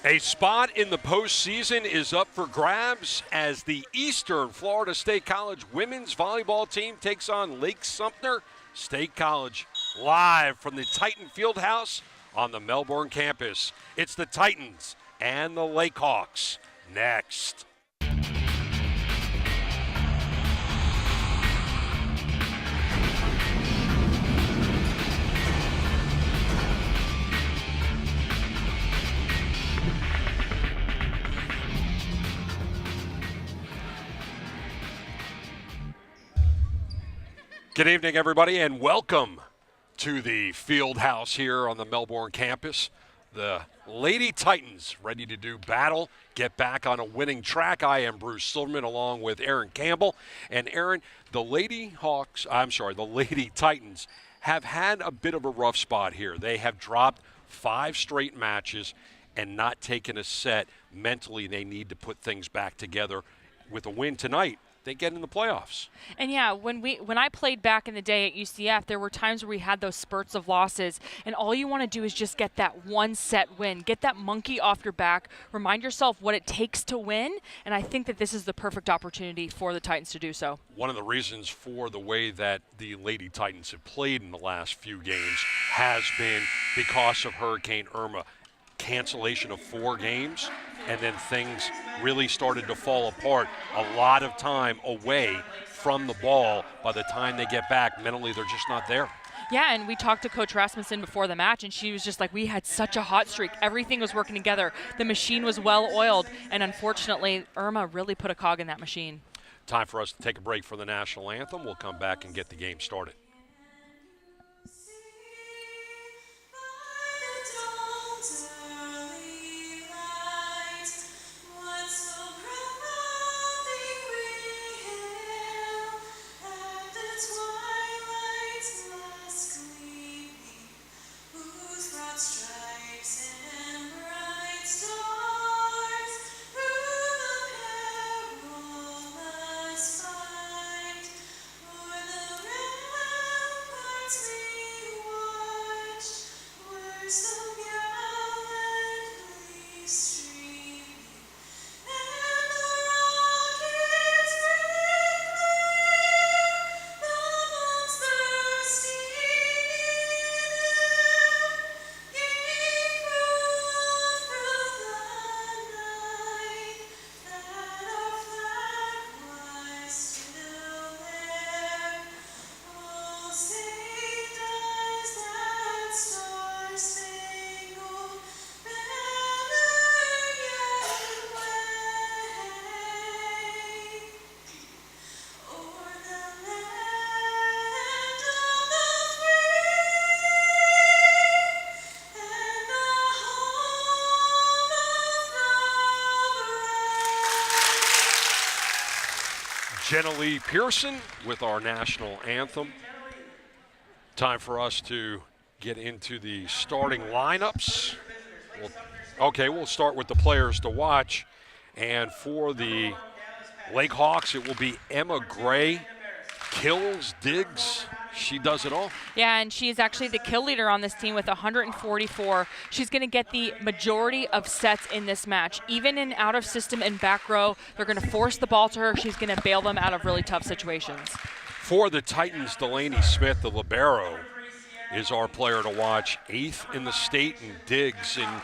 A spot in the postseason is up for grabs as the Eastern Florida State College women's volleyball team takes on Lake-Sumter State College live from the Titan Fieldhouse on the Melbourne campus. It's the Titans and the Lakehawks next. Good evening, everybody, and welcome to the field house here on the Melbourne campus. The Lady Titans ready to do battle, get back on a winning track. I am Bruce Silverman along with Aaron Campbell. And Aaron, the Lady Titans have had a bit of a rough spot here. They have dropped 5 straight matches and not taken a set. Mentally, they need to put things back together. With a win tonight, they get in the playoffs. And yeah, when I played back in the day at UCF, there were times where we had those spurts of losses, and all you want to do is just get that one set win, get that monkey off your back, remind yourself what it takes to win, and I think that this is the perfect opportunity for the Titans to do so. One of the reasons for the way that the Lady Titans have played in the last few games has been because of Hurricane Irma. Cancellation of 4 games, and then things really started to fall apart. A lot of time away from the ball. By the time they get back, mentally they're just not there. Yeah, and we talked to Coach Rasmussen before the match, and she was just like, we had such a hot streak. Everything was working together. The machine was well oiled, and unfortunately, Irma really put a cog in that machine. Time for us to take a break for the national anthem. We'll come back and get the game started. Jenna Lee Pearson with our national anthem. Time for us to get into the starting lineups. We'll start with the players to watch. And for the Lakehawks, it will be Emma Gray, kills, digs. She does it all. Yeah, and she's actually the kill leader on this team with 144. She's going to get the majority of sets in this match. Even in out of system and back row, they're going to force the ball to her. She's going to bail them out of really tough situations. For the Titans, Delaney Smith, the libero, is our player to watch. 8th in the state in digs, and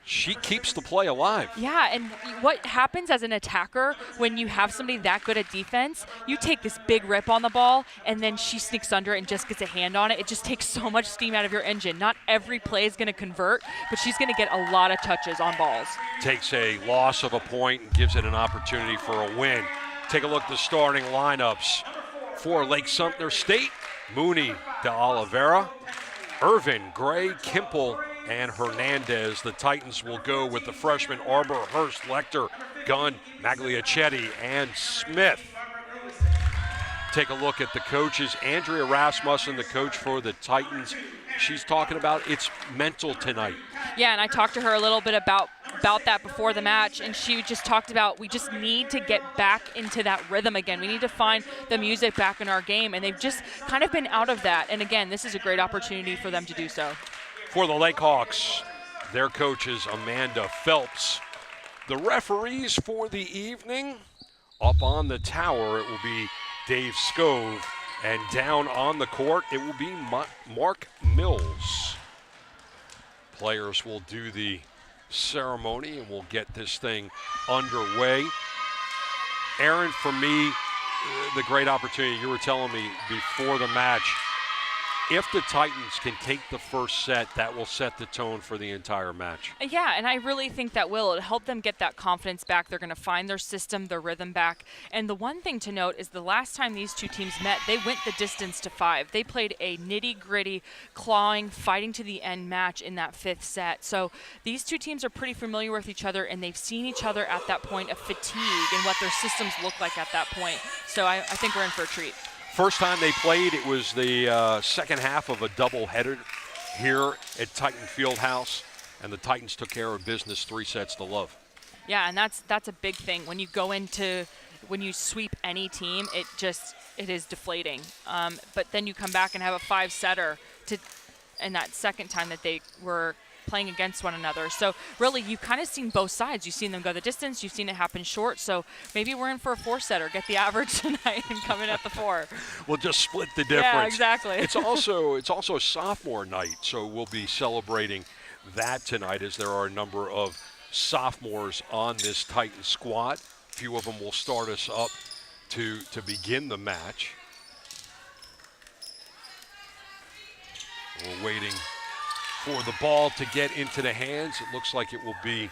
she keeps the play alive. Yeah, and what happens as an attacker when you have somebody that good at defense, you take this big rip on the ball, and then she sneaks under it and just gets a hand on it. It just takes so much steam out of your engine. Not every play is going to convert, but she's going to get a lot of touches on balls. Takes a loss of a point and gives it an opportunity for a win. Take a look at the starting lineups. For Lake-Sumter State, Mooney de Oliveira, Irvin, Gray, Kimple, and Hernandez. The Titans will go with the freshmen Arbor, Hurst, Lecter, Gunn, Magliacetti, and Smith. Take a look at the coaches. Andrea Rasmussen, the coach for the Titans, she's talking about it's mental tonight. Yeah, and I talked to her a little bit about that before the match, and she just talked about we just need to get back into that rhythm again. We need to find the music back in our game, and they've just kind of been out of that. And again, this is a great opportunity for them to do so. For the Lakehawks, Their coach is Amanda Phelps. The referees for the evening, up on the tower, it will be Dave Scove. And down on the court, it will be Mark Mills. Players will do the ceremony and we'll get this thing underway. Aaron, for me, the great opportunity, you were telling me before the match, if the Titans can take the first set, that will set the tone for the entire match. Yeah, and I really think that will. It'll help them get that confidence back. They're going to find their system, their rhythm back. And the one thing to note is the last time these two teams met, they went the distance to 5. They played a nitty-gritty, clawing, fighting to the end match in that 5th set. So these two teams are pretty familiar with each other, and they've seen each other at that point of fatigue and what their systems look like at that point. So I think we're in for a treat. First time they played, it was the second half of a doubleheader here at Titan Fieldhouse, and the Titans took care of business 3 sets to love. Yeah, and that's a big thing. When you sweep any team, it is deflating. But then you come back and have a 5-setter and that second time that they were playing against one another. So really, you've kind of seen both sides. You've seen them go the distance. You've seen it happen short. So maybe we're in for a 4-setter. Get the average tonight and come in at the 4. We'll just split the difference. Yeah, exactly. It's also sophomore night, so we'll be celebrating that tonight as there are a number of sophomores on this Titan squad. A few of them will start us up to begin the match. We're waiting for the ball to get into the hands. It looks like it will be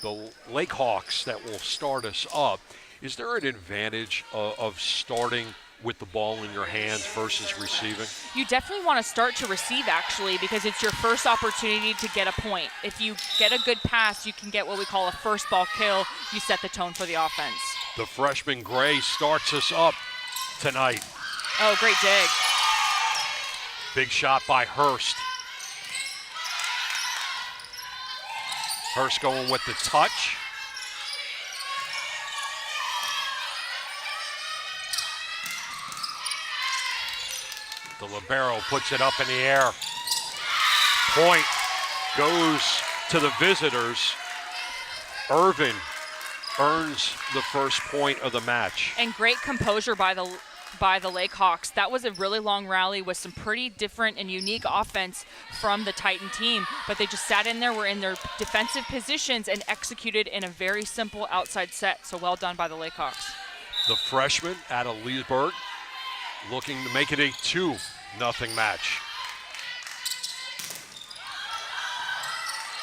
the Lakehawks that will start us up. Is there an advantage of starting with the ball in your hands versus receiving? You definitely want to start to receive, actually, because it's your first opportunity to get a point. If you get a good pass, you can get what we call a first ball kill. You set the tone for the offense. The freshman Gray starts us up tonight. Oh, great dig. Big shot by Hurst. Hurst going with the touch. The libero puts it up in the air. Point goes to the visitors. Irvin earns the first point of the match. And great composure by the Lakehawks. That was a really long rally with some pretty different and unique offense from the Titan team, but they just sat in there, were in their defensive positions, and executed in a very simple outside set. So well done by the Lakehawks. The freshman out of Leesburg looking to make it a 2-0 match.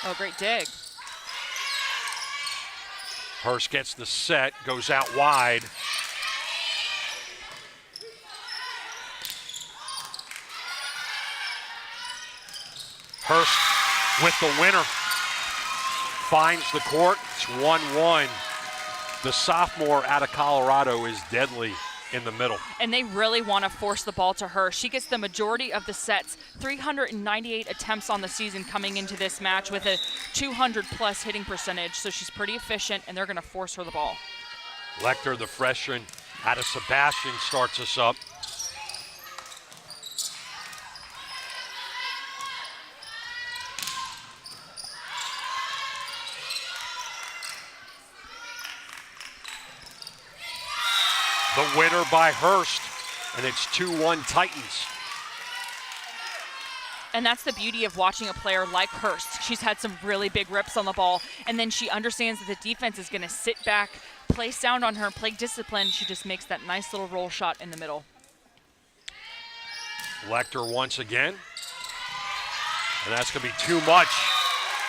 Oh, great dig. Hurst gets the set, goes out wide. Hurst with the winner, finds the court. It's 1-1. The sophomore out of Colorado is deadly in the middle. And they really want to force the ball to her. She gets the majority of the sets, 398 attempts on the season coming into this match with a 200-plus hitting percentage. So she's pretty efficient, and they're going to force her the ball. Lecter, the freshman out of Sebastian, starts us up. The winner by Hurst, and it's 2-1 Titans. And that's the beauty of watching a player like Hurst. She's had some really big rips on the ball, and then she understands that the defense is going to sit back, play sound on her, play discipline. She just makes that nice little roll shot in the middle. Lecter once again. And that's going to be too much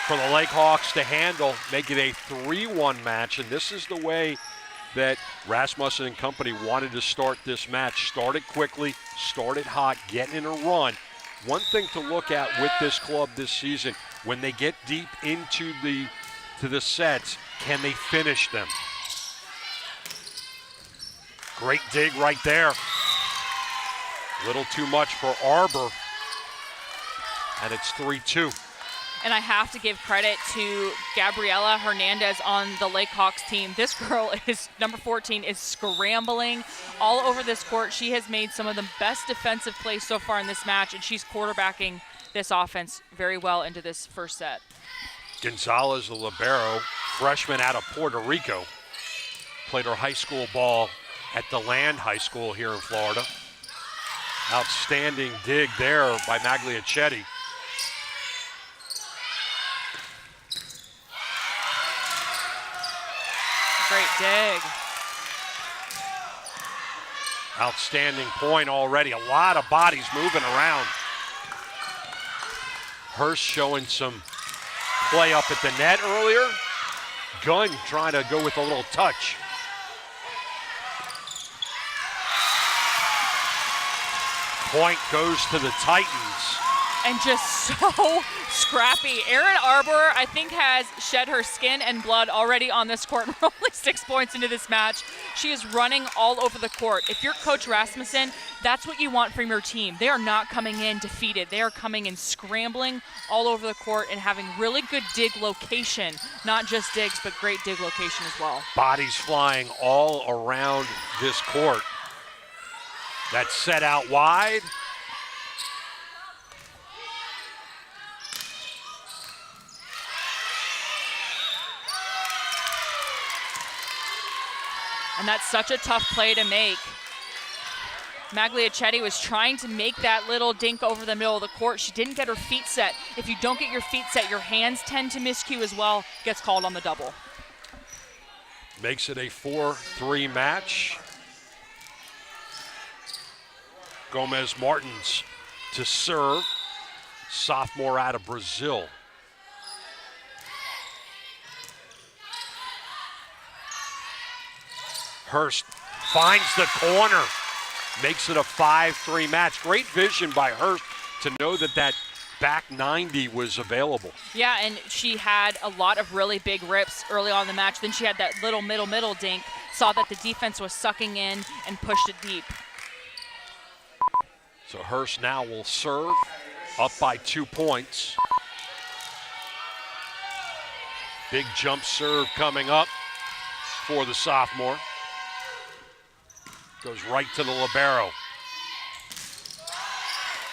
for the Lakehawks to handle, make it a 3-1 match. And this is the way that Rasmussen and company wanted to start this match. Start it quickly, start it hot, get in a run. One thing to look at with this club this season, when they get deep into the sets, can they finish them? Great dig right there. A little too much for Arbor, and it's 3-2. And I have to give credit to Gabriela Hernandez on the Lakehawks team. This girl is, number 14, is scrambling all over this court. She has made some of the best defensive plays so far in this match, and she's quarterbacking this offense very well into this first set. Gonzalez, the libero, freshman out of Puerto Rico. Played her high school ball at DeLand High School here in Florida. Outstanding dig there by Magliacetti. Great dig. Outstanding point already. A lot of bodies moving around. Hurst showing some play up at the net earlier. Gunn trying to go with a little touch. Point goes to the Titans. And just so scrappy. Erin Arbor, I think, has shed her skin and blood already on this court. We're only 6 points into this match. She is running all over the court. If you're Coach Rasmussen, that's what you want from your team. They are not coming in defeated. They are coming in scrambling all over the court and having really good dig location. Not just digs, but great dig location as well. Bodies flying all around this court. That's set out wide. And that's such a tough play to make. Magliacetti was trying to make that little dink over the middle of the court. She didn't get her feet set. If you don't get your feet set, your hands tend to miscue as well. Gets called on the double. Makes it a 4-3 match. Gomez Martins to serve. Sophomore out of Brazil. Hurst finds the corner, makes it a 5-3 match. Great vision by Hurst to know that that back 90 was available. Yeah, and she had a lot of really big rips early on in the match. Then she had that little middle dink, saw that the defense was sucking in and pushed it deep. So Hurst now will serve, up by 2 points. Big jump serve coming up for the sophomore. Goes right to the libero.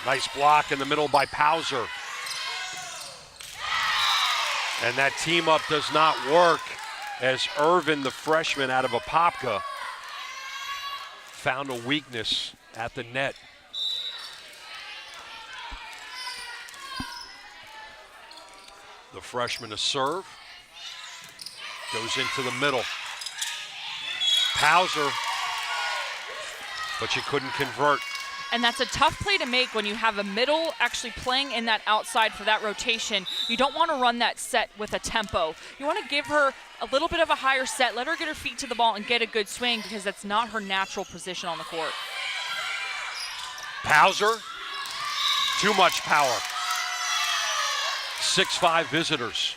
Nice block in the middle by Pauser. And that team up does not work as Irvin, the freshman out of Apopka, found a weakness at the net. The freshman to serve. Goes into the middle. Pauser, but she couldn't convert. And that's a tough play to make when you have a middle actually playing in that outside for that rotation. You don't want to run that set with a tempo. You want to give her a little bit of a higher set, let her get her feet to the ball and get a good swing because that's not her natural position on the court. Pauser, too much power. 6'5" visitors.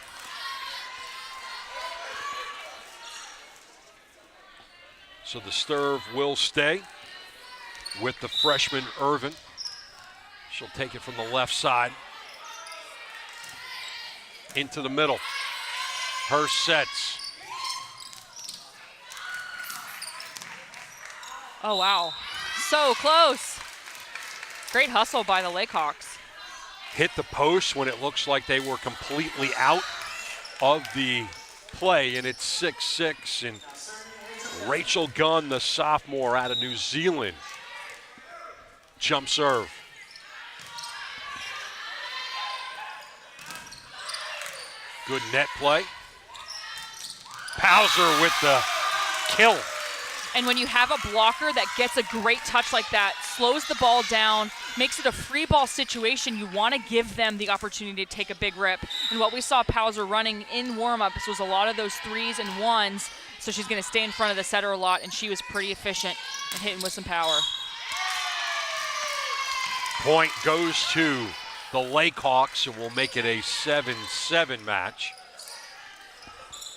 So the serve will stay with the freshman Irvin. She'll take it from the left side. Into the middle. Hurst sets. Oh, wow. So close. Great hustle by the Lakehawks. Hit the post when it looks like they were completely out of the play, and it's 6-6. And Rachel Gunn, the sophomore out of New Zealand, jump serve. Good net play. Pauser with the kill. And when you have a blocker that gets a great touch like that, slows the ball down, makes it a free ball situation, you want to give them the opportunity to take a big rip. And what we saw Pauser running in warm-ups was a lot of those 3s and 1s, so she's going to stay in front of the setter a lot, and she was pretty efficient and hitting with some power. Point goes to the Lakehawks, and we'll make it a 7-7 match.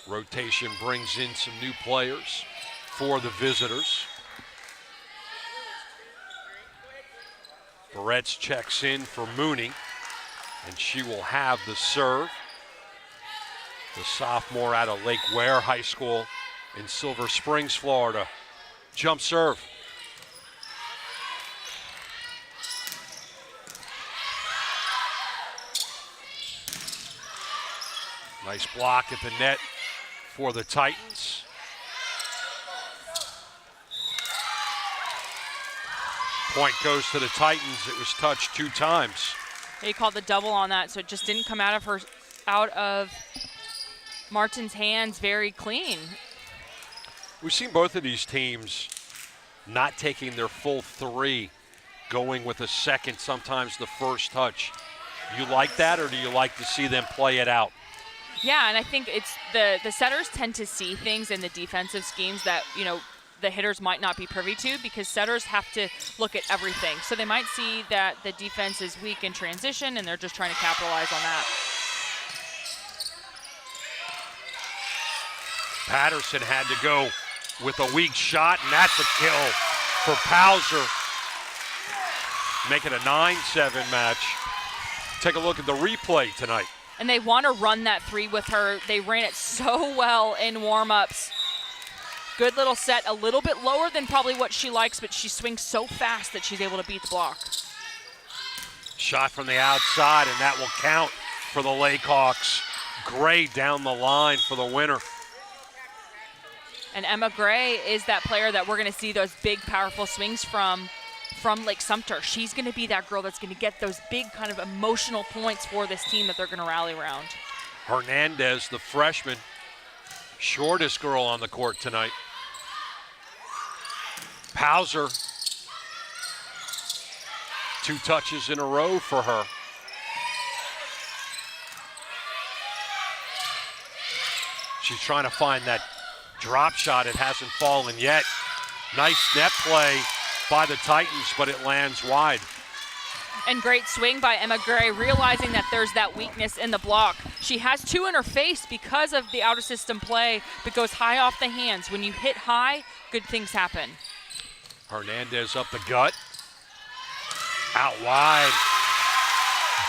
Rotation brings in some new players for the visitors. Barretts checks in for Mooney, and she will have the serve. The sophomore out of Lake Ware High School in Silver Springs, Florida. Jump serve. Nice block at the net for the Titans. Point goes to the Titans. It was touched 2 times. He called the double on that, so it just didn't come out of Martin's hands very clean. We've seen both of these teams not taking their full 3, going with a second, sometimes the first touch. You like that, or do you like to see them play it out? Yeah, and I think it's the setters tend to see things in the defensive schemes that, the hitters might not be privy to, because setters have to look at everything. So they might see that the defense is weak in transition, and they're just trying to capitalize on that. Patterson had to go with a weak shot, and that's a kill for Pauser. Make it a 9-7 match. Take a look at the replay tonight. And they want to run that 3 with her. They ran it so well in warm-ups. Good little set, a little bit lower than probably what she likes, but she swings so fast that she's able to beat the block. Shot from the outside, and that will count for the Lakehawks. Gray down the line for the winner. And Emma Gray is that player that we're going to see those big, powerful swings from Lake-Sumter. She's going to be that girl that's going to get those big kind of emotional points for this team that they're going to rally around. Hernandez, the freshman, shortest girl on the court tonight. Pauser, 2 touches in a row for her. She's trying to find that drop shot. It hasn't fallen yet. Nice net play by the Titans, but it lands wide. And great swing by Emma Gray, realizing that there's that weakness in the block. She has 2 in her face because of the out-of-system play that goes high off the hands. When you hit high, good things happen. Hernandez up the gut. Out wide.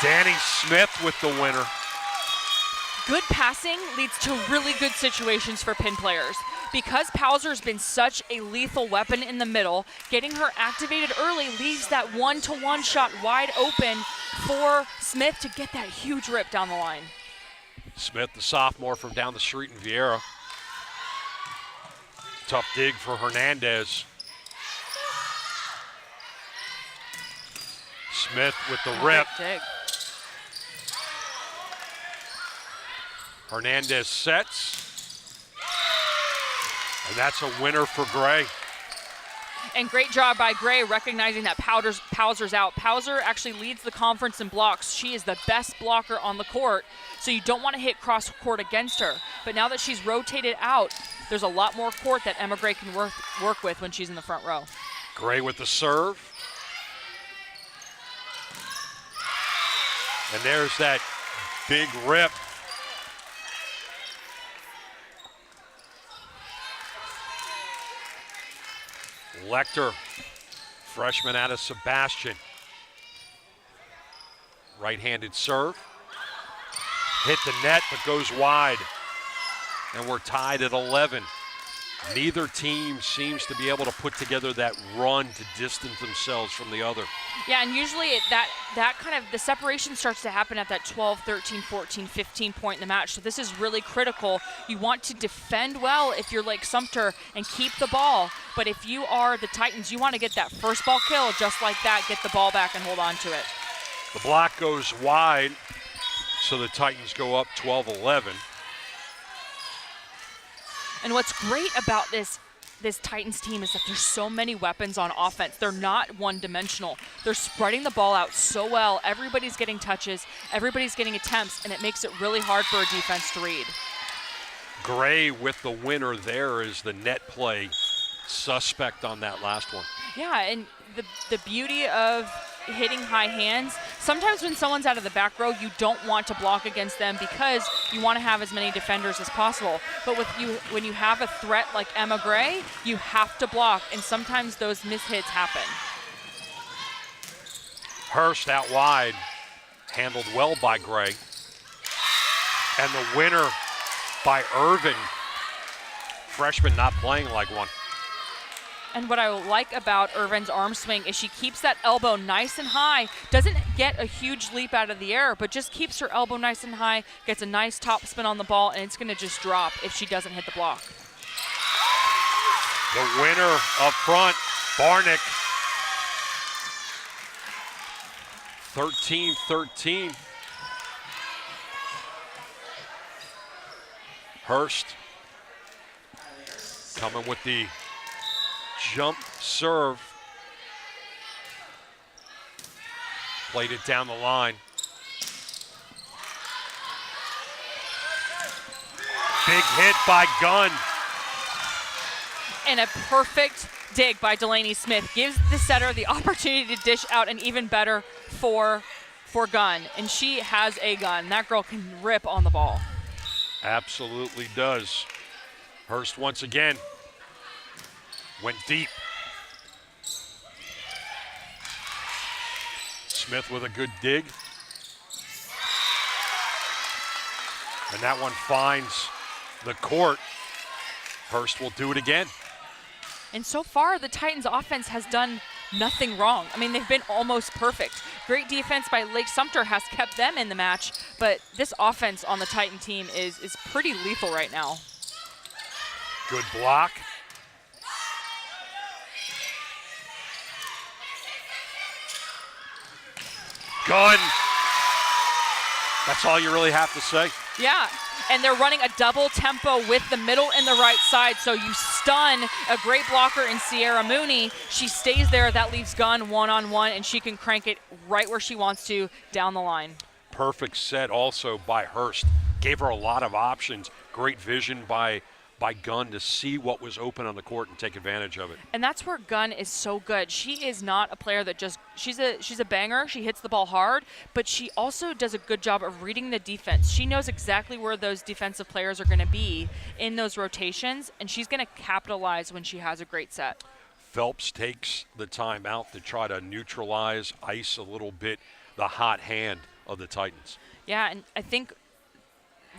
Danny Smith with the winner. Good passing leads to really good situations for pin players. Because Pauser's been such a lethal weapon in the middle, getting her activated early leaves that 1-to-1 shot wide open for Smith to get that huge rip down the line. Smith, the sophomore from down the street in Vieira. Tough dig for Hernandez. Smith with the rip. Dig. Hernandez sets. And that's a winner for Gray. And great job by Gray recognizing that Pauser's out. Pauser actually leads the conference in blocks. She is the best blocker on the court, so you don't want to hit cross court against her. But now that she's rotated out, there's a lot more court that Emma Gray can work with when she's in the front row. Gray with the serve. And there's that big rip. Lecter, freshman out of Sebastian. Right-handed serve. Hit the net, but goes wide. And we're tied at 11. Neither team seems to be able to put together that run to distance themselves from the other. Yeah, and usually that kind of, the separation starts to happen at that 12, 13, 14, 15 point in the match. So this is really critical. You want to defend well if you're Lake-Sumter and keep the ball. But if you are the Titans, you want to get that first ball kill just like that, get the ball back and hold on to it. The block goes wide, so the Titans go up 12-11. And what's great about this Titans team is that there's so many weapons on offense. They're not one-dimensional. They're spreading the ball out so well. Everybody's getting touches, everybody's getting attempts, and it makes it really hard for a defense to read. Gray with the winner there is the net play suspect on that last one. Yeah, and the beauty of hitting high hands, sometimes when someone's out of the back row, you don't want to block against them because you want to have as many defenders as possible. But when you have a threat like Emma Gray, you have to block, and sometimes those mishits happen. Hurst out wide, handled well by Gray. And the winner by Irvin, freshman not playing like one. And what I like about Irvin's arm swing is she keeps that elbow nice and high, doesn't get a huge leap out of the air, but just keeps her elbow nice and high, gets a nice top spin on the ball, and it's going to just drop if she doesn't hit the block. The winner up front, Barnick. 13-13. Hurst coming with the jump serve. Played it down the line. Big hit by Gunn. And a perfect dig by Delaney Smith gives the setter the opportunity to dish out an even better for Gunn. And she has a gun. That girl can rip on the ball. Absolutely does. Hurst once again went deep. Smith with a good dig. And that one finds the court. Hurst will do it again. And so far, the Titans offense has done nothing wrong. I mean, they've been almost perfect. Great defense by Lake-Sumter has kept them in the match, but this offense on the Titan team is pretty lethal right now. Good block. Gun. That's all you really have to say. Yeah, and they're running a double tempo with the middle and the right side, so you stun a great blocker in Sierra Mooney. She stays there. That leaves Gunn one-on-one, and she can crank it right where she wants to down the line. Perfect set also by Hurst. Gave her a lot of options. Great vision by Gunn to see what was open on the court and take advantage of it. And that's where Gunn is so good. She is not a player that just, she's a banger. She hits the ball hard, but she also does a good job of reading the defense. She knows exactly where those defensive players are going to be in those rotations, and she's going to capitalize when she has a great set. Phelps takes the timeout to try to neutralize, ice a little bit the hot hand of the Titans. Yeah, and I think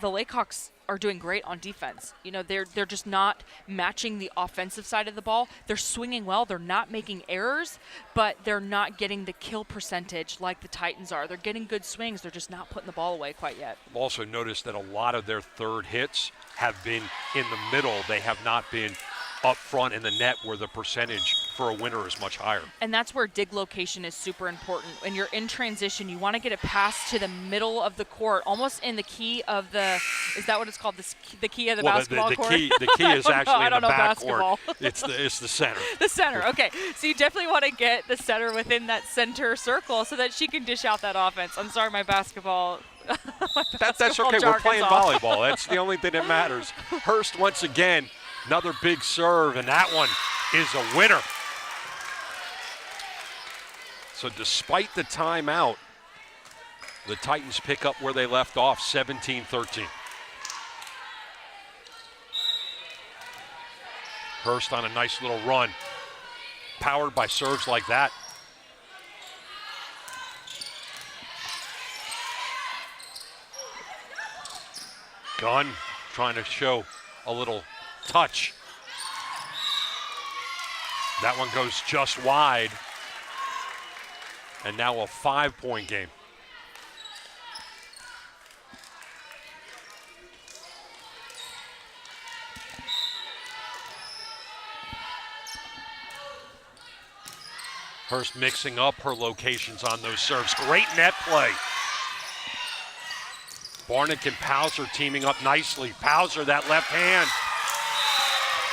the Lakehawks are doing great on defense. You know, they're just not matching the offensive side of the ball. They're swinging well. They're not making errors, but they're not getting the kill percentage like the Titans are. They're getting good swings. They're just not putting the ball away quite yet. Also noticed that a lot of their third hits have been in the middle. They have not been up front in the net where the percentage for a winner is much higher. And that's where dig location is super important. When you're in transition, you want to get a pass to the middle of the court, almost in the key of the, is that what it's called, the key of the basketball court? The key is actually in the back court. It's the center. The center, okay. So you definitely want to get the center within that center circle so that she can dish out that offense. I'm sorry, my basketball That's okay. We're playing volleyball. That's the only thing that matters. Hurst once again, another big serve, and that one is a winner. So despite the timeout, the Titans pick up where they left off, 17-13. Hurst on a nice little run, powered by serves like that. Gunn trying to show a little touch. That one goes just wide. And now a 5-point game. Hurst mixing up her locations on those serves. Great net play. Barnick and Pauser teaming up nicely. Pauser, that left hand,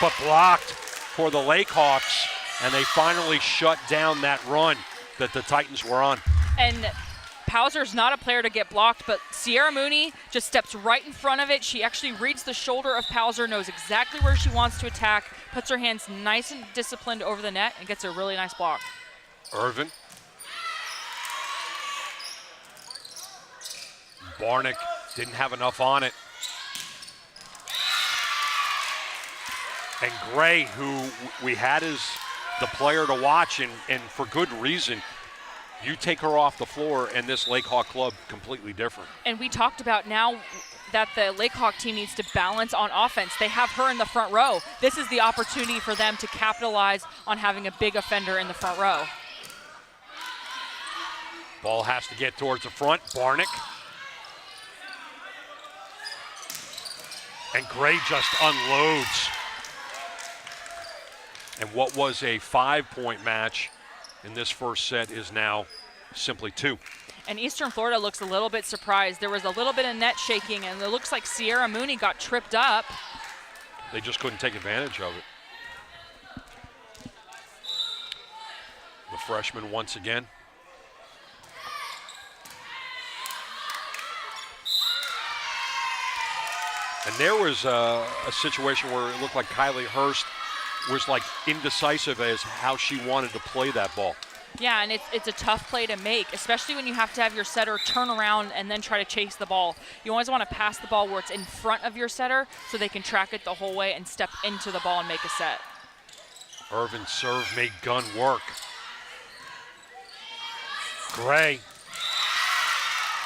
but blocked for the Lakehawks, and they finally shut down that run that the Titans were on. And Pauser's not a player to get blocked, but Sierra Mooney just steps right in front of it. She actually reads the shoulder of Pauser, knows exactly where she wants to attack, puts her hands nice and disciplined over the net, and gets a really nice block. Irvin. Barnick didn't have enough on it. And Gray, who we had as the player to watch, and for good reason. You take her off the floor, and this Lakehawk club completely different. And we talked about now that the Lake Hawk team needs to balance on offense. They have her in the front row. This is the opportunity for them to capitalize on having a big offender in the front row. Ball has to get towards the front. Barnick. And Gray just unloads. And what was a 5-point match in this first set is now simply 2. And Eastern Florida looks a little bit surprised. There was a little bit of net shaking, and it looks like Sierra Mooney got tripped up. They just couldn't take advantage of it. The freshman once again. And there was a situation where it looked like Kylie Hurst was like indecisive as how she wanted to play that ball. Yeah, and it's a tough play to make, especially when you have to have your setter turn around and then try to chase the ball. You always want to pass the ball where it's in front of your setter so they can track it the whole way and step into the ball and make a set. Irvin's serve made Gunn work. Gray,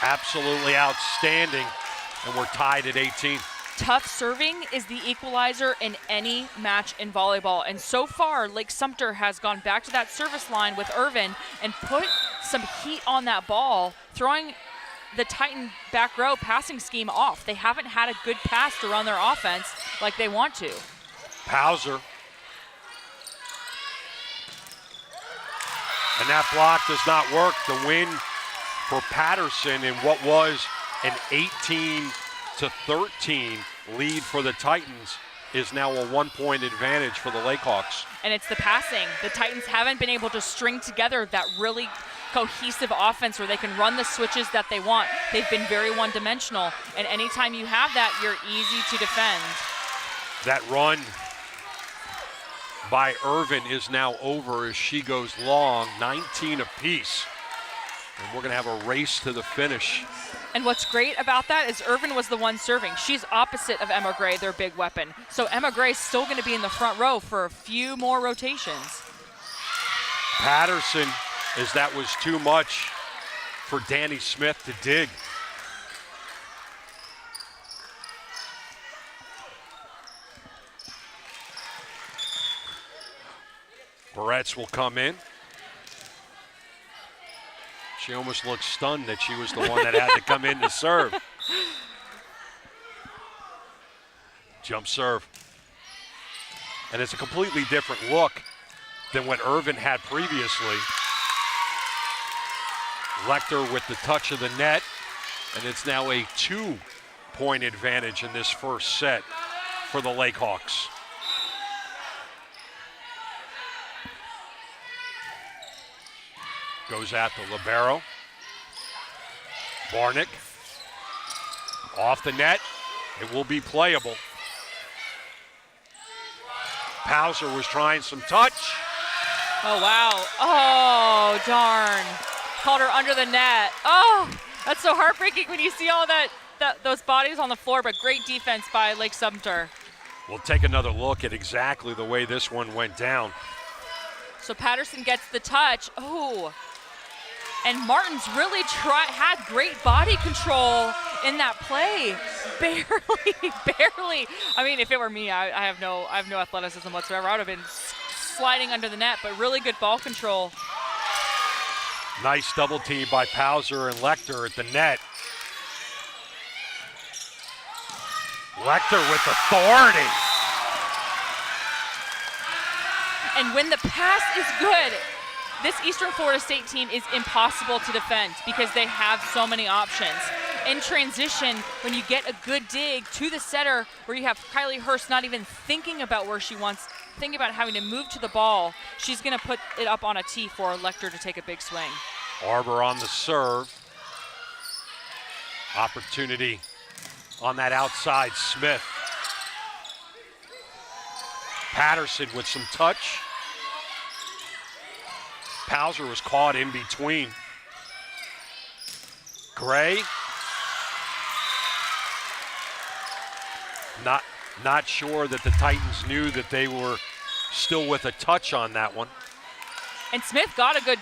absolutely outstanding, and we're tied at 18. Tough serving is the equalizer in any match in volleyball. And so far, Lake-Sumter has gone back to that service line with Irvin and put some heat on that ball, throwing the Titan back row passing scheme off. They haven't had a good pass to run their offense like they want to. Pauser. And that block does not work. The win for Patterson in what was an 18-13 lead for the Titans is now a 1-point advantage for the Lakehawks. And it's the passing. The Titans haven't been able to string together that really cohesive offense where they can run the switches that they want. They've been very one-dimensional, and anytime you have that, you're easy to defend. That run by Irvin is now over as she goes long, 19 apiece. And we're going to have a race to the finish. And what's great about that is Irvin was the one serving. She's opposite of Emma Gray, their big weapon. So Emma Gray's still going to be in the front row for a few more rotations. Patterson, as that was too much for Danny Smith to dig. Barrett's will come in. She almost looked stunned that she was the one that had to come in to serve. Jump serve. And it's a completely different look than what Irvin had previously. Lecter with the touch of the net, and it's now a 2-point advantage in this first set for the Lakehawks. Goes at the libero. Barnick off the net. It will be playable. Pauser was trying some touch. Oh, wow. Oh, darn. Called her under the net. Oh, that's so heartbreaking when you see all those bodies on the floor, but great defense by Lake-Sumter. We'll take another look at exactly the way this one went down. So Patterson gets the touch. Oh. And Martins really had great body control in that play. Barely. I mean, if it were me, I have no athleticism whatsoever. I would have been sliding under the net, but really good ball control. Nice double team by Pauser and Lecter at the net. Lecter with authority. And when the pass is good, this Eastern Florida State team is impossible to defend because they have so many options. In transition, when you get a good dig to the setter where you have Kylie Hurst not even thinking about where she wants, thinking about having to move to the ball, she's going to put it up on a tee for Lecter to take a big swing. Arbor on the serve. Opportunity on that outside, Smith. Patterson with some touch. Pauser was caught in between. Gray. Not sure that the Titans knew that they were still with a touch on that one. And Smith got a good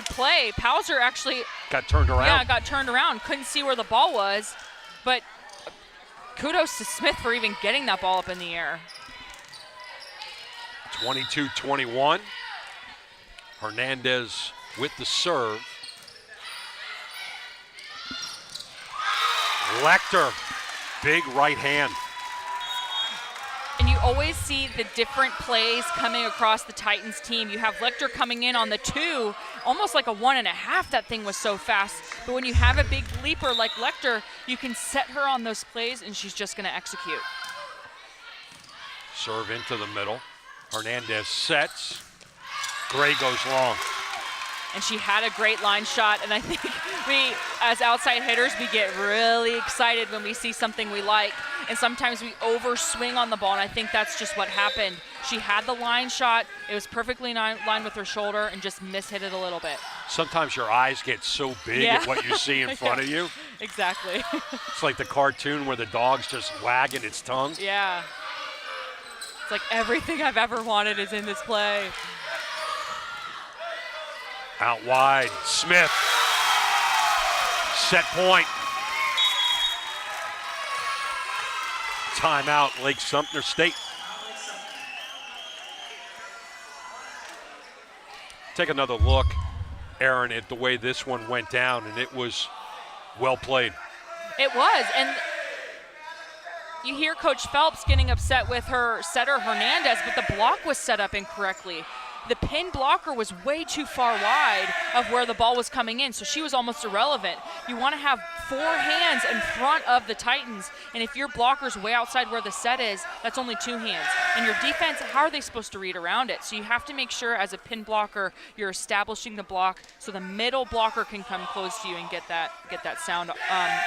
play. Pauser actually got turned around. Yeah, got turned around. Couldn't see where the ball was, but kudos to Smith for even getting that ball up in the air. 22-21. Hernandez with the serve. Lecter, big right hand. And you always see the different plays coming across the Titans team. You have Lecter coming in on the 2, almost like a 1.5. That thing was so fast. But when you have a big leaper like Lecter, you can set her on those plays and she's just going to execute. Serve into the middle. Hernandez sets. Gray goes long. And she had a great line shot, and I think we, as outside hitters, we get really excited when we see something we like, and sometimes we overswing on the ball, and I think that's just what happened. She had the line shot, it was perfectly in line with her shoulder, and just mishit it a little bit. Sometimes your eyes get so big at what you see in front of you. Exactly. It's like the cartoon where the dog's just wagging its tongue. Yeah. It's like everything I've ever wanted is in this play. Out wide, Smith. Set point. Timeout, Lake-Sumter State. Take another look, Aaron, at the way this one went down, and it was well played. It was, and you hear Coach Phelps getting upset with her setter Hernandez, but the block was set up incorrectly. The pin blocker was way too far wide of where the ball was coming in, so she was almost irrelevant. You want to have 4 hands in front of the Titans, and if your blocker's way outside where the set is, that's only 2 hands. And your defense, how are they supposed to read around it? So you have to make sure as a pin blocker, you're establishing the block so the middle blocker can come close to you and get that sound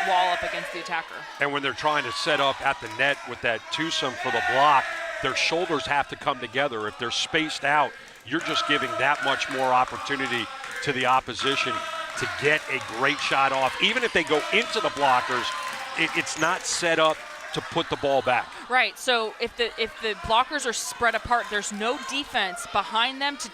wall up against the attacker. And when they're trying to set up at the net with that twosome for the block, their shoulders have to come together. If they're spaced out, you're just giving that much more opportunity to the opposition to get a great shot off. Even if they go into the blockers, it's not set up to put the ball back. Right, so if the blockers are spread apart, there's no defense behind them to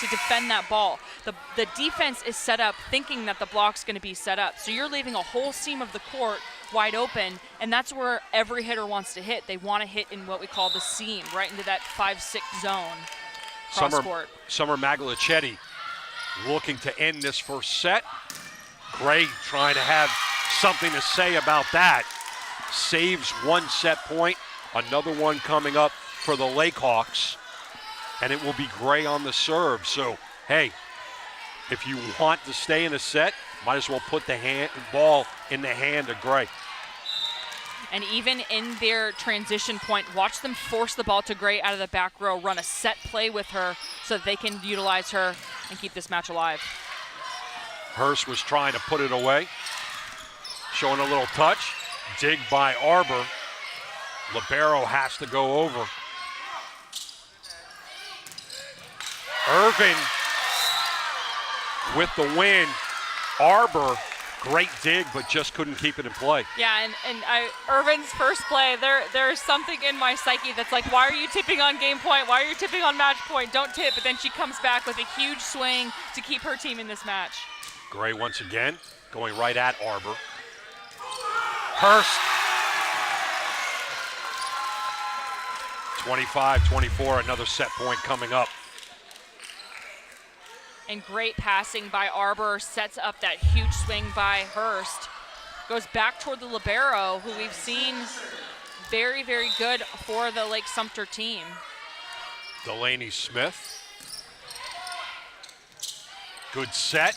defend that ball. The defense is set up thinking that the block's going to be set up. So you're leaving a whole seam of the court wide open, and that's where every hitter wants to hit. They want to hit in what we call the seam, right into that 5-6 zone. Summer Maglicetti looking to end this first set. Gray trying to have something to say about that. Saves 1 set point. Another one coming up for the Lakehawks. And it will be Gray on the serve. So, hey, if you want to stay in a set, might as well put the ball in the hand of Gray. And even in their transition point, watch them force the ball to Gray out of the back row, run a set play with her so that they can utilize her and keep this match alive. Hurst was trying to put it away. Showing a little touch. Dig by Arbor. Libero has to go over. Irvin with the win. Arbor, great dig, but just couldn't keep it in play. Yeah, and Irvin's first play, there's something in my psyche that's like, why are you tipping on game point? Why are you tipping on match point? Don't tip. But then she comes back with a huge swing to keep her team in this match. Gray once again going right at Arbor. Hurst. 25-24, another set point coming up. And great passing by Arbor, sets up that huge swing by Hurst. Goes back toward the libero, who we've seen very, very good for the Lake-Sumter team. Delaney Smith. Good set.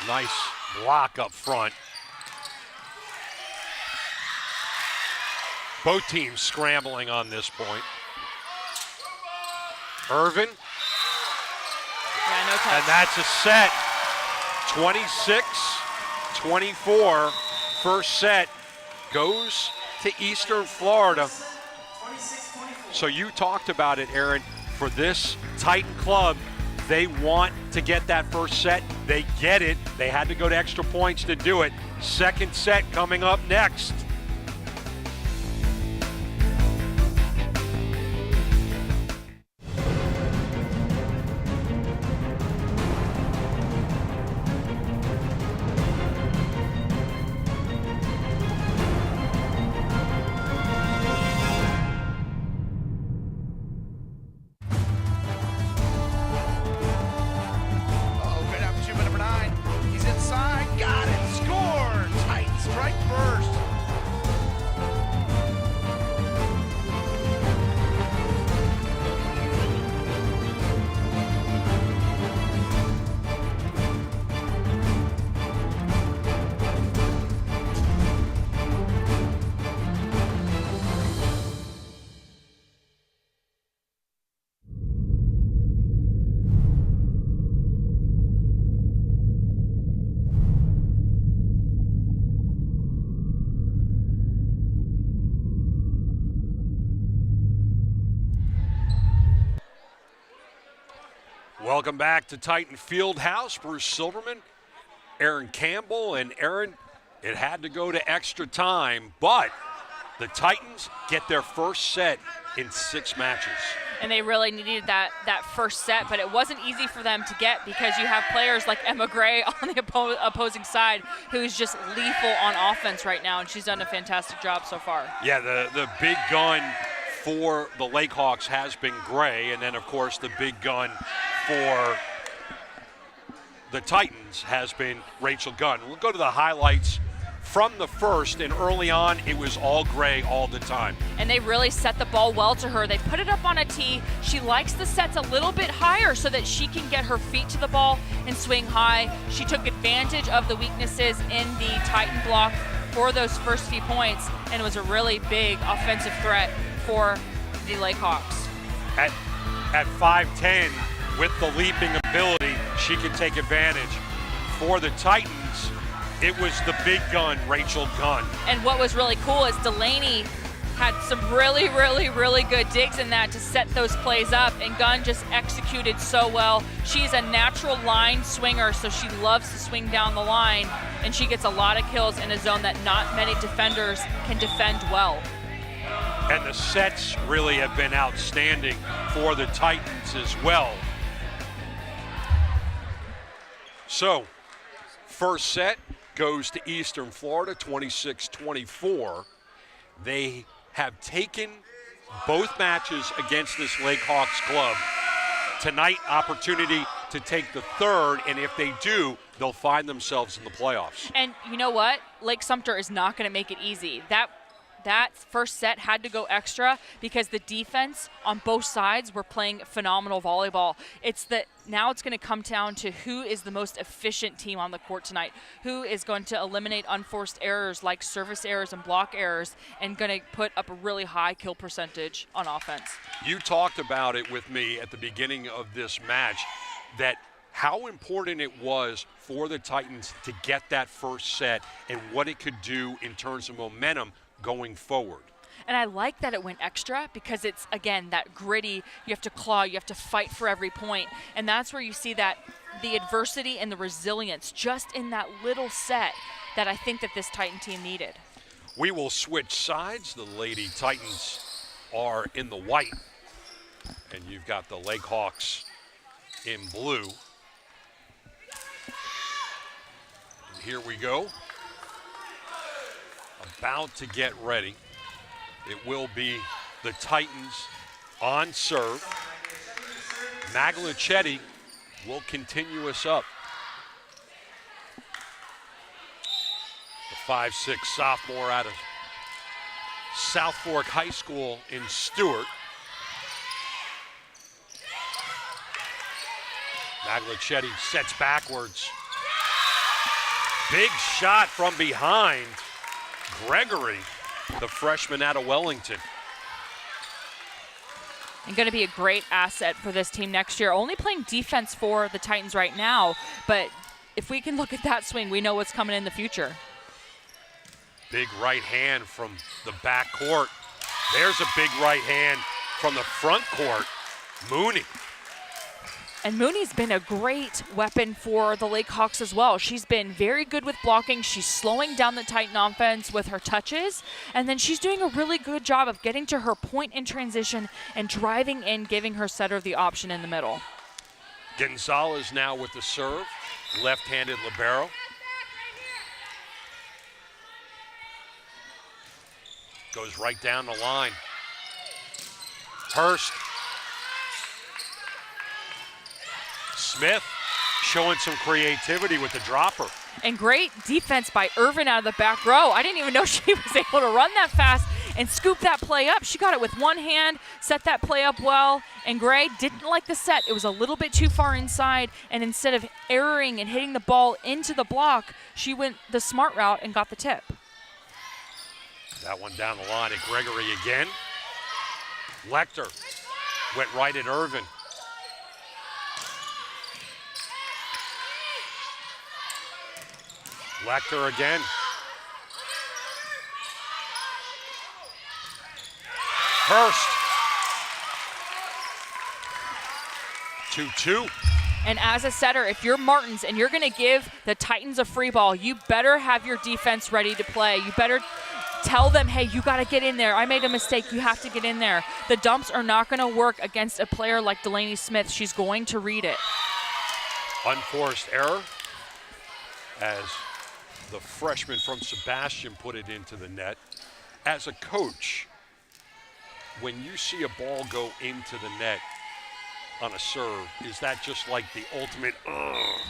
Nice block up front. Both teams scrambling on this point. Irvin. Yeah, no touch. And that's a set. 26-24. First set goes to Eastern Florida. So you talked about it, Aaron. For this Titan club, they want to get that first set. They get it. They had to go to extra points to do it. Second set coming up next. Welcome back to Titan Fieldhouse. Bruce Silverman, Aaron Campbell, and Aaron, it had to go to extra time, but the Titans get their first set in 6 matches. And they really needed that first set, but it wasn't easy for them to get because you have players like Emma Gray on the opposing side who's just lethal on offense right now, and she's done a fantastic job so far. Yeah, the big gun for the Lakehawks has been Gray, and then, of course, the big gun for the Titans has been Rachel Gunn. We'll go to the highlights from the first, and early on, it was all Gray all the time. And they really set the ball well to her. They put it up on a tee. She likes the sets a little bit higher so that she can get her feet to the ball and swing high. She took advantage of the weaknesses in the Titan block for those first few points, and it was a really big offensive threat for the Lakehawks. At 5'10", with the leaping ability, she can take advantage. For the Titans, it was the big gun, Rachel Gunn. And what was really cool is Delaney had some really, really, really good digs in that to set those plays up, and Gunn just executed so well. She's a natural line swinger, so she loves to swing down the line, and she gets a lot of kills in a zone that not many defenders can defend well. And the sets really have been outstanding for the Titans as well. So, first set goes to Eastern Florida, 26-24. They have taken both matches against this Lakehawks club. Tonight, opportunity to take the third, and if they do, they'll find themselves in the playoffs. And you know what? Lake-Sumter is not going to make it easy. That first set had to go extra because the defense on both sides were playing phenomenal volleyball. Now it's going to come down to who is the most efficient team on the court tonight, who is going to eliminate unforced errors like service errors and block errors, and going to put up a really high kill percentage on offense. You talked about it with me at the beginning of this match, that how important it was for the Titans to get that first set and what it could do in terms of momentum going forward. And I like that it went extra because it's, again, that gritty, you have to claw, you have to fight for every point. And that's where you see that the adversity and the resilience just in that little set that I think that this Titan team needed. We will switch sides. The Lady Titans are in the white, and you've got the Lakehawks in blue. And here we go. About to get ready. It will be the Titans on serve. Maglicetti will continue us up. The 5'6" sophomore out of South Fork High School in Stewart. Maglicetti sets backwards. Big shot from behind. Gregory, the freshman out of Wellington. And going to be a great asset for this team next year. Only playing defense for the Titans right now, but if we can look at that swing, we know what's coming in the future. Big right hand from the back court. There's a big right hand from the front court. Mooney. And Mooney's been a great weapon for the Lakehawks as well. She's been very good with blocking. She's slowing down the Titan offense with her touches. And then she's doing a really good job of getting to her point in transition and driving in, giving her setter the option in the middle. Gonzalez now with the serve. Left-handed libero. Goes right down the line. Hurst. Smith showing some creativity with the dropper. And great defense by Irvin out of the back row. I didn't even know she was able to run that fast and scoop that play up. She got it with one hand, set that play up well, and Gray didn't like the set. It was a little bit too far inside, and instead of erring and hitting the ball into the block, she went the smart route and got the tip. That one down the line at Gregory again. Lecter went right at Irvin. Lecter again. Hurst. 2-2. And as a setter, if you're Martins and you're going to give the Titans a free ball, you better have your defense ready to play. You better tell them, hey, you got to get in there. I made a mistake. You have to get in there. The dumps are not going to work against a player like Delaney Smith. She's going to read it. Unforced error as the freshman from Sebastian put it into the net. As a coach, when you see a ball go into the net on a serve, is that just like the ultimate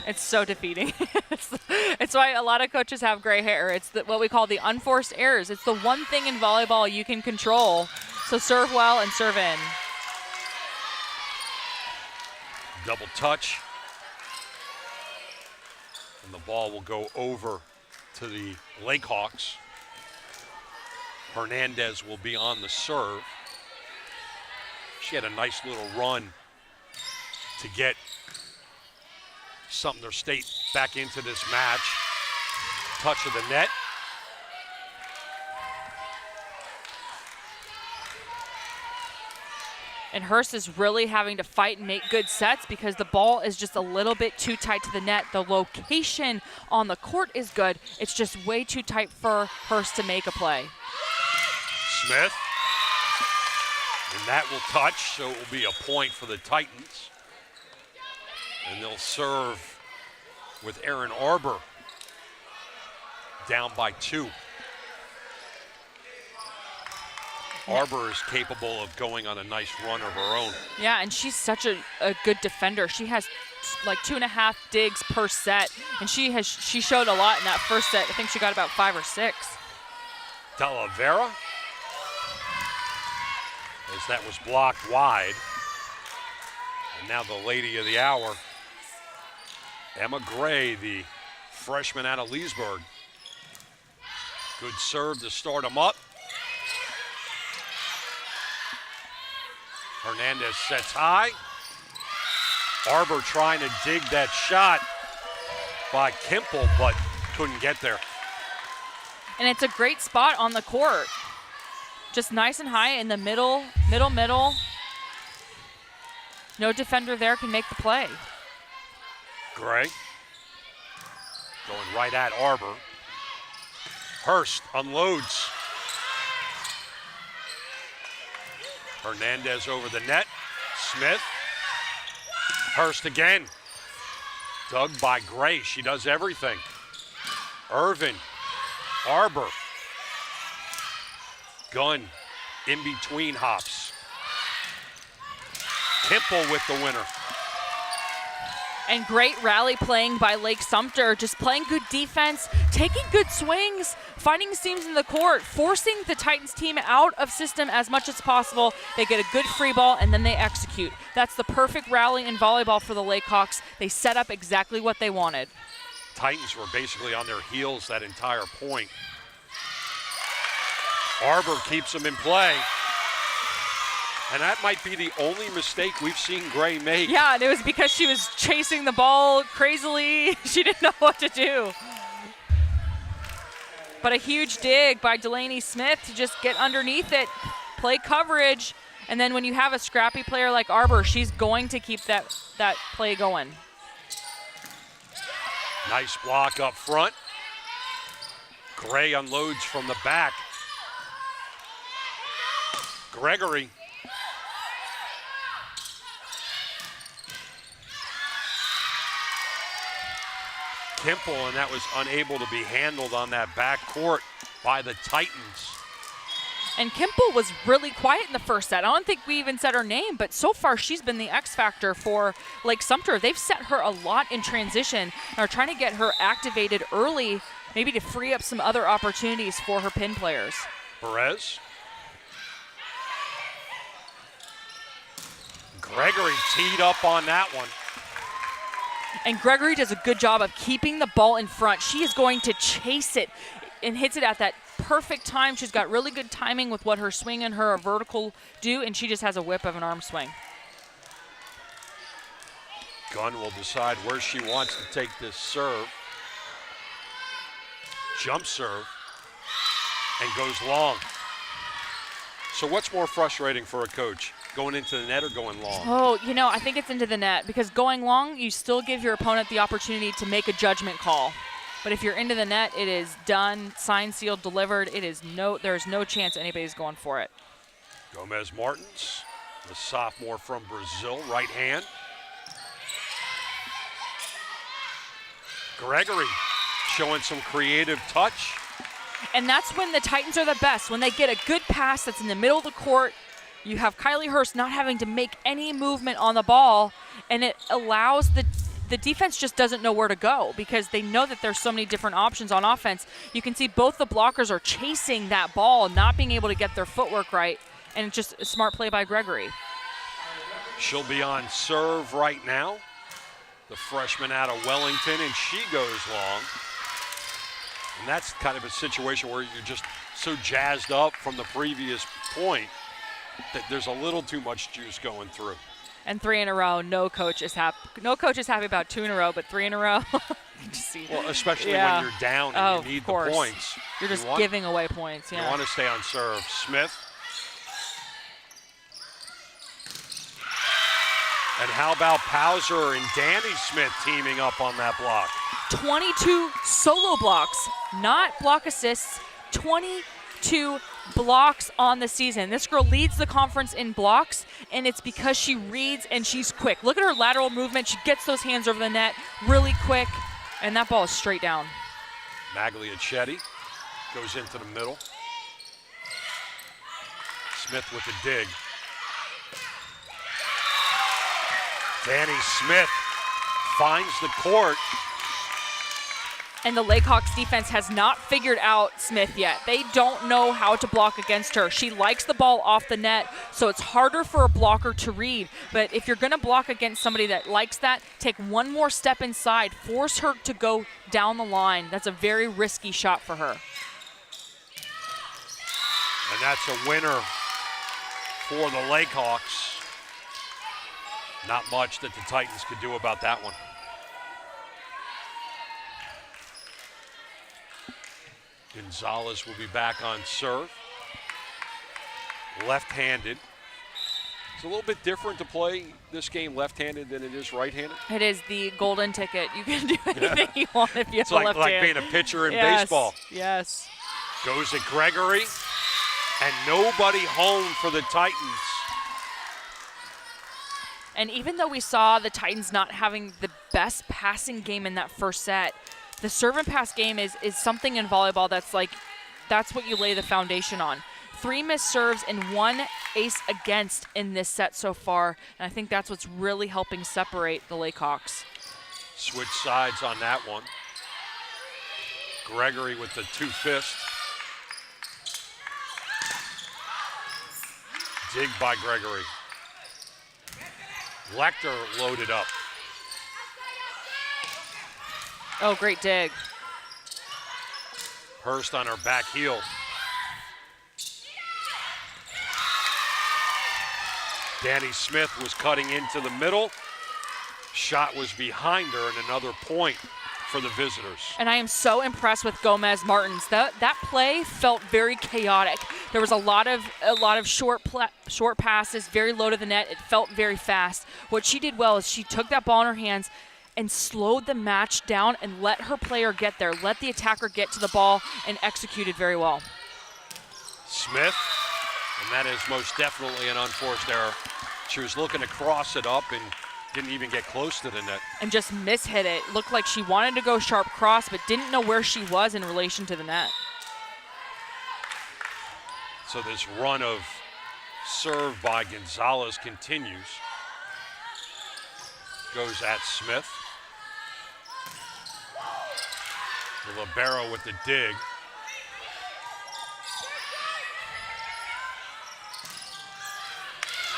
It's so defeating. It's why a lot of coaches have gray hair. It's what we call the unforced errors. It's the one thing in volleyball you can control. So serve well and serve in. double touch? And the ball will go over to the Lakehawks. Hernandez will be on the serve. She had a nice little run to get Sumter State back into this match. Touch of the net. And Hurst is really having to fight and make good sets because the ball is just a little bit too tight to the net. The location on the court is good. It's just way too tight for Hurst to make a play. Smith. And that will touch, so it will be a point for the Titans. And they'll serve with Erin Arbor down by 2. Arbor is capable of going on a nice run of her own. Yeah, and she's such a good defender. She has like 2.5 digs per set, and she showed a lot in that first set. I think she got about 5 or 6. Talavera, as that was blocked wide. And now the lady of the hour, Emma Gray, the freshman out of Leesburg. Good serve to start them up. Hernandez sets high. Arbor trying to dig that shot by Kimple, but couldn't get there. And it's a great spot on the court. Just nice and high in the middle. No defender there can make the play. Gray going right at Arbor. Hurst unloads. Hernandez over the net. Smith. Hurst again. Dug by Gray. She does everything. Irvin. Arbor. Gunn in between hops. Kimple with the winner. And great rally playing by Lake-Sumter, just playing good defense, taking good swings, finding seams in the court, forcing the Titans team out of system as much as possible. They get a good free ball, and then they execute. That's the perfect rally in volleyball for the Lakehawks. They set up exactly what they wanted. Titans were basically on their heels that entire point. Arbor keeps them in play. And that might be the only mistake we've seen Gray make. Yeah, and it was because she was chasing the ball crazily. She didn't know what to do. But a huge dig by Delaney Smith to just get underneath it, play coverage, and then when you have a scrappy player like Arbor, she's going to keep that play going. Nice block up front. Gray unloads from the back. Gregory. Kimple, and that was unable to be handled on that back court by the Titans. And Kimple was really quiet in the first set. I don't think we even said her name, but so far she's been the X factor for Lake-Sumter. They've set her a lot in transition and are trying to get her activated early, maybe to free up some other opportunities for her pin players. Perez. Gregory teed up on that one. And Gregory does a good job of keeping the ball in front. She is going to chase it and hits it at that perfect time. She's got really good timing with what her swing and her vertical do, and she just has a whip of an arm swing. Gunn will decide where she wants to take this serve. Jump serve and goes long. So what's more frustrating for a coach? Going into the net or going long? Oh, I think it's into the net because going long, you still give your opponent the opportunity to make a judgment call. But if you're into the net, it is done, signed, sealed, delivered. There's no chance anybody's going for it. Gomez Martins, the sophomore from Brazil, right hand. Gregory showing some creative touch. And that's when the Titans are the best, when they get a good pass that's in the middle of the court. You have Kylie Hurst not having to make any movement on the ball, and it allows the defense just doesn't know where to go because they know that there's so many different options on offense. You can see both the blockers are chasing that ball, not being able to get their footwork right, and it's just a smart play by Gregory. She'll be on serve right now. The freshman out of Wellington, and she goes long. And that's kind of a situation where you're just so jazzed up from the previous point that there's a little too much juice going through. And 3 in a row, no coach is happy about 2 in a row, but 3 in a row. Well, especially when you're down and you need the points. You're just giving away points. Yeah. You want to stay on serve. Smith. And how about Pauser and Danny Smith teaming up on that block? 22 solo blocks, not block assists, 22 blocks on the season. This girl leads the conference in blocks, and it's because she reads and she's quick. Look at her lateral movement. She gets those hands over the net really quick, and that ball is straight down. Magliacetti goes into the middle. Smith with the dig. Danny Smith finds the court. And the Lakehawks defense has not figured out Smith yet. They don't know how to block against her. She likes the ball off the net, so it's harder for a blocker to read. But if you're going to block against somebody that likes that, take one more step inside, force her to go down the line. That's a very risky shot for her. And that's a winner for the Lakehawks. Not much that the Titans could do about that one. Gonzalez will be back on serve. Left-handed. It's a little bit different to play this game left-handed than it is right-handed. It is the golden ticket. You can do anything you want if you have a left hand. It's like being a pitcher in baseball. Yes. Goes at Gregory, and nobody home for the Titans. And even though we saw the Titans not having the best passing game in that first set, the serve and pass game is something in volleyball that's what you lay the foundation on. 3 missed serves and 1 ace against in this set so far, and I think that's what's really helping separate the Lakehawks. Switch sides on that one. Gregory with the 2-fist. Dig by Gregory. Lecter loaded up. Oh, great dig. Hurst on her back heel. Danny Smith was cutting into the middle. Shot was behind her, and another point for the visitors. And I am so impressed with Gomez Martins. That play felt very chaotic. There was a lot of short passes, very low to the net. It felt very fast. What she did well is she took that ball in her hands and slowed the match down and let her player get there, let the attacker get to the ball, and executed very well. Smith, and that is most definitely an unforced error. She was looking to cross it up and didn't even get close to the net. And just mishit it. Looked like she wanted to go sharp cross, but didn't know where she was in relation to the net. So this run of serve by Gonzalez continues. Goes at Smith. The libero with the dig.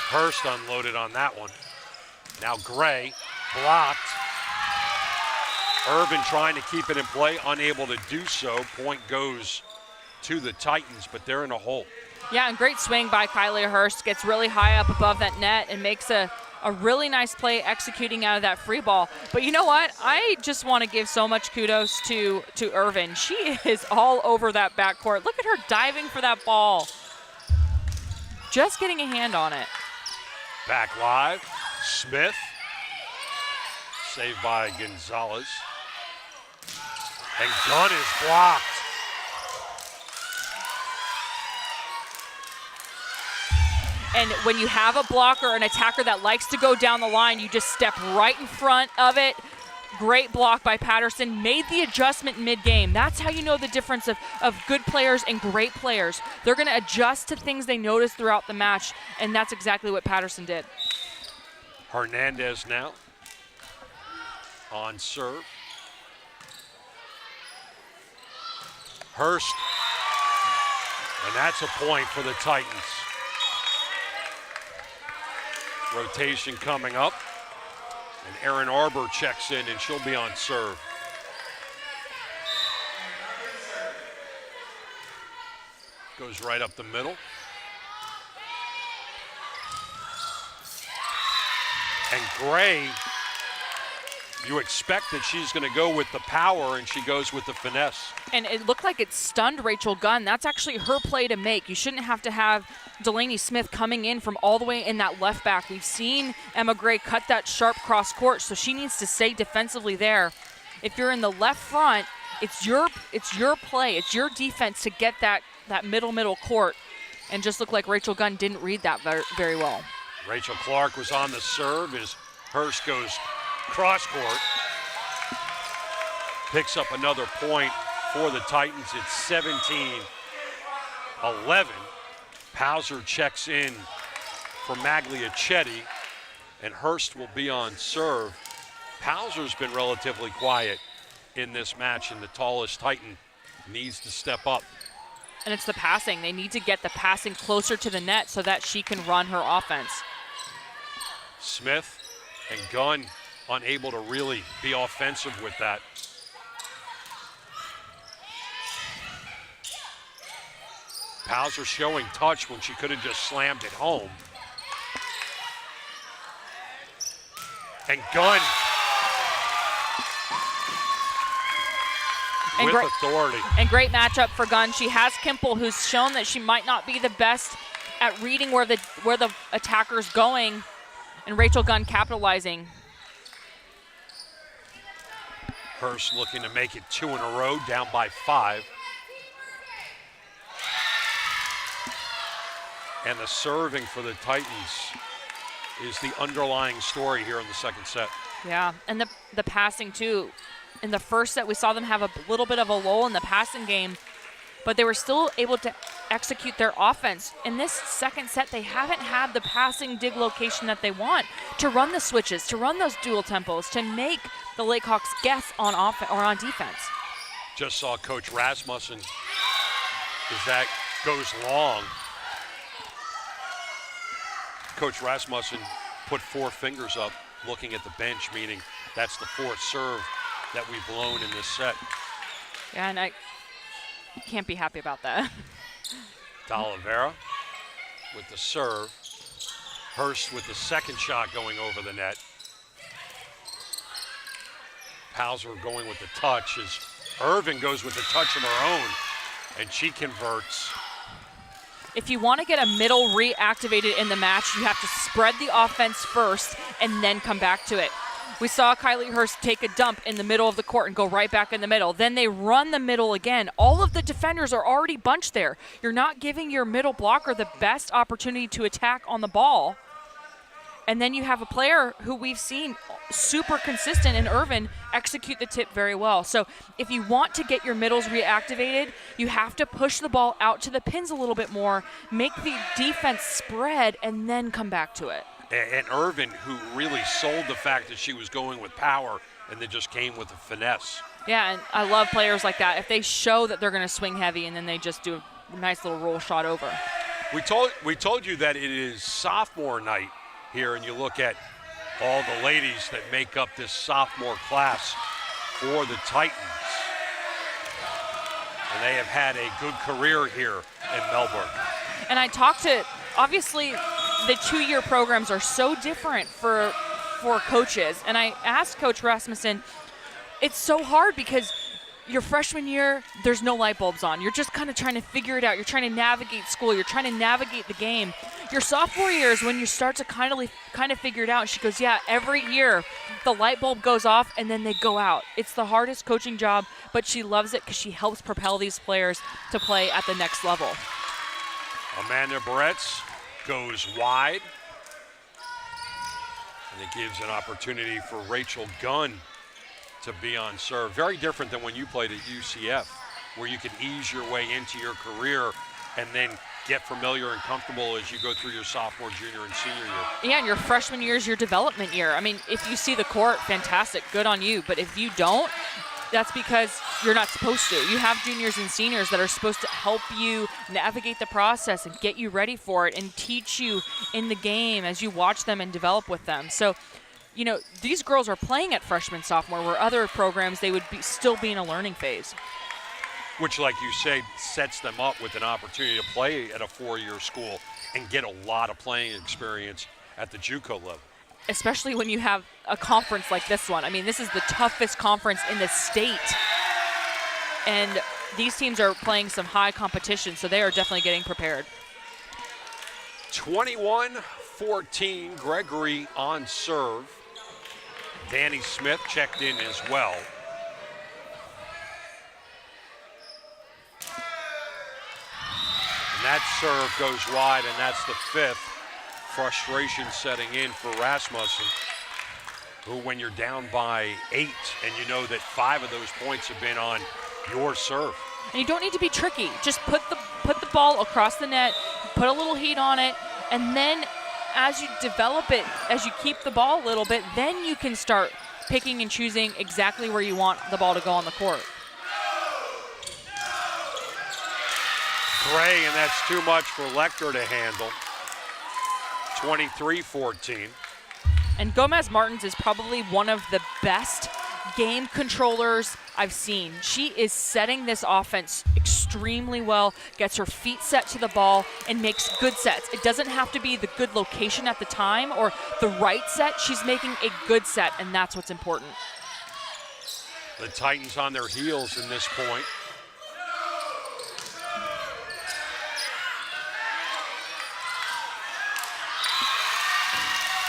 Hurst unloaded on that one. Now Gray blocked. Irvin trying to keep it in play, unable to do so. Point goes to the Titans, but they're in a hole. Yeah, and great swing by Kylie Hurst. Gets really high up above that net and makes a really nice play executing out of that free ball. But you know what? I just want to give so much kudos to Irvin. She is all over that backcourt. Look at her diving for that ball. Just getting a hand on it. Back live. Smith. Saved by Gonzalez. And Gunn is blocked. And when you have a blocker, an attacker that likes to go down the line, you just step right in front of it. Great block by Patterson. Made the adjustment mid-game. That's how you know the difference of good players and great players. They're going to adjust to things they notice throughout the match, and that's exactly what Patterson did. Hernandez now on serve. Hurst. And that's a point for the Titans. Rotation coming up. And Erin Arbor checks in, and she'll be on serve. Goes right up the middle. And Gray, you expect that she's going to go with the power, and she goes with the finesse. And it looked like it stunned Rachel Gunn. That's actually her play to make. You shouldn't have to have Delaney Smith coming in from all the way in that left back. We've seen Emma Gray cut that sharp cross court, so she needs to stay defensively there. If you're in the left front, it's your play, it's your defense to get that middle court. And just looked like Rachel Gunn didn't read that very well. Rachel Clark was on the serve as Hurst goes cross court. Picks up another point for the Titans. It's 17-11. Pauser checks in for Magliacetti, and Hurst will be on serve. Pauser's been relatively quiet in this match, and the tallest Titan needs to step up. And it's the passing. They need to get the passing closer to the net so that she can run her offense. Smith and Gunn unable to really be offensive with that. Pauser showing touch when she could have just slammed it home. And Gunn with authority. And great matchup for Gunn. She has Kimple, who's shown that she might not be the best at reading where the attacker's going, and Rachel Gunn capitalizing. Hurst looking to make it 2 in a row, down by 5. And the serving for the Titans is the underlying story here in the second set. Yeah, and the passing too. In the first set, we saw them have a little bit of a lull in the passing game, but they were still able to execute their offense. In this second set, they haven't had the passing dig location that they want to run the switches, to run those dual tempos, to make the Lakehawks guess on offense or on defense. Just saw Coach Rasmussen as that goes long. Coach Rasmussen put 4 fingers up looking at the bench, meaning that's the 4th serve that we've blown in this set. Yeah, and I can't be happy about that. D'Oliveira with the serve. Hurst with the second shot going over the net. Pauser going with the touch as Irvin goes with the touch of her own, and she converts. If you want to get a middle reactivated in the match, you have to spread the offense first and then come back to it. We saw Kylie Hurst take a dump in the middle of the court and go right back in the middle. Then they run the middle again. All of the defenders are already bunched there. You're not giving your middle blocker the best opportunity to attack on the ball. And then you have a player who we've seen super consistent in Irvin execute the tip very well. So if you want to get your middles reactivated, you have to push the ball out to the pins a little bit more, make the defense spread, and then come back to it. And Irvin, who really sold the fact that she was going with power and then just came with a finesse. Yeah, and I love players like that. If they show that they're going to swing heavy and then they just do a nice little roll shot over. We told you that it is sophomore night here, and you look at all the ladies that make up this sophomore class for the Titans. And they have had a good career here in Melbourne. And I talked to, obviously, the 2-year programs are so different for coaches. And I asked Coach Rasmussen, it's so hard because your freshman year, there's no light bulbs on. You're just kind of trying to figure it out. You're trying to navigate school. You're trying to navigate the game. Your sophomore year is when you start to kind of figure it out. And she goes, yeah, every year the light bulb goes off and then they go out. It's the hardest coaching job, but she loves it because she helps propel these players to play at the next level. Amanda Barretts goes wide. And it gives an opportunity for Rachel Gunn to be on serve. Very different than when you played at UCF, where you could ease your way into your career and then get familiar and comfortable as you go through your sophomore, junior, and senior year. Yeah, and your freshman year is your development year. I mean, if you see the court, fantastic, good on you. But if you don't, that's because you're not supposed to. You have juniors and seniors that are supposed to help you navigate the process and get you ready for it and teach you in the game as you watch them and develop with them. So, you know, these girls are playing at freshman, sophomore, where other programs, they would still be in a learning phase. Which, like you say, sets them up with an opportunity to play at a four-year school and get a lot of playing experience at the JUCO level. Especially when you have a conference like this one. I mean, this is the toughest conference in the state. And these teams are playing some high competition, so they are definitely getting prepared. 21-14, Gregory on serve. Danny Smith checked in as well. And that serve goes wide, and that's the fifth. Frustration setting in for Rasmussen, who, when you're down by 8 and you know that 5 of those points have been on your serve. And you don't need to be tricky. Just put the ball across the net, put a little heat on it, and then as you develop it, as you keep the ball a little bit, then you can start picking and choosing exactly where you want the ball to go on the court. Gray, and that's too much for Lecter to handle. 23-14. And Gomez Martins is probably one of the best game controllers I've seen. She is setting this offense extremely well, gets her feet set to the ball, and makes good sets. It doesn't have to be the good location at the time or the right set. She's making a good set, and that's what's important. The Titans on their heels in this point.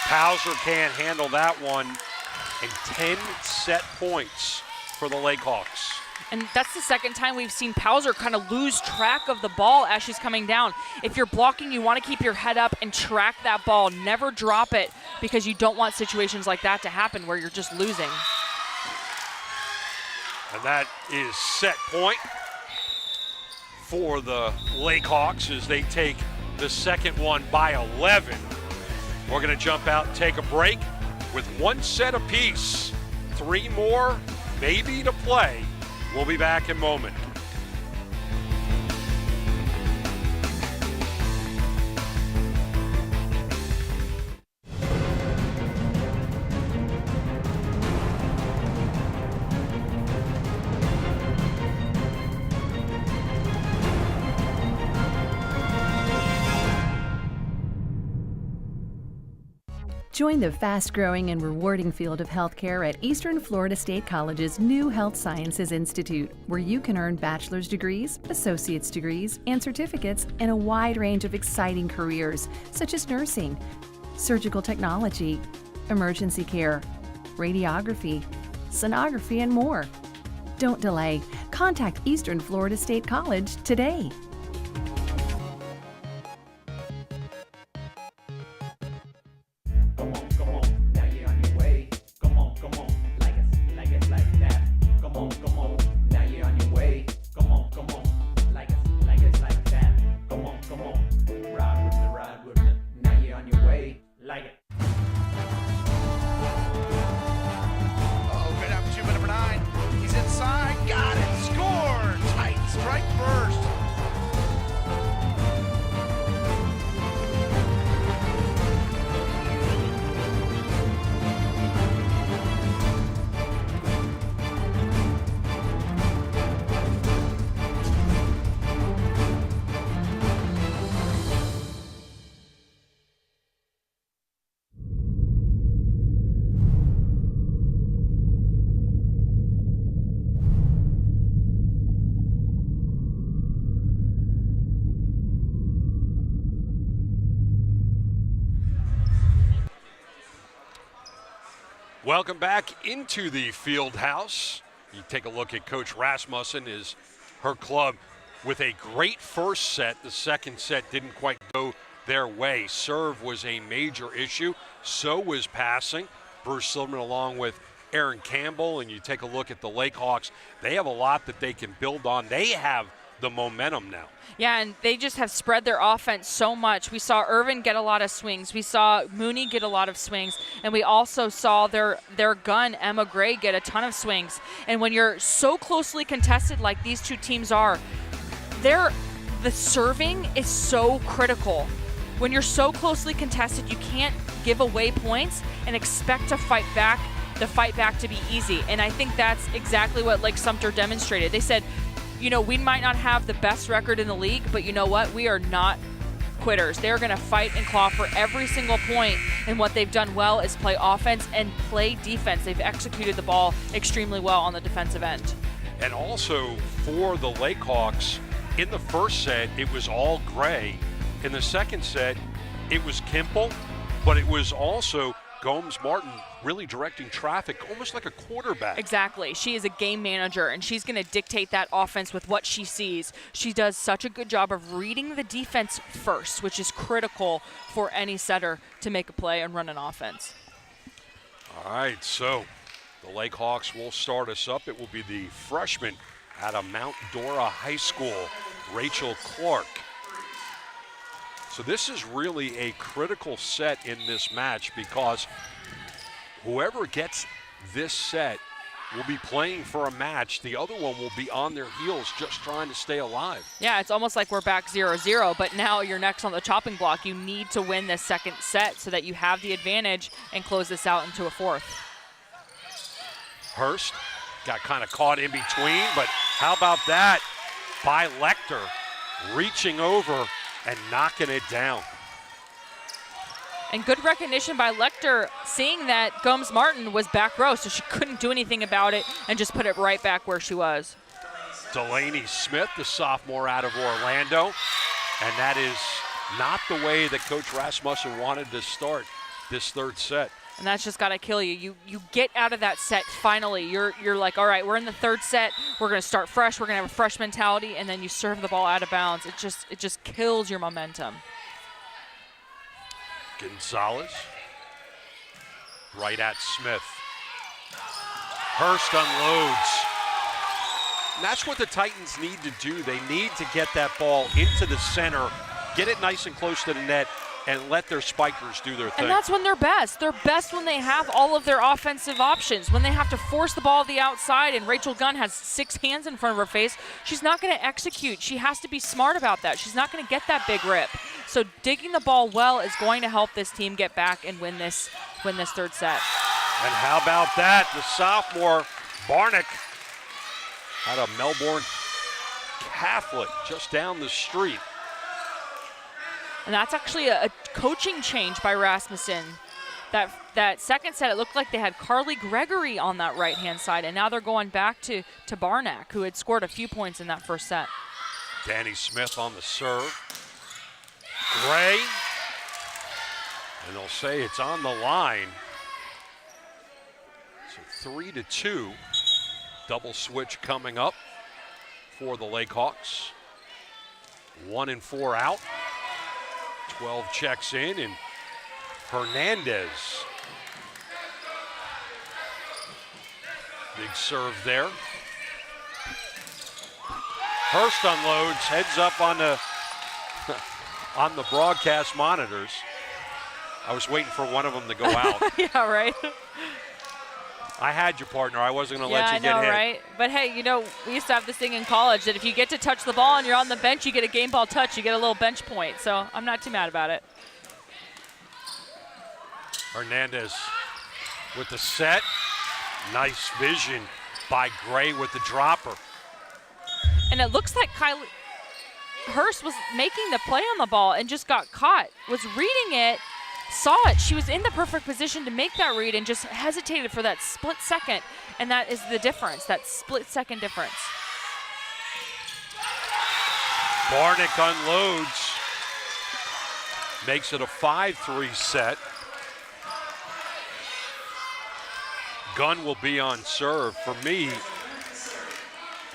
Pauser can't handle that one, and 10 set points for the Lakehawks. And that's the second time we've seen Pauser kind of lose track of the ball as she's coming down. If you're blocking, you want to keep your head up and track that ball. Never drop it, because you don't want situations like that to happen where you're just losing. And that is set point for the Lakehawks as they take the second one by 11. We're going to jump out and take a break with one set apiece. 3 more, maybe, to play. We'll be back in a moment. Join the fast-growing and rewarding field of healthcare at Eastern Florida State College's new Health Sciences Institute, where you can earn bachelor's degrees, associate's degrees, and certificates in a wide range of exciting careers, such as nursing, surgical technology, emergency care, radiography, sonography, and more. Don't delay. Contact Eastern Florida State College today. Welcome back into the field house. You take a look at Coach Rasmussen, her club with a great first set. The second set didn't quite go their way. Serve was a major issue. So was passing. Bruce Silverman along with Aaron Campbell. And you take a look at the Lakehawks. They have a lot that they can build on. They have the momentum now. Yeah, and they just have spread their offense so much. We saw Irvin get a lot of swings. We saw Mooney get a lot of swings. And we also saw their gun, Emma Gray, get a ton of swings. And when you're so closely contested like these two teams are, the serving is so critical. When you're so closely contested, you can't give away points and expect to fight back, the fight back to be easy. And I think that's exactly what Lake-Sumter demonstrated. They said, you know, we might not have the best record in the league, but you know what? We are not quitters. They're going to fight and claw for every single point, and what they've done well is play offense and play defense. They've executed the ball extremely well on the defensive end. And also for the Lakehawks, in the first set, it was all Gray. In the second set, it was Kimple, but it was also Gomes Martin really directing traffic, almost like a quarterback. Exactly. She is a game manager, and she's going to dictate that offense with what she sees. She does such a good job of reading the defense first, which is critical for any setter to make a play and run an offense. All right, so the Lakehawks will start us up. It will be the freshman out of Mount Dora High School, Rachel Clark. So this is really a critical set in this match because whoever gets this set will be playing for a match. The other one will be on their heels just trying to stay alive. Yeah, it's almost like we're back 0-0, but now you're next on the chopping block. You need to win this second set so that you have the advantage and close this out into a fourth. Hurst got kind of caught in between, but how about that by Lecter, reaching over and knocking it down. And good recognition by Lecter, seeing that Gomes Martin was back row, so she couldn't do anything about it and just put it right back where she was. Delaney Smith, the sophomore out of Orlando, and that is not the way that Coach Rasmussen wanted to start this third set. And that's just got to kill you. You get out of that set finally. You're like, all right, we're in the third set. We're going to start fresh. We're going to have a fresh mentality, and then you serve the ball out of bounds. It just kills your momentum. Gonzalez, right at Smith. Hurst unloads. And that's what the Titans need to do. They need to get that ball into the center, get it nice and close to the net, and let their spikers do their thing. And that's when they're best. They're best when they have all of their offensive options. When they have to force the ball to the outside and Rachel Gunn has 6 hands in front of her face, she's not going to execute. She has to be smart about that. She's not going to get that big rip. So digging the ball well is going to help this team get back and win this third set. And how about that? The sophomore, Barnick, out of Melbourne Catholic, just down the street. And that's actually a coaching change by Rasmussen. That second set, it looked like they had Carly Gregory on that right-hand side, and now they're going back to Barnack, who had scored a few points in that first set. Danny Smith on the serve. Gray, and they'll say it's on the line. So 3-2, double switch coming up for the Lakehawks. 1 and 4 out. 12 checks in, and Hernandez. Big serve there. Hurst unloads, heads up on the on the broadcast monitors. I was waiting for one of them to go out. Yeah, right. I had you, partner. I wasn't going to let you get hit. Yeah, I know, right? But hey, you know, we used to have this thing in college that if you get to touch the ball and you're on the bench, you get a game ball touch. You get a little bench point. So I'm not too mad about it. Hernandez with the set. Nice vision by Gray with the dropper. And it looks like Kylie Hurst was making the play on the ball and just got caught, was reading it, saw it. She was in the perfect position to make that read and just hesitated for that split second. And that is the difference, that split second difference. Barnick unloads. Makes it a 5-3 set. Gunn will be on serve. For me,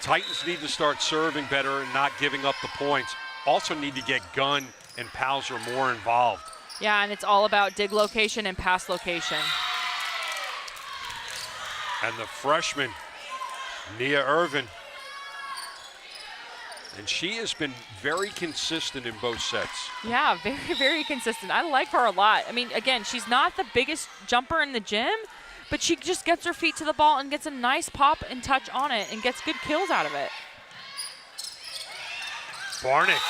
Titans need to start serving better and not giving up the points. Also need to get Gunn and Pauser more involved. Yeah, and it's all about dig location and pass location. And the freshman, Nia Irvin. And she has been very consistent in both sets. Yeah, very, very consistent. I like her a lot. I mean, again, she's not the biggest jumper in the gym, but she just gets her feet to the ball and gets a nice pop and touch on it and gets good kills out of it. Barnick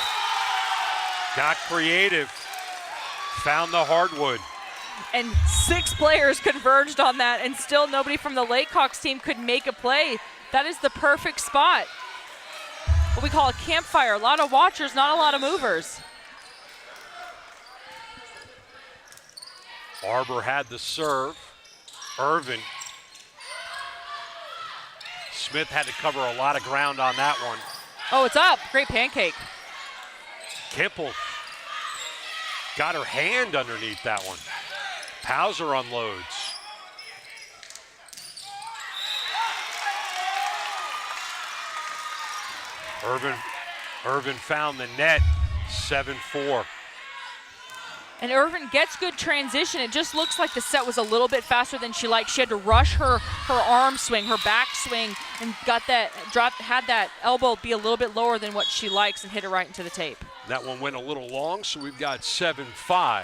got creative, found the hardwood. And 6 players converged on that, and still nobody from the Laycox team could make a play. That is the perfect spot. What we call a campfire. A lot of watchers, not a lot of movers. Arbor had the serve. Irvin. Smith had to cover a lot of ground on that one. Oh, it's up. Great pancake. Kipple got her hand underneath that one. Pauser unloads. Irvin found the net, 7-4. And Irvin gets good transition. It just looks like the set was a little bit faster than she liked. She had to rush her arm swing, her back swing, and had that elbow be a little bit lower than what she likes and hit it right into the tape. That one went a little long, so we've got 7-5.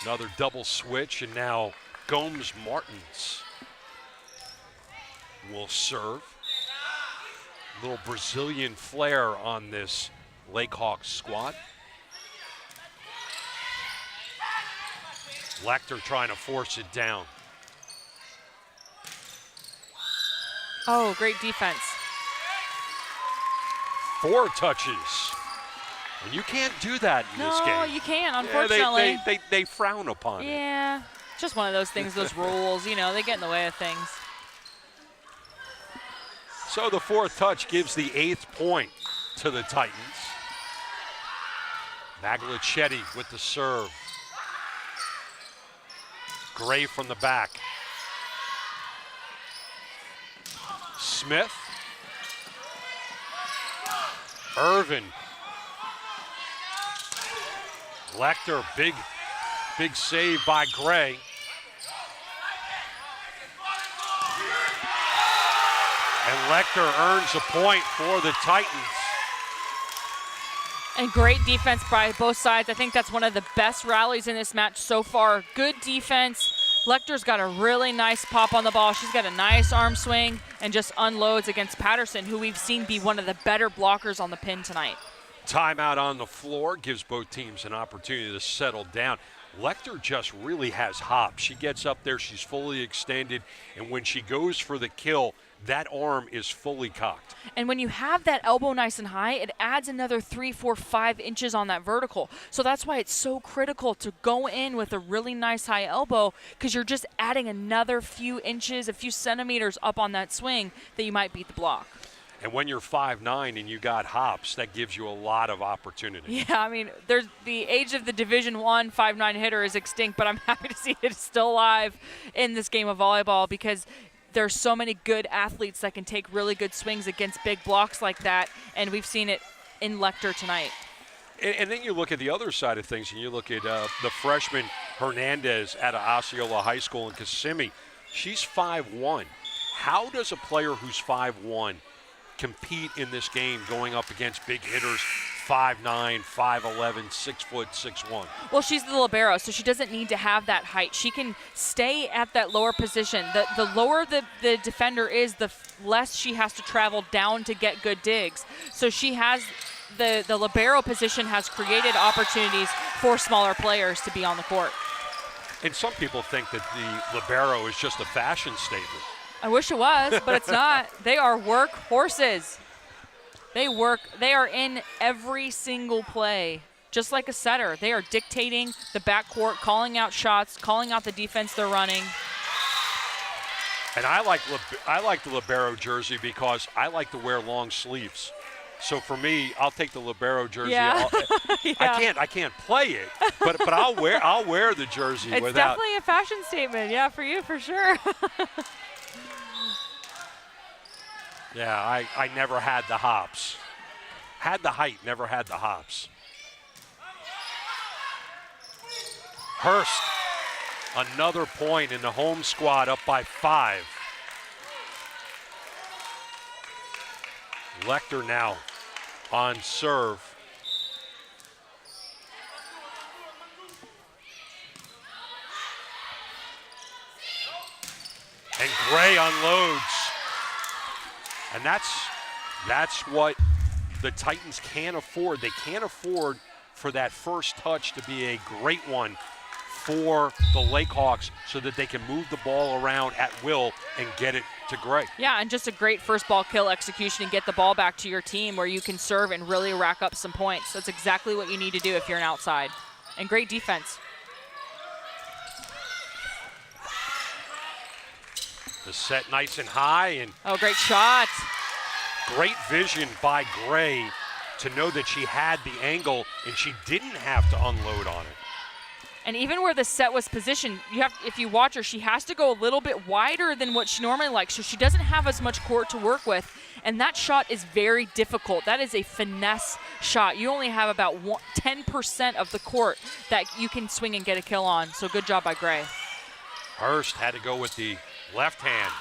Another double switch, and now Gomes Martins will serve. Little Brazilian flair on this Lakehawks squad. Lecter trying to force it down. Oh, great defense. 4 touches. And you can't do that in this game. No, you can't, unfortunately. Yeah, they frown upon it. Yeah, just one of those things, those rules, you know, they get in the way of things. So the 4th touch gives the 8th point to the Titans. Maglicetti with the serve. Gray from the back. Smith. Irvin. Lecter, big save by Gray. And Lecter earns a point for the Titans. And great defense by both sides. I think that's one of the best rallies in this match so far. Good defense. Lecter's got a really nice pop on the ball. She's got a nice arm swing and just unloads against Patterson, who we've seen be one of the better blockers on the pin tonight. Timeout on the floor gives both teams an opportunity to settle down. Lecter just really has hop. She gets up there, she's fully extended, and when she goes for the kill, that arm is fully cocked. And when you have that elbow nice and high, it adds another 3, 4, 5 inches on that vertical. So that's why it's so critical to go in with a really nice high elbow, because you're just adding another few inches, a few centimeters up on that swing that you might beat the block. And when you're 5'9" and you got hops, that gives you a lot of opportunity. Yeah, I mean, there's the age of the Division I 5'9" hitter is extinct, but I'm happy to see it is still alive in this game of volleyball, because there's so many good athletes that can take really good swings against big blocks like that, and we've seen it in Lecter tonight. And then you look at the other side of things, and you look at the freshman Hernandez out of Osceola High School in Kissimmee. She's 5'1". How does a player who's 5'1" compete in this game going up against big hitters 5'9", 5'11", 6 foot, 6'1"? Well, she's the libero, so she doesn't need to have that height. She can stay at that lower position. The lower the defender is, the less she has to travel down to get good digs. So she has the libero position has created opportunities for smaller players to be on the court. And some people think that the libero is just a fashion statement. I wish it was, but it's not. They are work horses. They are in every single play, just like a setter. They are dictating the backcourt, calling out shots, calling out the defense they're running. And I like the libero jersey because I like to wear long sleeves. So for me, I'll take the libero jersey. Yeah. I can't play it, but I'll wear the jersey It's without. definitely a fashion statement. Yeah, for you, for sure. Yeah, I never had the hops. Had the height, never had the hops. Hurst, another point in the home squad, up by 5. Lecter now on serve. And Gray unloads. And that's what the Titans can't afford. They can't afford for that first touch to be a great one for the Lakehawks so that they can move the ball around at will and get it to Gray. Yeah, and just a great first ball kill execution and get the ball back to your team where you can serve and really rack up some points. That's exactly what you need to do if you're an outside. And great defense. The set nice and high, and Oh, great shot. great vision by Gray to know that she had the angle and she didn't have to unload on it. And even where the set was positioned, if you watch her, she has to go a little bit wider than what she normally likes, so she doesn't have as much court to work with. And that shot is very difficult. That is a finesse shot. You only have about 10% of the court that you can swing and get a kill on. So good job by Gray. Hurst had to go with the left hand.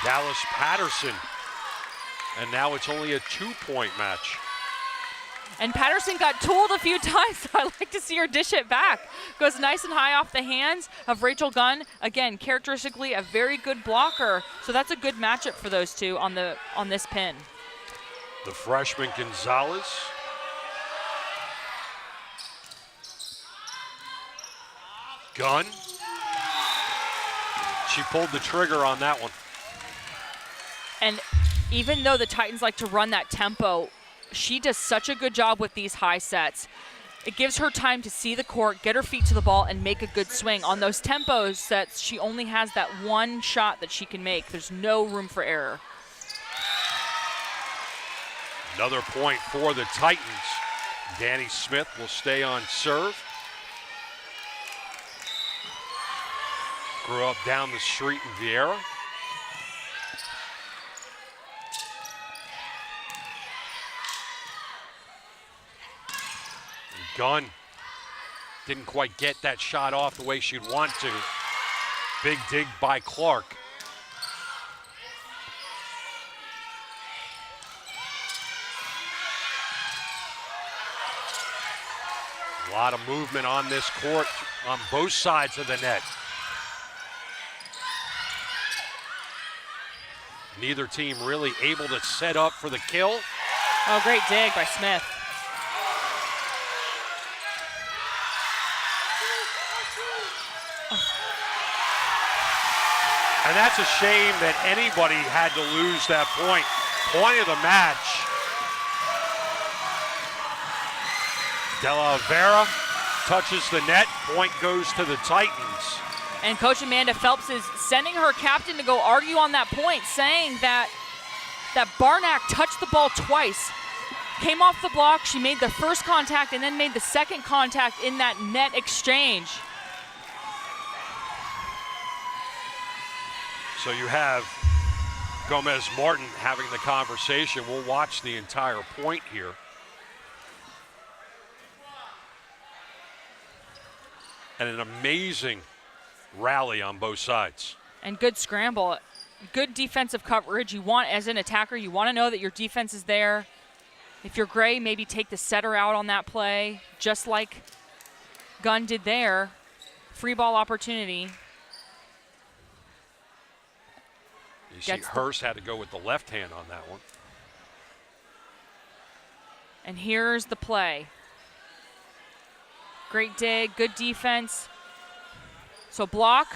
Dallas Patterson. And now it's only a 2-point match. And Patterson got tooled a few times. I like to see her dish it back. Goes nice and high off the hands of Rachel Gunn. Again, characteristically a very good blocker. So that's a good matchup for those two on this pin. The freshman Gonzalez. Gunn. She pulled the trigger on that one. And even though the Titans like to run that tempo, she does such a good job with these high sets. It gives her time to see the court, get her feet to the ball, and make a good swing. On those tempo sets, she only has that one shot that she can make. There's no room for error. Another point for the Titans. Danny Smith will stay on serve. Grew up down the street in Vieira. Gunn didn't quite get that shot off the way she'd want to. Big dig by Clark. A lot of movement on this court on both sides of the net. Neither team really able to set up for the kill. Oh, great dig by Smith. And that's a shame that anybody had to lose that point. Point of the match. De La Vera touches the net. Point goes to the Titans. And Coach Amanda Phelps is sending her captain to go argue on that point, saying that Barnack touched the ball twice. Came off the block, she made the first contact and then made the second contact in that net exchange. So you have Gomez Martin having the conversation. We'll watch the entire point here. And an amazing rally on both sides. And good scramble. Good defensive coverage. You want, as an attacker, you want to know that your defense is there. If you're Gray, maybe take the setter out on that play, just like Gunn did there. Free ball opportunity. You see Hurst had to go with the left hand on that one. And here's the play. Great dig, good defense. So block.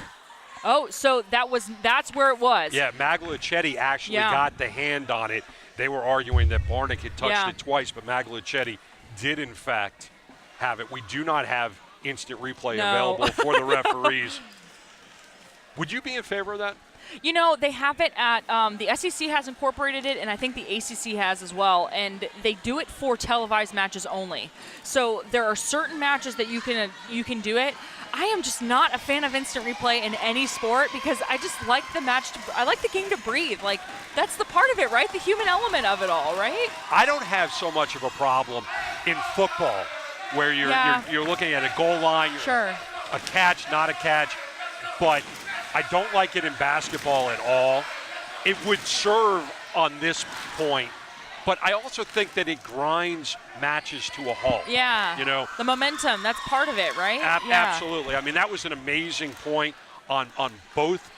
Oh, so that's where it was. Yeah, Maglicetti actually got the hand on it. They were arguing that Barnick had touched it twice, but Maglicetti did in fact have it. We do not have instant replay available for the referees. Would you be in favor of that? You know, they have it at the SEC has incorporated it, and I think the ACC has as well, and they do it for televised matches only. So there are certain matches that you can do it. I am just not a fan of instant replay in any sport because I just like the match. I like the game to breathe. Like, that's the part of it, right? The human element of it all, right? I don't have so much of a problem in football where you're looking at a goal line, sure, a catch, not a catch, but I don't like it in basketball at all. It would serve on this point, but I also think that it grinds matches to a halt. Yeah. You know, the momentum, that's part of it, right? Yeah. Absolutely. I mean, that was an amazing point on both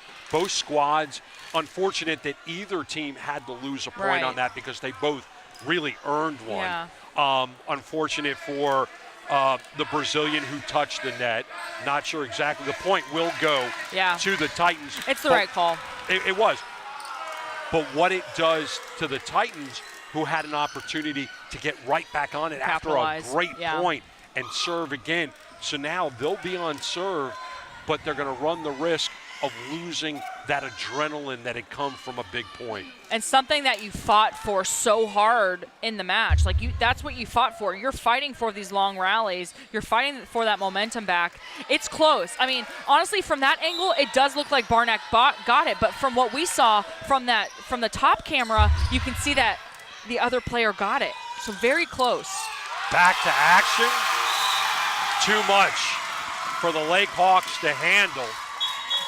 squads. Unfortunate that either team had to lose a point on that because they both really earned one. Yeah. Unfortunate for the Brazilian who touched the net. Not sure exactly. The point will go to the Titans. It's the right call. It was. But what it does to the Titans, who had an opportunity to get right back on it after a great point and serve again. So now they'll be on serve, but they're going to run the risk of losing that adrenaline that had come from a big point. And something that you fought for so hard in the match. Like, that's what you fought for. You're fighting for these long rallies. You're fighting for that momentum back. It's close. I mean, honestly, from that angle, it does look like Barnack got it. But from what we saw from the top camera, you can see that the other player got it. So very close. Back to action. Too much for the Lake Hawks to handle.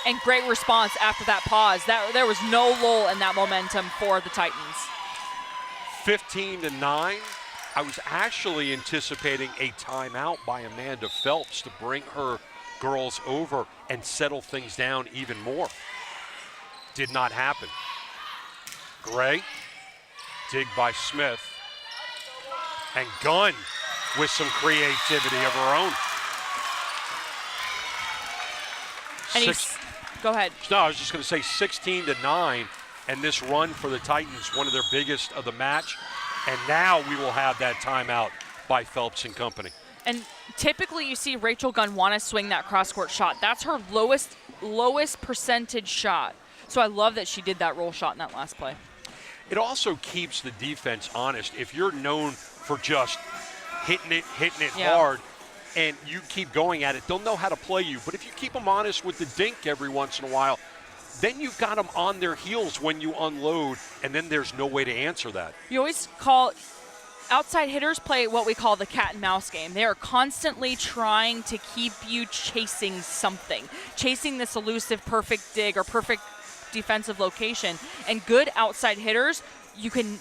And great response after that pause. There was no lull in that momentum for the Titans. 15-9. I was actually anticipating a timeout by Amanda Phelps to bring her girls over and settle things down even more. Did not happen. Gray, dig by Smith, and Gunn with some creativity of her own. And go ahead. No, I was just going to say 16-9, and this run for the Titans, one of their biggest of the match. And now we will have that timeout by Phelps and company. And typically you see Rachel Gunn want to swing that cross-court shot. That's her lowest percentage shot. So I love that she did that roll shot in that last play. It also keeps the defense honest. If you're known for just hitting it hard, and you keep going at it, they'll know how to play you. But if you keep them honest with the dink every once in a while, then you've got them on their heels when you unload, and then there's no way to answer that. You always call outside hitters play what we call the cat and mouse game. They are constantly trying to keep you chasing something, chasing this elusive perfect dig or perfect defensive location. And good outside hitters,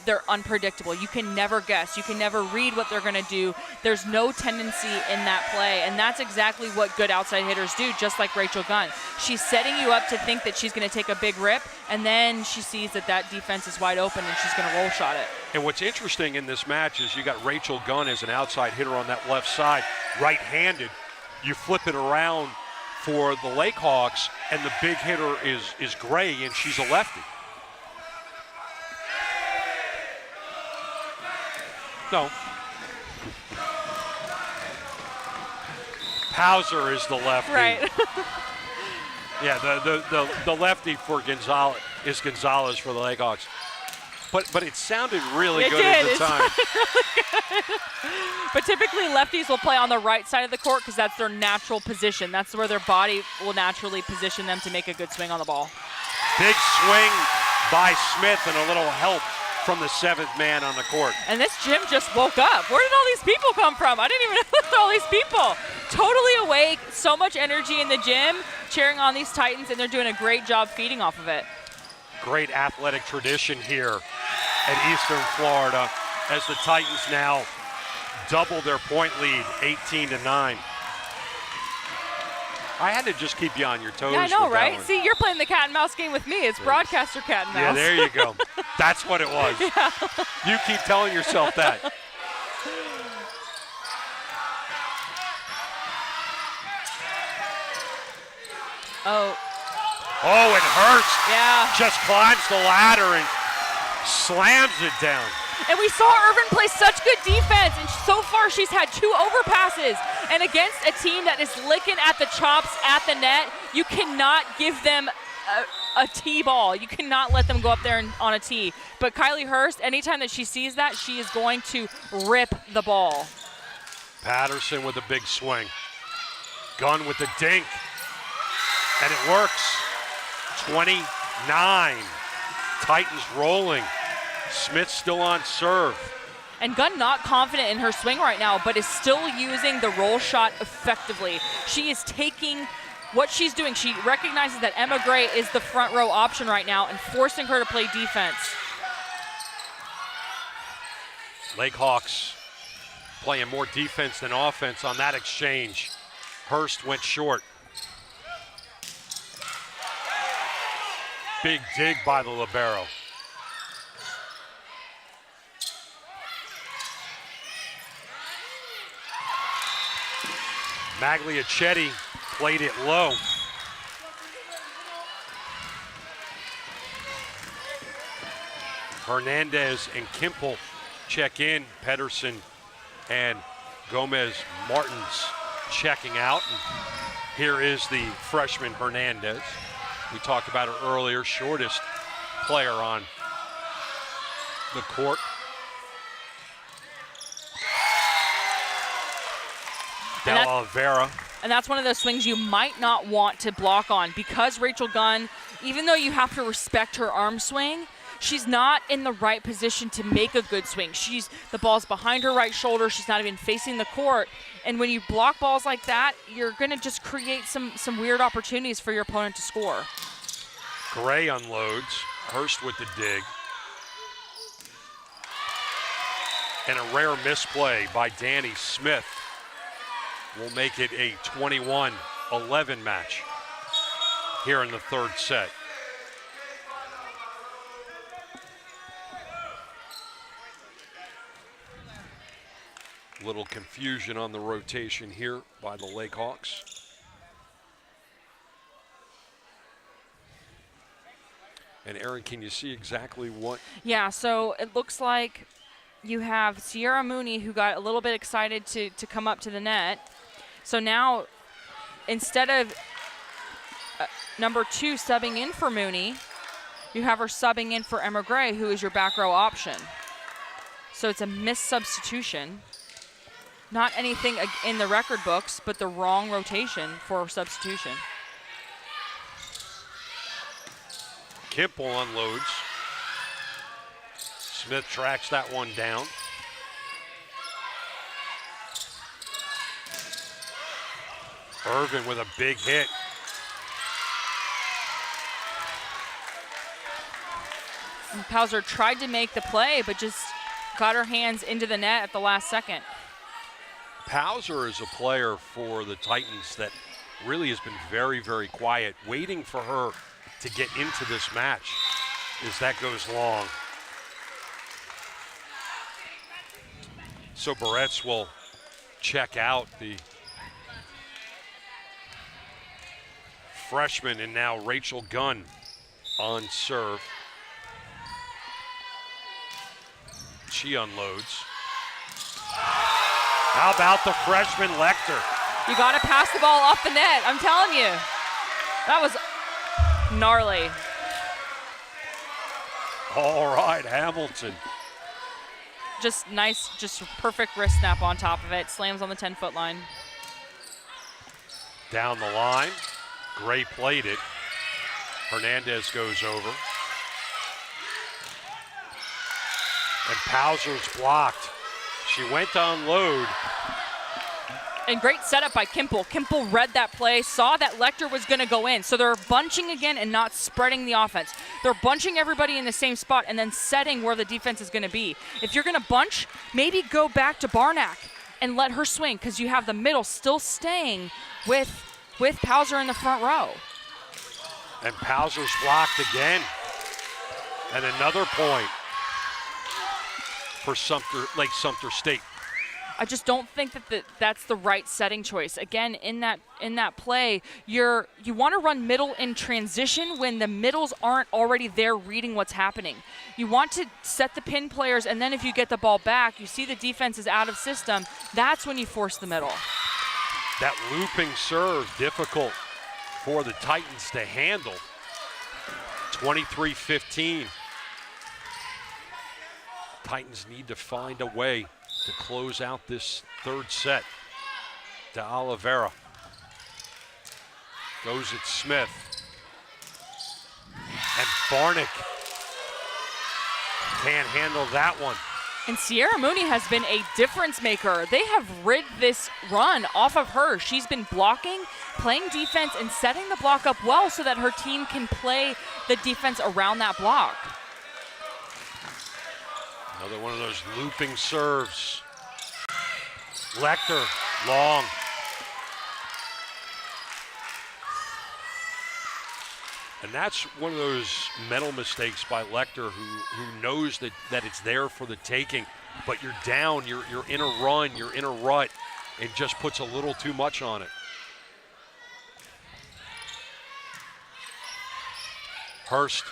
they're unpredictable. You can never guess. You can never read what they're going to do. There's no tendency in that play, and that's exactly what good outside hitters do, just like Rachel Gunn. She's setting you up to think that she's going to take a big rip, and then she sees that defense is wide open, and she's going to roll shot it. And what's interesting in this match is you got Rachel Gunn as an outside hitter on that left side, right-handed. You flip it around for the Lake Hawks, and the big hitter is Gray, and she's a lefty. No. Hauser is the lefty. Right. Yeah, the lefty for Gonzalez is Gonzalez for the Lake Hawks. But it sounded really good at the time. Really good. But typically lefties will play on the right side of the court because that's their natural position. That's where their body will naturally position them to make a good swing on the ball. Big swing by Smith and a little help from the seventh man on the court. And this gym just woke up. Where did all these people come from? I didn't even know all these people. Totally awake, so much energy in the gym, cheering on these Titans, and they're doing a great job feeding off of it. Great athletic tradition here at Eastern Florida as the Titans now double their point lead, 18-9. I had to just keep you on your toes. Yeah, I know, with right? That one. See, you're playing the cat and mouse game with me. It's broadcaster cat and mouse. Yeah, there you go. That's what it was. Yeah. You keep telling yourself that. Oh, it hurts. Yeah. Just climbs the ladder and slams it down. And we saw Irvin play such good defense, and so far she's had 2 overpasses. And against a team that is licking at the chops at the net, you cannot give them a tee ball. You cannot let them go up there on a tee. But Kylie Hurst, anytime that she sees that, she is going to rip the ball. Patterson with a big swing. Gunn with the dink. And it works. 29. Titans rolling. Smith still on serve. And Gunn not confident in her swing right now, but is still using the roll shot effectively. She is taking what she's doing. She recognizes that Emma Gray is the front row option right now and forcing her to play defense. Lake Hawks playing more defense than offense on that exchange. Hurst went short. Big dig by the libero. Magliacetti played it low. Hernandez and Kimple check in. Pedersen and Gomez Martins checking out. And here is the freshman Hernandez. We talked about her earlier, shortest player on the court. De La Vera. And that's one of those swings you might not want to block on because Rachel Gunn, even though you have to respect her arm swing, she's not in the right position to make a good swing. The ball's behind her right shoulder. She's not even facing the court. And when you block balls like that, you're going to just create some weird opportunities for your opponent to score. Gray unloads. Hurst with the dig. And a rare misplay by Danny Smith will make it a 21-11 match here in the third set. Little confusion on the rotation here by the Lake Hawks. And Erin, can you see exactly what? Yeah, so it looks like you have Sierra Mooney, who got a little bit excited to come up to the net. So now, instead of number 2 subbing in for Mooney, you have her subbing in for Emma Gray, who is your back row option. So it's a missed substitution. Not anything in the record books, but the wrong rotation for substitution. Kimple unloads. Smith tracks that one down. Irvin with a big hit. And Pauser tried to make the play, but just got her hands into the net at the last second. Pauser is a player for the Titans that really has been very, very quiet, waiting for her to get into this match as that goes long. So Barretts will check out the freshman, and now Rachel Gunn on serve. She unloads. How about the freshman Lecter? You got to pass the ball off the net. I'm telling you. That was gnarly. All right, Hamilton. Just nice, just perfect wrist snap on top of it. Slams on the 10-foot line. Down the line. Gray played it. Hernandez goes over. And Pauser's blocked. She went to unload. And great setup by Kimple. Kimple read that play, saw that Lecter was going to go in. So they're bunching again and not spreading the offense. They're bunching everybody in the same spot and then setting where the defense is going to be. If you're going to bunch, maybe go back to Barnack and let her swing because you have the middle still staying with Pauser in the front row. And Pauser's blocked again. And another point for Lake-Sumter State. I just don't think that that's the right setting choice. Again, in that play, you want to run middle in transition when the middles aren't already there reading what's happening. You want to set the pin players, and then if you get the ball back, you see the defense is out of system, that's when you force the middle. That looping serve, difficult for the Titans to handle. 23-15. Titans need to find a way to close out this third set. De Oliveira. Goes at Smith. And Barnick can't handle that one. And Sierra Mooney has been a difference maker. They have rid this run off of her. She's been blocking, playing defense, and setting the block up well so that her team can play the defense around that block. Another one of those looping serves. Lecter, long. And that's one of those mental mistakes by Lecter who knows that it's there for the taking, but you're down, you're in a run, you're in a rut, and just puts a little too much on it. Hurst.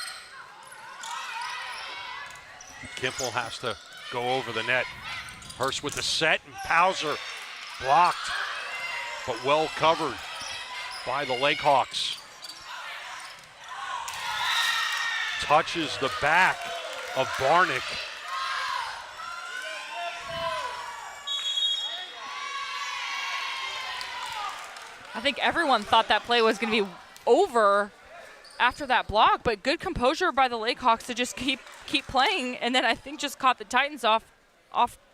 Kimple has to go over the net. Hurst with the set, and Pauser blocked, but well covered by the Lakehawks. Touches the back of Barnick. I think everyone thought that play was going to be over after that block, but good composure by the Lakehawks to just keep playing, and then I think just caught the Titans off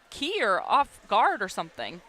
key or off guard or something.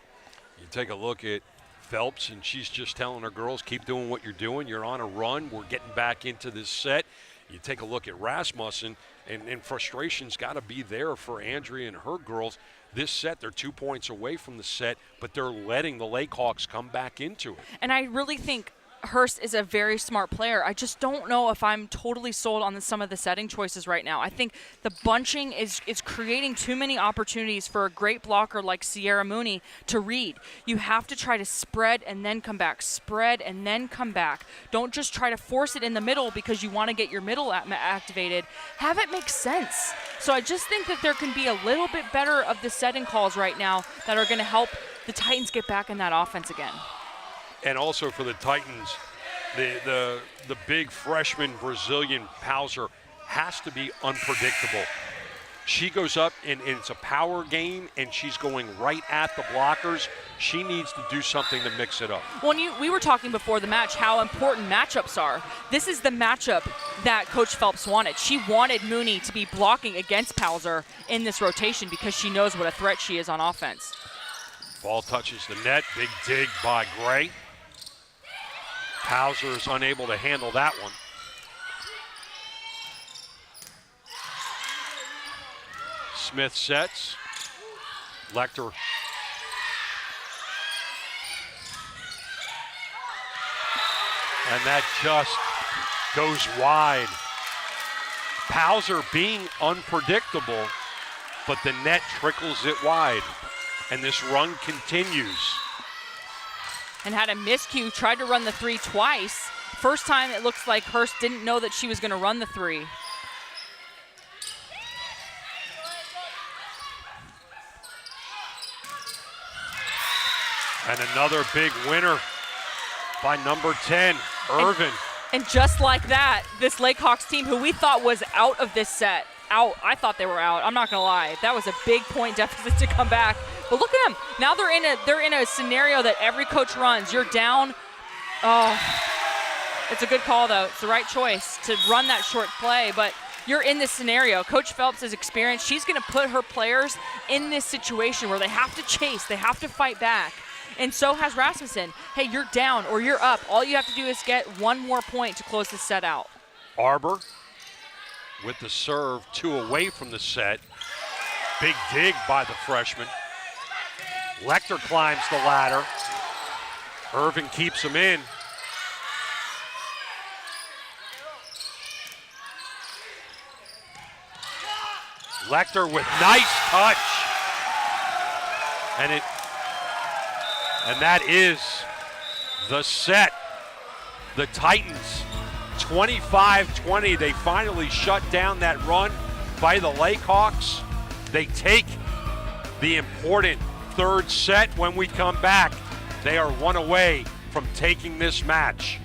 You take a look at Phelps, and she's just telling her girls, keep doing what you're doing. You're on a run. We're getting back into this set. You take a look at Rasmussen, and frustration's got to be there for Andrea and her girls. This set, they're 2 points away from the set, but they're letting the Lakehawks come back into it. And I really think Hurst is a very smart player. I just don't know if I'm totally sold on some of the setting choices right now. I think the bunching is creating too many opportunities for a great blocker like Sierra Mooney to read. You have to try to spread and then come back, spread and then come back. Don't just try to force it in the middle because you want to get your middle activated. Have it make sense. So I just think that there can be a little bit better of the setting calls right now that are going to help the Titans get back in that offense again. And also for the Titans, the big freshman Brazilian Pauser has to be unpredictable. She goes up, and it's a power game, and she's going right at the blockers. She needs to do something to mix it up. Well, we were talking before the match how important matchups are. This is the matchup that Coach Phelps wanted. She wanted Mooney to be blocking against Pauser in this rotation because she knows what a threat she is on offense. Ball touches the net. Big dig by Gray. Pauser is unable to handle that one. Smith sets. Lecter. And that just goes wide. Pauser being unpredictable, but the net trickles it wide. And this run continues. And had a miscue, tried to run the three twice. First time it looks like Hurst didn't know that she was going to run the three. And another big winner by number 10, Irvin. And just like that, this Lakehawks team, who we thought was out of this set, I thought they were out. I'm not going to lie. That was a big point deficit to come back. But look at them. Now they're in a scenario that every coach runs. You're down. Oh, it's a good call, though. It's the right choice to run that short play. But you're in this scenario. Coach Phelps is experienced. She's going to put her players in this situation where they have to chase. They have to fight back. And so has Rasmussen. Hey, you're down or you're up. All you have to do is get one more point to close this set out. Arbor with the serve, 2 away from the set. Big dig by the freshman. Lecter climbs the ladder. Irvin keeps him in. Lecter with nice touch. And that is the set. The Titans, 25-20. They finally shut down that run by the Lakehawks. They take the important third set. When we come back, they are 1 away from taking this match.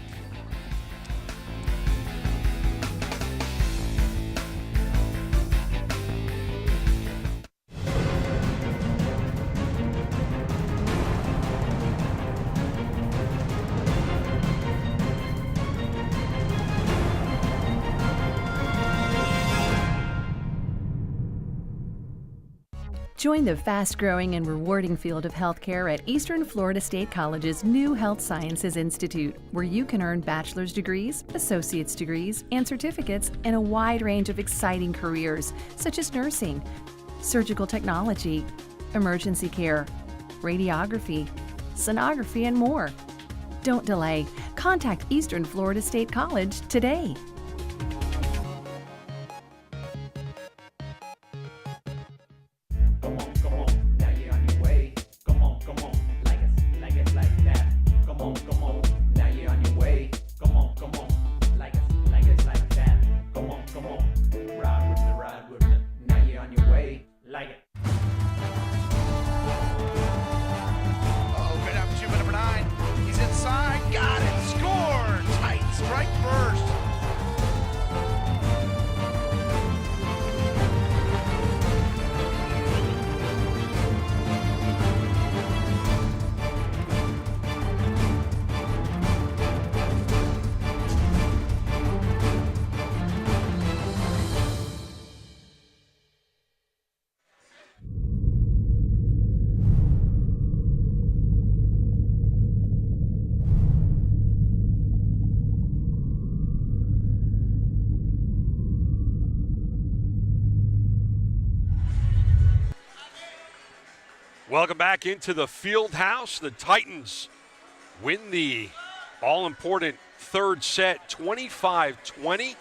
Join the fast-growing and rewarding field of healthcare at Eastern Florida State College's new Health Sciences Institute, where you can earn bachelor's degrees, associate's degrees, and certificates in a wide range of exciting careers, such as nursing, surgical technology, emergency care, radiography, sonography, and more. Don't delay. Contact Eastern Florida State College today. Welcome back into the field house. The Titans win the all-important third set, 25-20.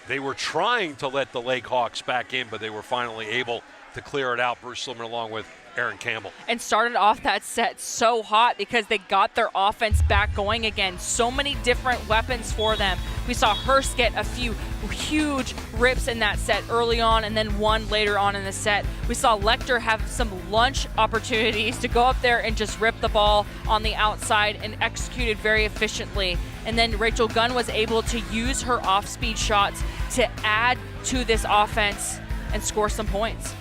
They were trying to let the Lake Hawks back in, but they were finally able to clear it out. Bruce Slimmer along with Aaron Campbell. And started off that set so hot because they got their offense back going again. So many different weapons for them. We saw Hurst get a few huge rips in that set early on and then one later on in the set. We saw Lecter have some lunch opportunities to go up there and just rip the ball on the outside and executed very efficiently. And then Rachel Gunn was able to use her off-speed shots to add to this offense and score some points.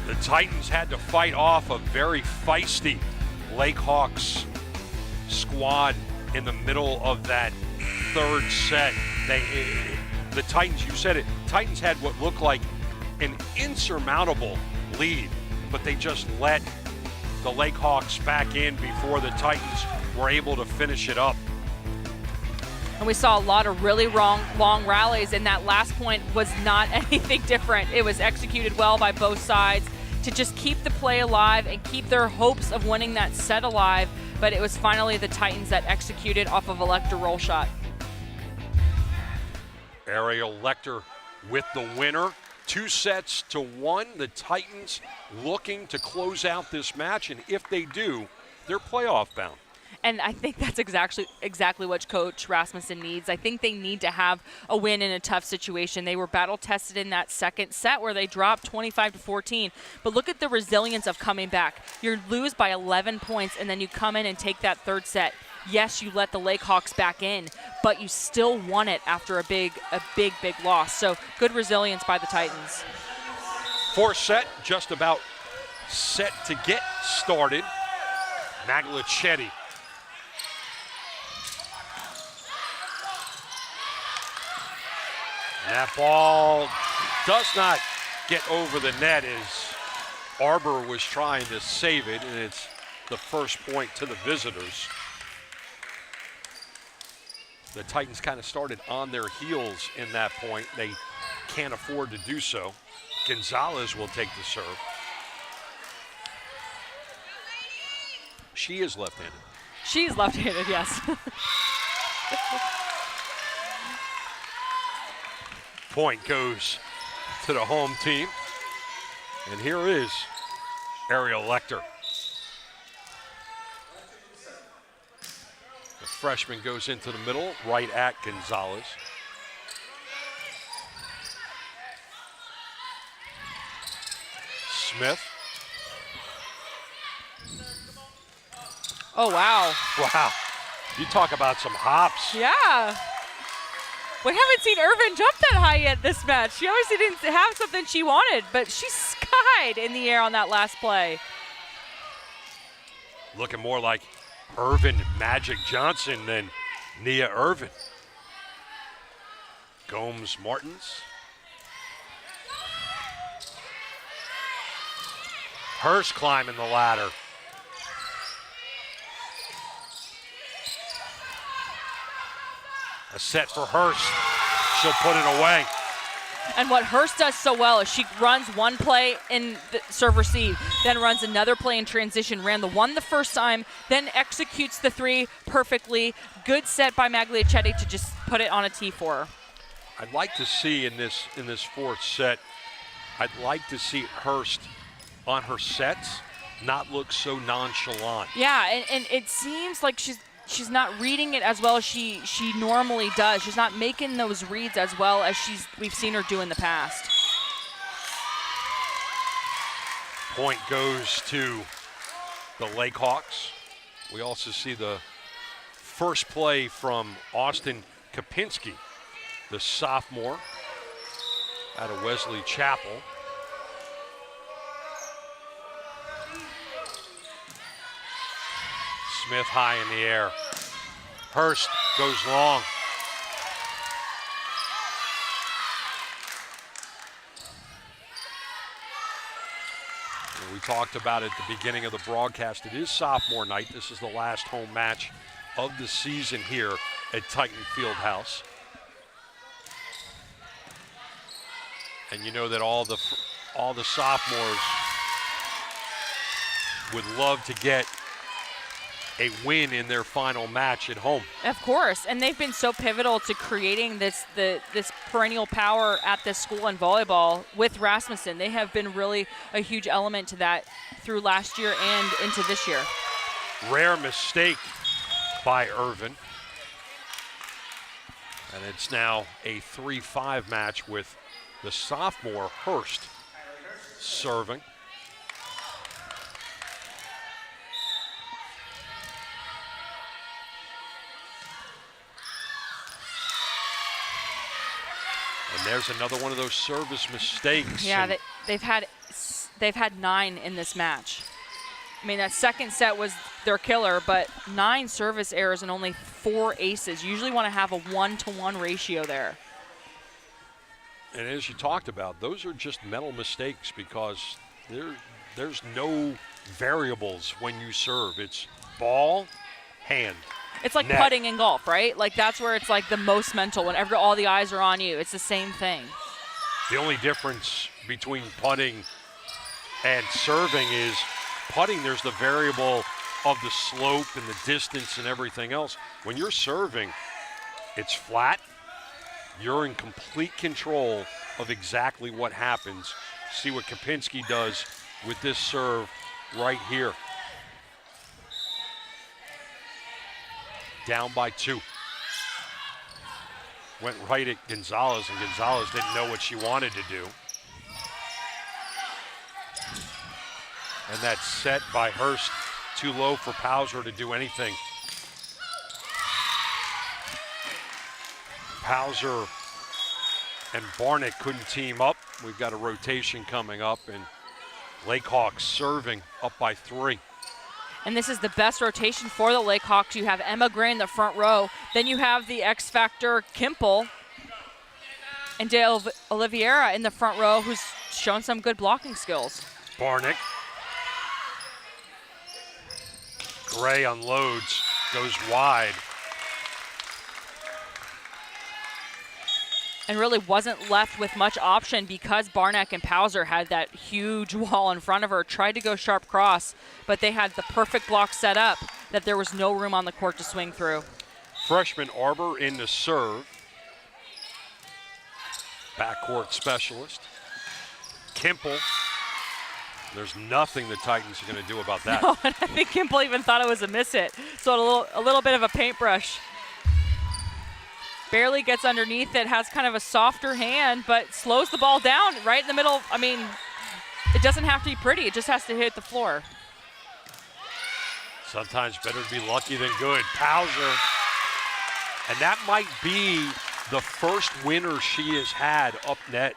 The Titans had to fight off a very feisty Lake Hawks squad in the middle of that third set. The Titans, you said it, Titans had what looked like an insurmountable lead, but they just let the Lake Hawks back in before the Titans were able to finish it up. And we saw a lot of really long rallies, and that last point was not anything different. It was executed well by both sides to just keep the play alive and keep their hopes of winning that set alive, but it was finally the Titans that executed off of a Lecter roll shot. Ariel Lecter with the winner, 2-1. The Titans looking to close out this match, and if they do, they're playoff bound. And I think that's exactly what Coach Rasmussen needs. I think they need to have a win in a tough situation. They were battle-tested in that second set where they dropped 25-14. But look at the resilience of coming back. You lose by 11 points, and then you come in and take that third set. Yes, you let the Lake Hawks back in, but you still won it after a big loss. So good resilience by the Titans. Fourth set, just about set to get started. Maglicetti. That ball does not get over the net as Arbor was trying to save it, and it's the first point to the visitors. The Titans kind of started on their heels in that point. They can't afford to do so. Gonzalez will take the serve. She is left-handed. She's left-handed, yes. Point goes to the home team. And here is Ariel Lecter. The freshman goes into the middle, right at Gonzalez. Smith. Oh, wow. Wow. You talk about some hops. Yeah. We haven't seen Irvin jump that high yet this match. She obviously didn't have something she wanted, but she skied in the air on that last play. Looking more like Irvin Magic Johnson than Nia Irvin. Gomes Martins. Hurst climbing the ladder. A set for Hurst. She'll put it away. And what Hurst does so well is she runs one play in the serve receive, then runs another play in transition, ran the one the first time, then executes the three perfectly. Good set by Magliacetti to just put it on a tee for her. I'd like to see in this fourth set, I'd like to see Hurst on her sets not look so nonchalant. Yeah, and it seems like she's not reading it as well as she normally does. She's not making those reads as well as we've seen her do in the past. Point goes to the Lakehawks. We also see the first play from Austin Kopinski, the sophomore out of Wesley Chapel. Smith high in the air. Hurst goes long. We talked about it at the beginning of the broadcast. It is sophomore night. This is the last home match of the season here at Titan Fieldhouse. And you know that all the sophomores would love to get a win in their final match at home. Of course, and they've been so pivotal to creating this perennial power at this school in volleyball with Rasmussen. They have been really a huge element to that through last year and into this year. Rare mistake by Irvin. And it's now a 3-5 match with the sophomore Hurst serving. And there's another one of those service mistakes. Yeah, they've had 9 in this match. I mean, that second set was their killer, but 9 service errors and only 4 aces. You usually want to have a 1-to-1 ratio there. And as you talked about, those are just mental mistakes because there's no variables when you serve. It's ball, hand. It's like net. putting in golf, right? Like that's where it's like the most mental, whenever all the eyes are on you. It's the same thing. The only difference between putting and serving is putting, there's the variable of the slope and the distance and everything else. When you're serving, it's flat. You're in complete control of exactly what happens. See what Kopinski does with this serve right here. Down by 2. Went right at Gonzalez, and Gonzalez didn't know what she wanted to do. And that set by Hurst too low for Pauser to do anything. Pauser and Barnett couldn't team up. We've got a rotation coming up, and Lakehawks serving up by 3. And this is the best rotation for the Lakehawks. You have Emma Gray in the front row. Then you have the X Factor Kimple and De Oliveira in the front row, who's shown some good blocking skills. Barnick. Gray unloads, goes wide. And really wasn't left with much option because Barnack and Pauser had that huge wall in front of her, tried to go sharp cross, but they had the perfect block set up that there was no room on the court to swing through. Freshman Arbor in the serve. Backcourt specialist. Kimple. There's nothing the Titans are going to do about that. No, and I think Kimple even thought it was a miss hit. So a little bit of a paintbrush. Barely gets underneath it, has kind of a softer hand, but slows the ball down right in the middle. I mean, it doesn't have to be pretty. It just has to hit the floor. Sometimes better to be lucky than good. Pauser. And that might be the first winner she has had up net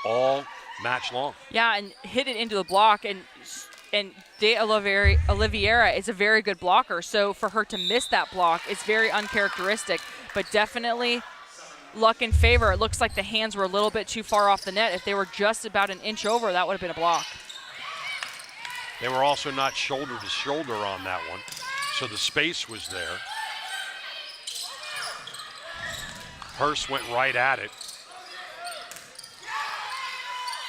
all match long. Yeah, and hit it into the block. And De Oliveira is a very good blocker. So for her to miss that block is very uncharacteristic, but definitely luck in favor. It looks like the hands were a little bit too far off the net. If they were just about an inch over, that would have been a block. They were also not shoulder to shoulder on that one, so the space was there. Hurst went right at it.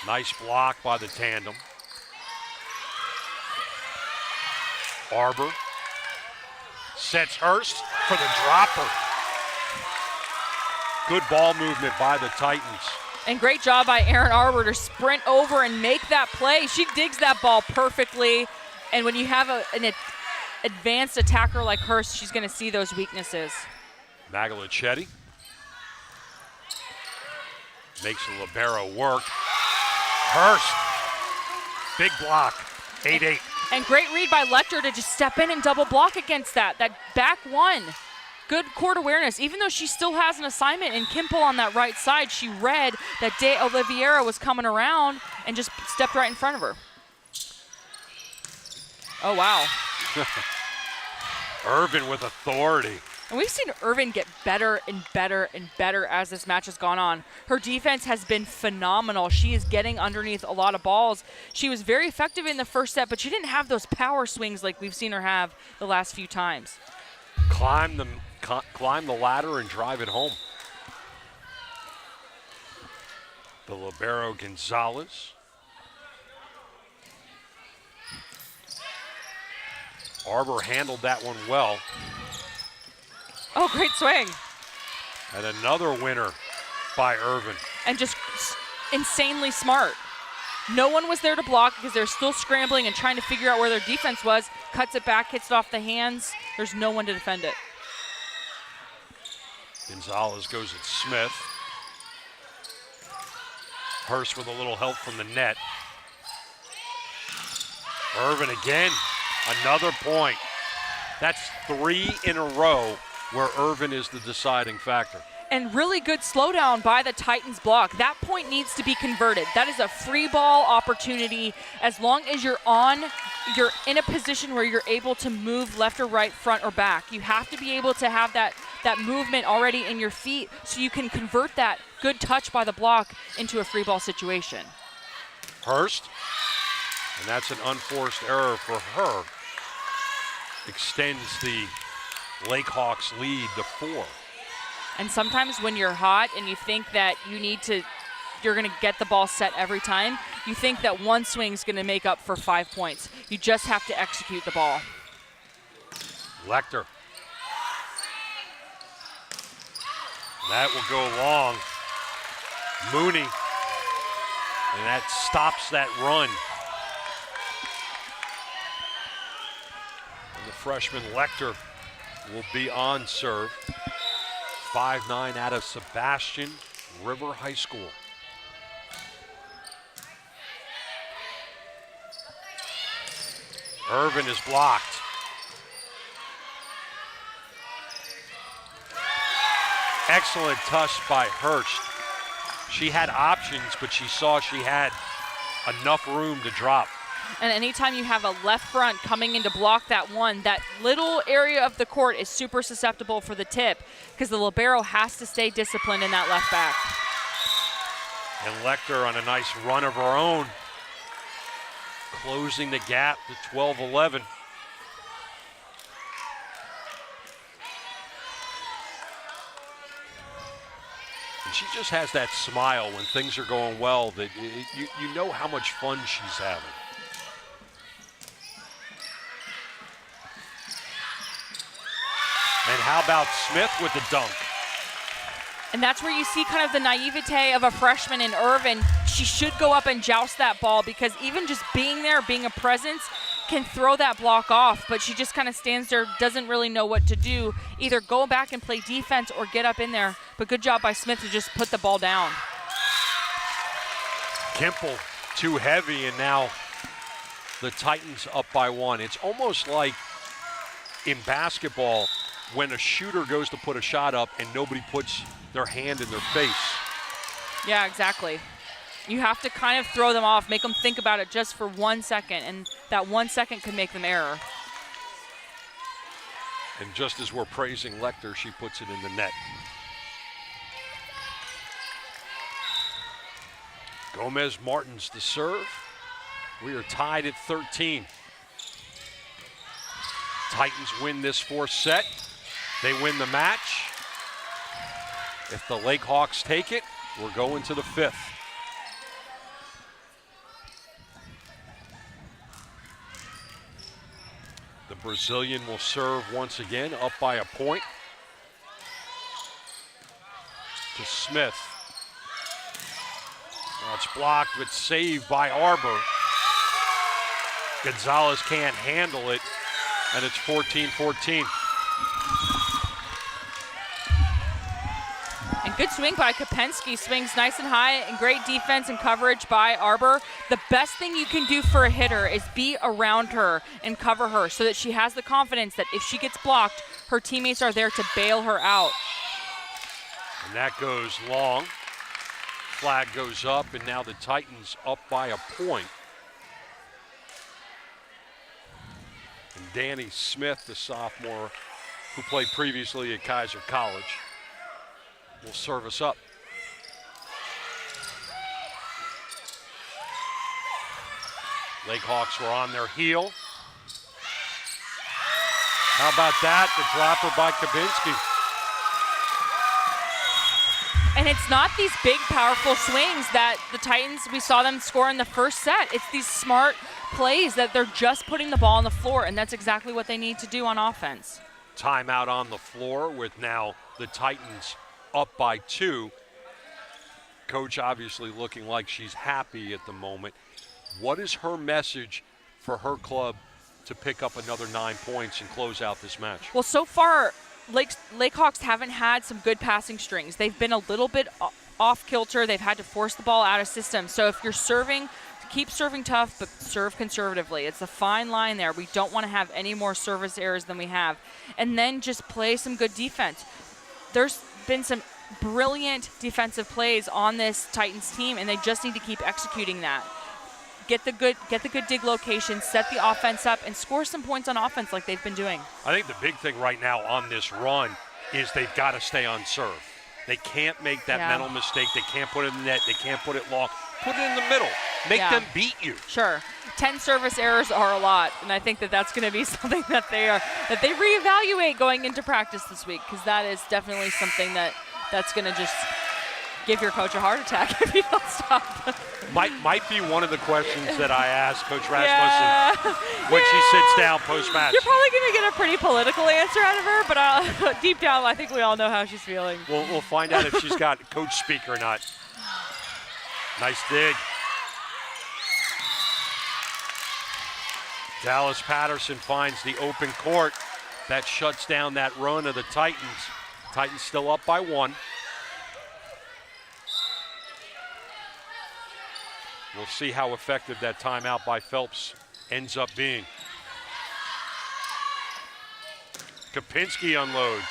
Nice block by the tandem. Arbor sets Hurst for the dropper. Good ball movement by the Titans. And great job by Erin Arbor to sprint over and make that play. She digs that ball perfectly. And when you have an advanced attacker like Hurst, she's going to see those weaknesses. Magalicetti makes the libero work. Hurst, big block, 8-8. And great read by Lecter to just step in and double block against that back one. Good court awareness. Even though she still has an assignment in Kimple on that right side, she read that De Oliveira was coming around and just stepped right in front of her. Oh, wow. Irvin with authority. And we've seen Irvin get better and better and better as this match has gone on. Her defense has been phenomenal. She is getting underneath a lot of balls. She was very effective in the first set, but she didn't have those power swings like we've seen her have the last few times. Climb the ladder and drive it home. The libero Gonzalez. Arbor handled that one well. Oh, great swing. And another winner by Irvin. And just insanely smart. No one was there to block because they're still scrambling and trying to figure out where their defense was. Cuts it back, hits it off the hands. There's no one to defend it. Gonzalez goes at Smith. Hurst with a little help from the net. Irvin again, another point. That's 3 in a row where Irvin is the deciding factor. And really good slowdown by the Titans block. That point needs to be converted. That is a free ball opportunity. As long as you're in a position where you're able to move left or right, front or back. You have to be able to have that movement already in your feet so you can convert that good touch by the block into a free ball situation. Hurst, and that's an unforced error for her, extends the Lake Hawks lead to 4. And sometimes when you're hot and you think that you're going to get the ball set every time, you think that one swing is going to make up for 5 points. You just have to execute the ball. Lecter. That will go long. Mooney. And that stops that run. And the freshman Lecter will be on serve. 5'9" out of Sebastian River High School. Irvin is blocked. Excellent touch by Hurst. She had options, but she saw she had enough room to drop. And anytime you have a left front coming in to block that one, that little area of the court is super susceptible for the tip because the libero has to stay disciplined in that left back. And Lecter on a nice run of her own, closing the gap to 12-11. And she just has that smile when things are going well that you know how much fun she's having. And how about Smith with the dunk? And that's where you see kind of the naivete of a freshman in Irvin. She should go up and joust that ball because even just being there, being a presence, can throw that block off. But she just kind of stands there, doesn't really know what to do. Either go back and play defense or get up in there. But good job by Smith to just put the ball down. Kimple too heavy, and now the Titans up by 1. It's almost like in basketball, when a shooter goes to put a shot up and nobody puts their hand in their face. Yeah, exactly. You have to kind of throw them off, make them think about it just for 1 second, and that 1 second could make them error. And just as we're praising Lecter, she puts it in the net. Gomez Martins to serve. We are tied at 13. Titans win this fourth set. They win the match. If the Lake Hawks take it, we're going to the fifth. The Brazilian will serve once again, up by a point. To Smith. Well, it's blocked, but saved by Arbor. Gonzalez can't handle it, and it's 14-14. And good swing by Kopensky. Swings nice and high, and great defense and coverage by Arbor. The best thing you can do for a hitter is be around her and cover her so that she has the confidence that if she gets blocked, her teammates are there to bail her out. And that goes long. Flag goes up, and now the Titans up by a point. And Danny Smith, the sophomore who played previously at Kaiser College, will serve us up. Lake Hawks were on their heel. How about that? The dropper by Kabinski. And it's not these big, powerful swings that the Titans, we saw them score in the first set. It's these smart plays that they're just putting the ball on the floor, and that's exactly what they need to do on offense. Timeout on the floor with now the Titans up by 2. Coach obviously looking like she's happy at the moment. What is her message for her club to pick up another 9 points and close out this match? Well, so far, Lake Hawks haven't had some good passing strings. They've been a little bit off kilter. They've had to force the ball out of system. So if you're serving, keep serving tough, but serve conservatively. It's a fine line there. We don't want to have any more service errors than we have. And then just play some good defense. There's been some brilliant defensive plays on this Titans team, and they just need to keep executing that. Get the good dig location, set the offense up, and score some points on offense like they've been doing. I think the big thing right now on this run is they've got to stay on serve. They can't make that mental mistake. They can't put it in the net. They can't put it long. Put it in the middle. Make them beat you. Sure. 10 service errors are a lot, and I think that that's going to be something that they reevaluate going into practice this week, because that is definitely something that's going to just give your coach a heart attack if you don't stop. Might be one of the questions that I ask Coach Rasmussen when she sits down post-match. You're probably going to get a pretty political answer out of her, but deep down, I think we all know how she's feeling. We'll find out if she's got coach speak or not. Nice dig. Dallas Patterson finds the open court. That shuts down that run of the Titans. Titans still up by 1. We'll see how effective that timeout by Phelps ends up being. Kopinski unloads.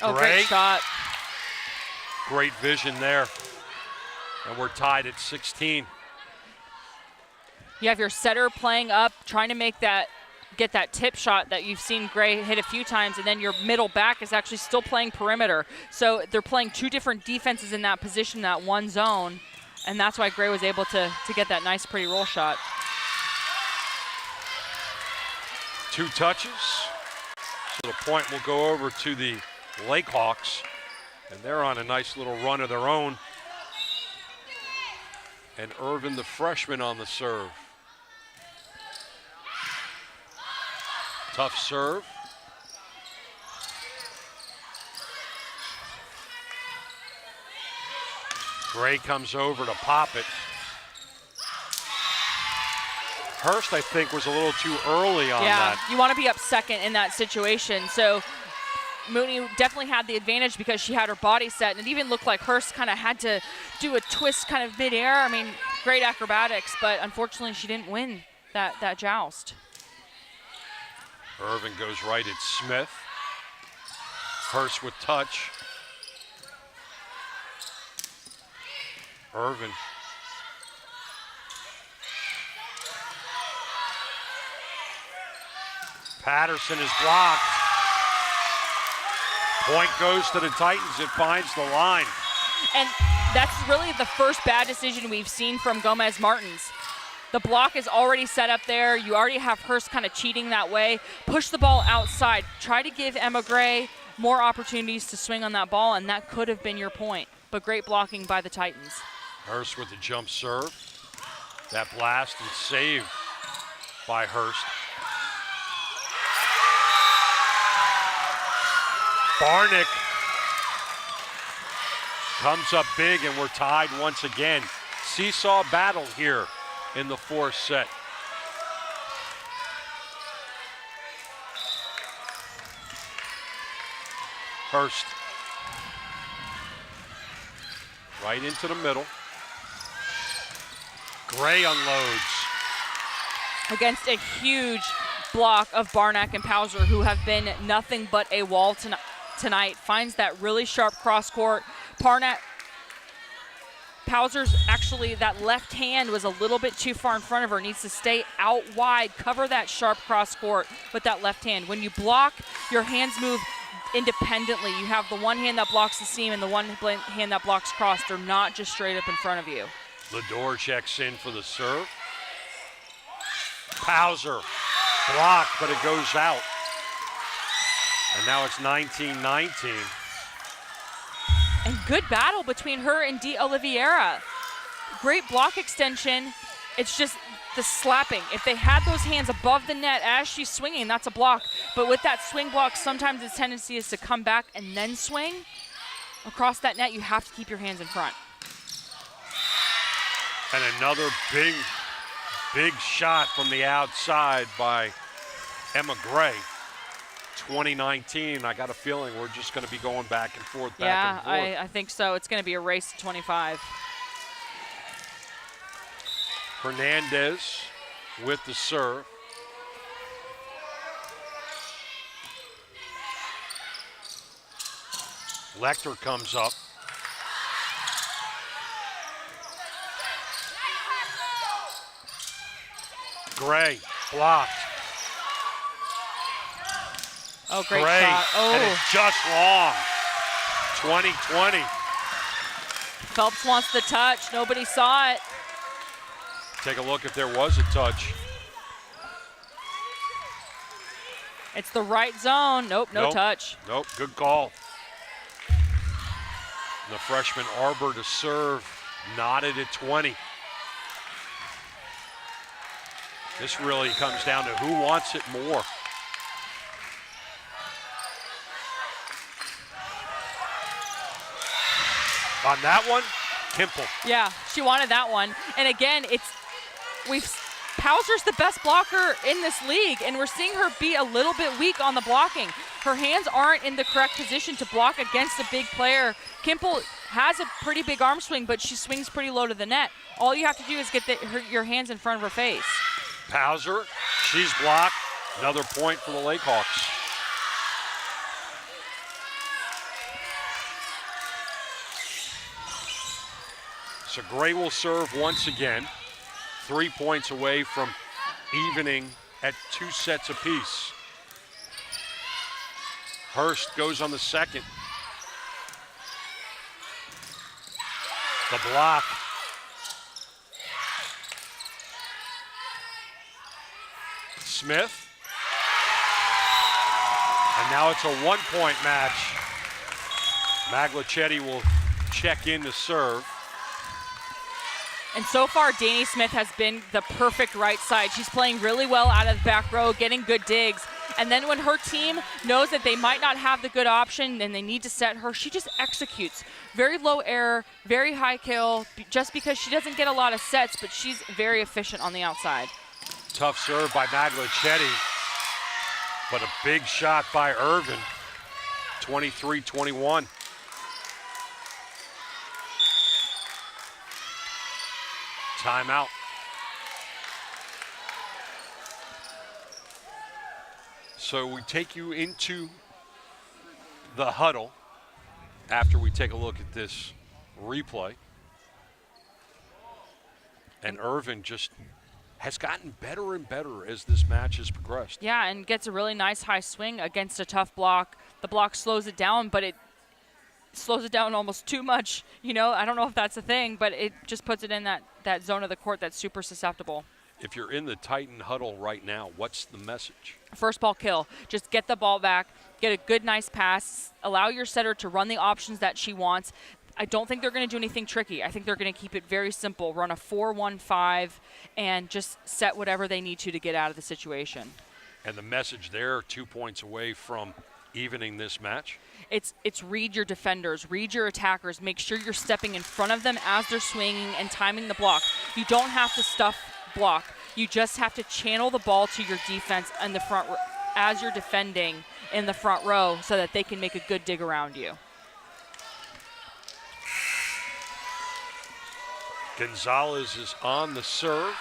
Oh, great shot. Great vision there. And we're tied at 16. You have your setter playing up, trying to get that tip shot that you've seen Gray hit a few times, and then your middle back is actually still playing perimeter. So they're playing 2 different defenses in that position, that one zone, and that's why Gray was able to get that nice, pretty roll shot. 2 touches. So the point will go over to the Lake Hawks, and they're on a nice little run of their own. And Irvin, the freshman, on the serve. Tough serve. Gray comes over to pop it. Hurst, I think, was a little too early on that. Yeah, you want to be up second in that situation. So Mooney definitely had the advantage because she had her body set, and it even looked like Hurst kind of had to do a twist kind of midair. I mean, great acrobatics, but unfortunately she didn't win that joust. Irvin goes right at Smith. Hurst with touch. Irvin. Patterson is blocked. Point goes to the Titans. It finds the line. And that's really the first bad decision we've seen from Gomez Martins. The block is already set up there. You already have Hurst kind of cheating that way. Push the ball outside. Try to give Emma Gray more opportunities to swing on that ball, and that could have been your point. But great blocking by the Titans. Hurst with the jump serve. That blast and save by Hurst. Barnick comes up big, and we're tied once again. Seesaw battle here in the fourth set. Hurst right into the middle. Gray unloads. Against a huge block of Barnack and Pauser, who have been nothing but a wall tonight. Finds that really sharp cross court. Pauser's actually, that left hand was a little bit too far in front of her. Needs to stay out wide, cover that sharp cross court with that left hand. When you block, your hands move independently. You have the one hand that blocks the seam and the one hand that blocks cross. They're not just straight up in front of you. Lador checks in for the serve. Pauser blocked, but it goes out. And now it's 19-19. And good battle between her and De Oliveira. Great block extension. It's just the slapping. If they had those hands above the net as she's swinging, that's a block. But with that swing block, sometimes its tendency is to come back and then swing. Across that net, you have to keep your hands in front. And another big shot from the outside by Emma Gray. 2019, I got a feeling we're just going to be going back and forth, back and forth. Yeah, I think so. It's going to be a race to 25. Hernandez with the serve. Lecter comes up. Gray blocked. Oh, great Gray, shot. Oh, and it's just long. 20-20. Phelps wants the touch. Nobody saw it. Take a look if there was a touch. It's the right zone. Nope, no touch. Nope, good call. The freshman Arbor to serve, knotted at 20. This really comes down to who wants it more. On that one, Kimple. Yeah, she wanted that one. And again, Pauser's the best blocker in this league, and we're seeing her be a little bit weak on the blocking. Her hands aren't in the correct position to block against a big player. Kimple has a pretty big arm swing, but she swings pretty low to the net. All you have to do is get your hands in front of her face. Pauser, she's blocked. Another point for the Lakehawks. So Gray will serve once again. 3 points away from evening at 2 sets apiece. Hurst goes on the second. The block. Smith. And now it's a 1-point match. Maglicetti will check in to serve. And so far, Danny Smith has been the perfect right side. She's playing really well out of the back row, getting good digs. And then when her team knows that they might not have the good option and they need to set her, she just executes. Very low error, very high kill, just because she doesn't get a lot of sets, but she's very efficient on the outside. Tough serve by Maglicetti, but a big shot by Irvin. 23-21. Timeout. So we take you into the huddle after we take a look at this replay. And Irvin just has gotten better and better as this match has progressed. Yeah, and gets a really nice high swing against a tough block. The block slows it down, but it slows it down almost too much. You know, I don't know if that's a thing, but it just puts it in that zone of the court that's super susceptible. If you're in the Titan huddle right now, what's the message? First ball kill. Just get the ball back, get a good, nice pass, allow your setter to run the options that she wants. I don't think they're going to do anything tricky. I think they're going to keep it very simple, run a 4-1-5, and just set whatever they need to get out of the situation. And the message there, 2 points away from evening this match? It's read your defenders, read your attackers, make sure you're stepping in front of them as they're swinging and timing the block. You don't have to stuff block. You just have to channel the ball to your defense in the front as you're defending in the front row so that they can make a good dig around you. Gonzalez is on the serve.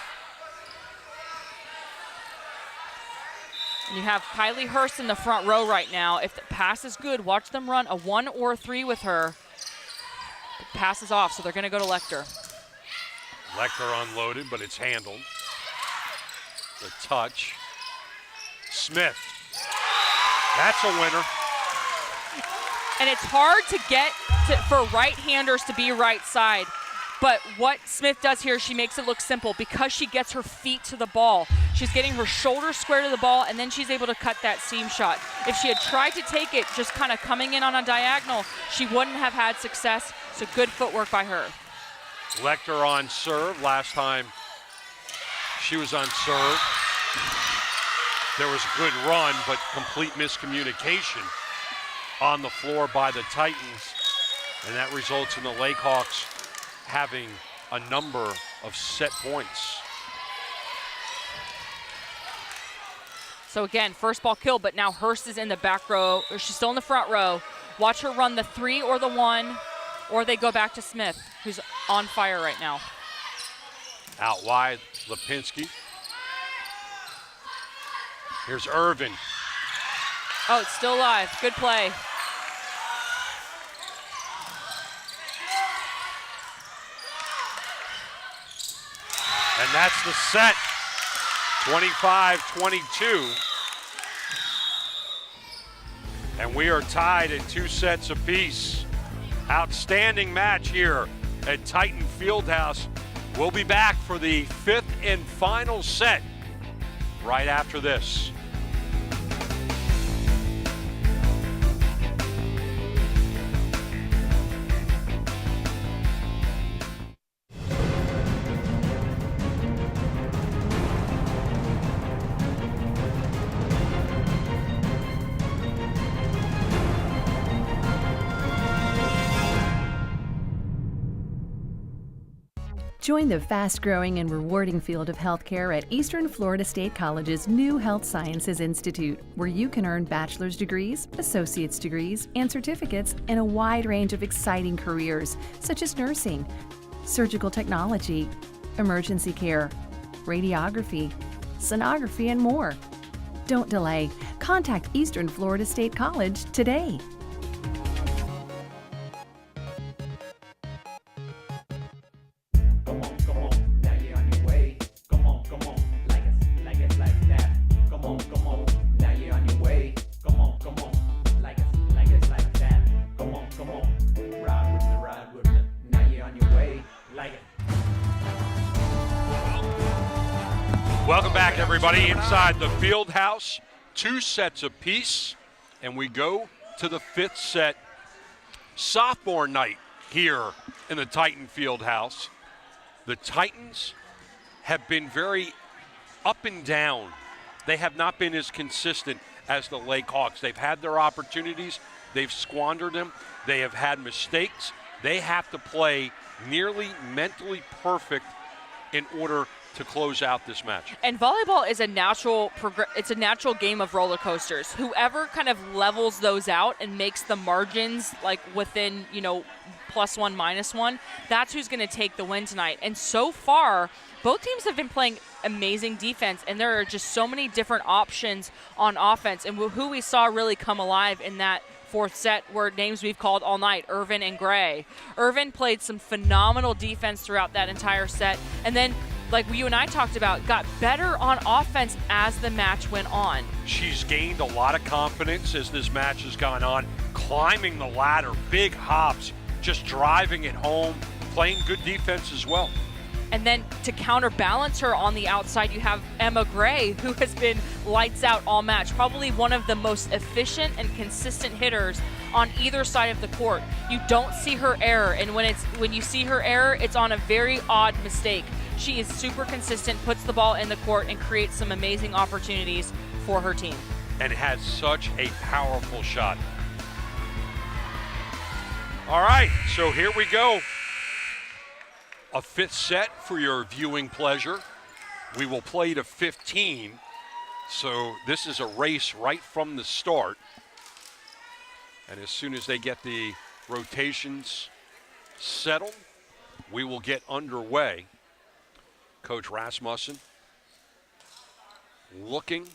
And you have Kylie Hurst in the front row right now. If the pass is good, watch them run a 1 or 3 with her. The pass is off, so they're going to go to Lecter. Lecter unloaded, but it's handled. The touch. Smith. That's a winner. And it's hard to get for right-handers to be right side. But what Smith does here, she makes it look simple because she gets her feet to the ball. She's getting her shoulder square to the ball, and then she's able to cut that seam shot. If she had tried to take it just kind of coming in on a diagonal, she wouldn't have had success. So good footwork by her. Lecter on serve. Last time she was on serve, there was a good run, but complete miscommunication on the floor by the Titans, and that results in the Lakehawks having a number of set points. So again, first ball kill, but now Hurst is in the back row, or she's still in the front row. Watch her run the 3 or the 1, or they go back to Smith, who's on fire right now. Out wide, Lipinski. Here's Irvin. Oh, it's still alive. Good play. And that's the set, 25-22. And we are tied at 2 sets apiece. Outstanding match here at Titan Fieldhouse. We'll be back for the 5th and final set right after this. Join the fast-growing and rewarding field of healthcare at Eastern Florida State College's new Health Sciences Institute, where you can earn bachelor's degrees, associate's degrees, and certificates in a wide range of exciting careers, such as nursing, surgical technology, emergency care, radiography, sonography, and more. Don't delay. Contact Eastern Florida State College today. Welcome back, everybody, inside the field house. 2 sets apiece, and we go to the 5th set. Sophomore night here in the Titan field house. The Titans have been very up and down. They have not been as consistent as the Lakehawks. They've had their opportunities. They've squandered them. They have had mistakes. They have to play nearly mentally perfect in order to close out this match. And volleyball is a natural game of roller coasters. Whoever kind of levels those out and makes the margins like within, +1, -1, that's who's going to take the win tonight. And so far, both teams have been playing amazing defense, and there are just so many different options on offense. And who we saw really come alive in that 4th set were names we've called all night, Irvin and Gray. Irvin played some phenomenal defense throughout that entire set, and then, like you and I talked about, got better on offense as the match went on. She's gained a lot of confidence as this match has gone on, climbing the ladder, big hops, just driving it home, playing good defense as well. And then to counterbalance her on the outside, you have Emma Gray, who has been lights out all match. Probably one of the most efficient and consistent hitters on either side of the court. You don't see her error, and when you see her error, it's on a very odd mistake. She is super consistent, puts the ball in the court, and creates some amazing opportunities for her team. And has such a powerful shot. All right, so here we go. A fifth set for your viewing pleasure. We will play to 15, so this is a race right from the start. And as soon as they get the rotations settled, we will get underway. Coach Rasmussen looking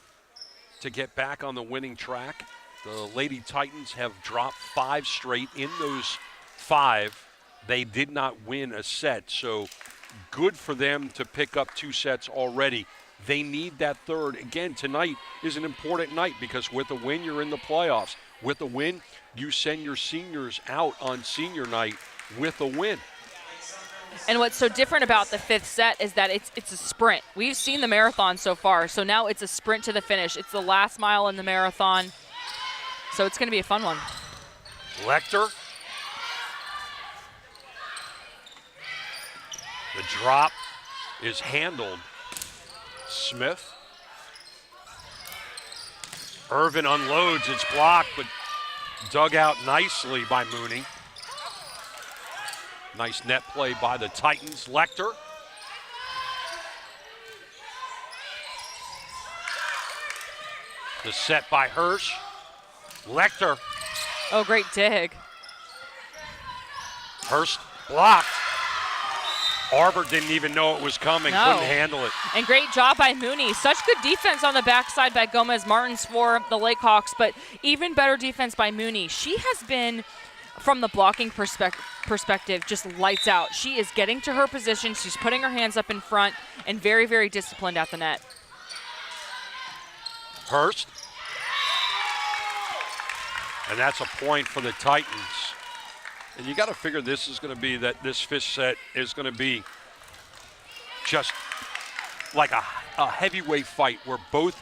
to get back on the winning track. The Lady Titans have dropped 5 straight. In those 5, they did not win a set, so good for them to pick up 2 sets already. They need that third. Again, tonight is an important night because with a win, you're in the playoffs. With a win, you send your seniors out on senior night with a win. And what's so different about the 5th set is that it's a sprint. We've seen the marathon so far, so now it's a sprint to the finish. It's the last mile in the marathon, so it's going to be a fun one. Lecter. The drop is handled. Smith. Irvin unloads, it's blocked, but dug out nicely by Mooney. Nice net play by the Titans. Lecter. The set by Hirsch. Lecter. Oh, great dig. Hurst blocked. Arbor didn't even know it was coming, couldn't handle it. And great job by Mooney. Such good defense on the backside by Gomez Martins for the Lakehawks, but even better defense by Mooney. She has been, from the blocking perspective, just lights out. She is getting to her position. She's putting her hands up in front and very, very disciplined at the net. Hurst. And that's a point for the Titans. And you got to figure this is going to be that this 5th set is going to be just like a heavyweight fight where both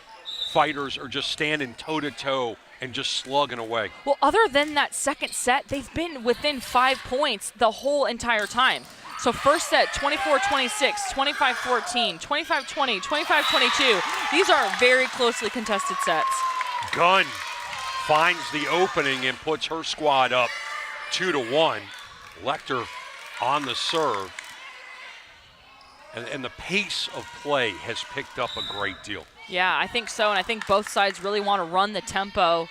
fighters are just standing toe-to-toe and just slugging away. Well, other than that 2nd set, they've been within 5 points the whole entire time. So first set, 24-26, 25-14, 25-20, 25-22. These are very closely contested sets. Gunn finds the opening and puts her squad up 2-1. Lecter on the serve. And the pace of play has picked up a great deal. Yeah, I think so, and I think both sides really want to run the tempo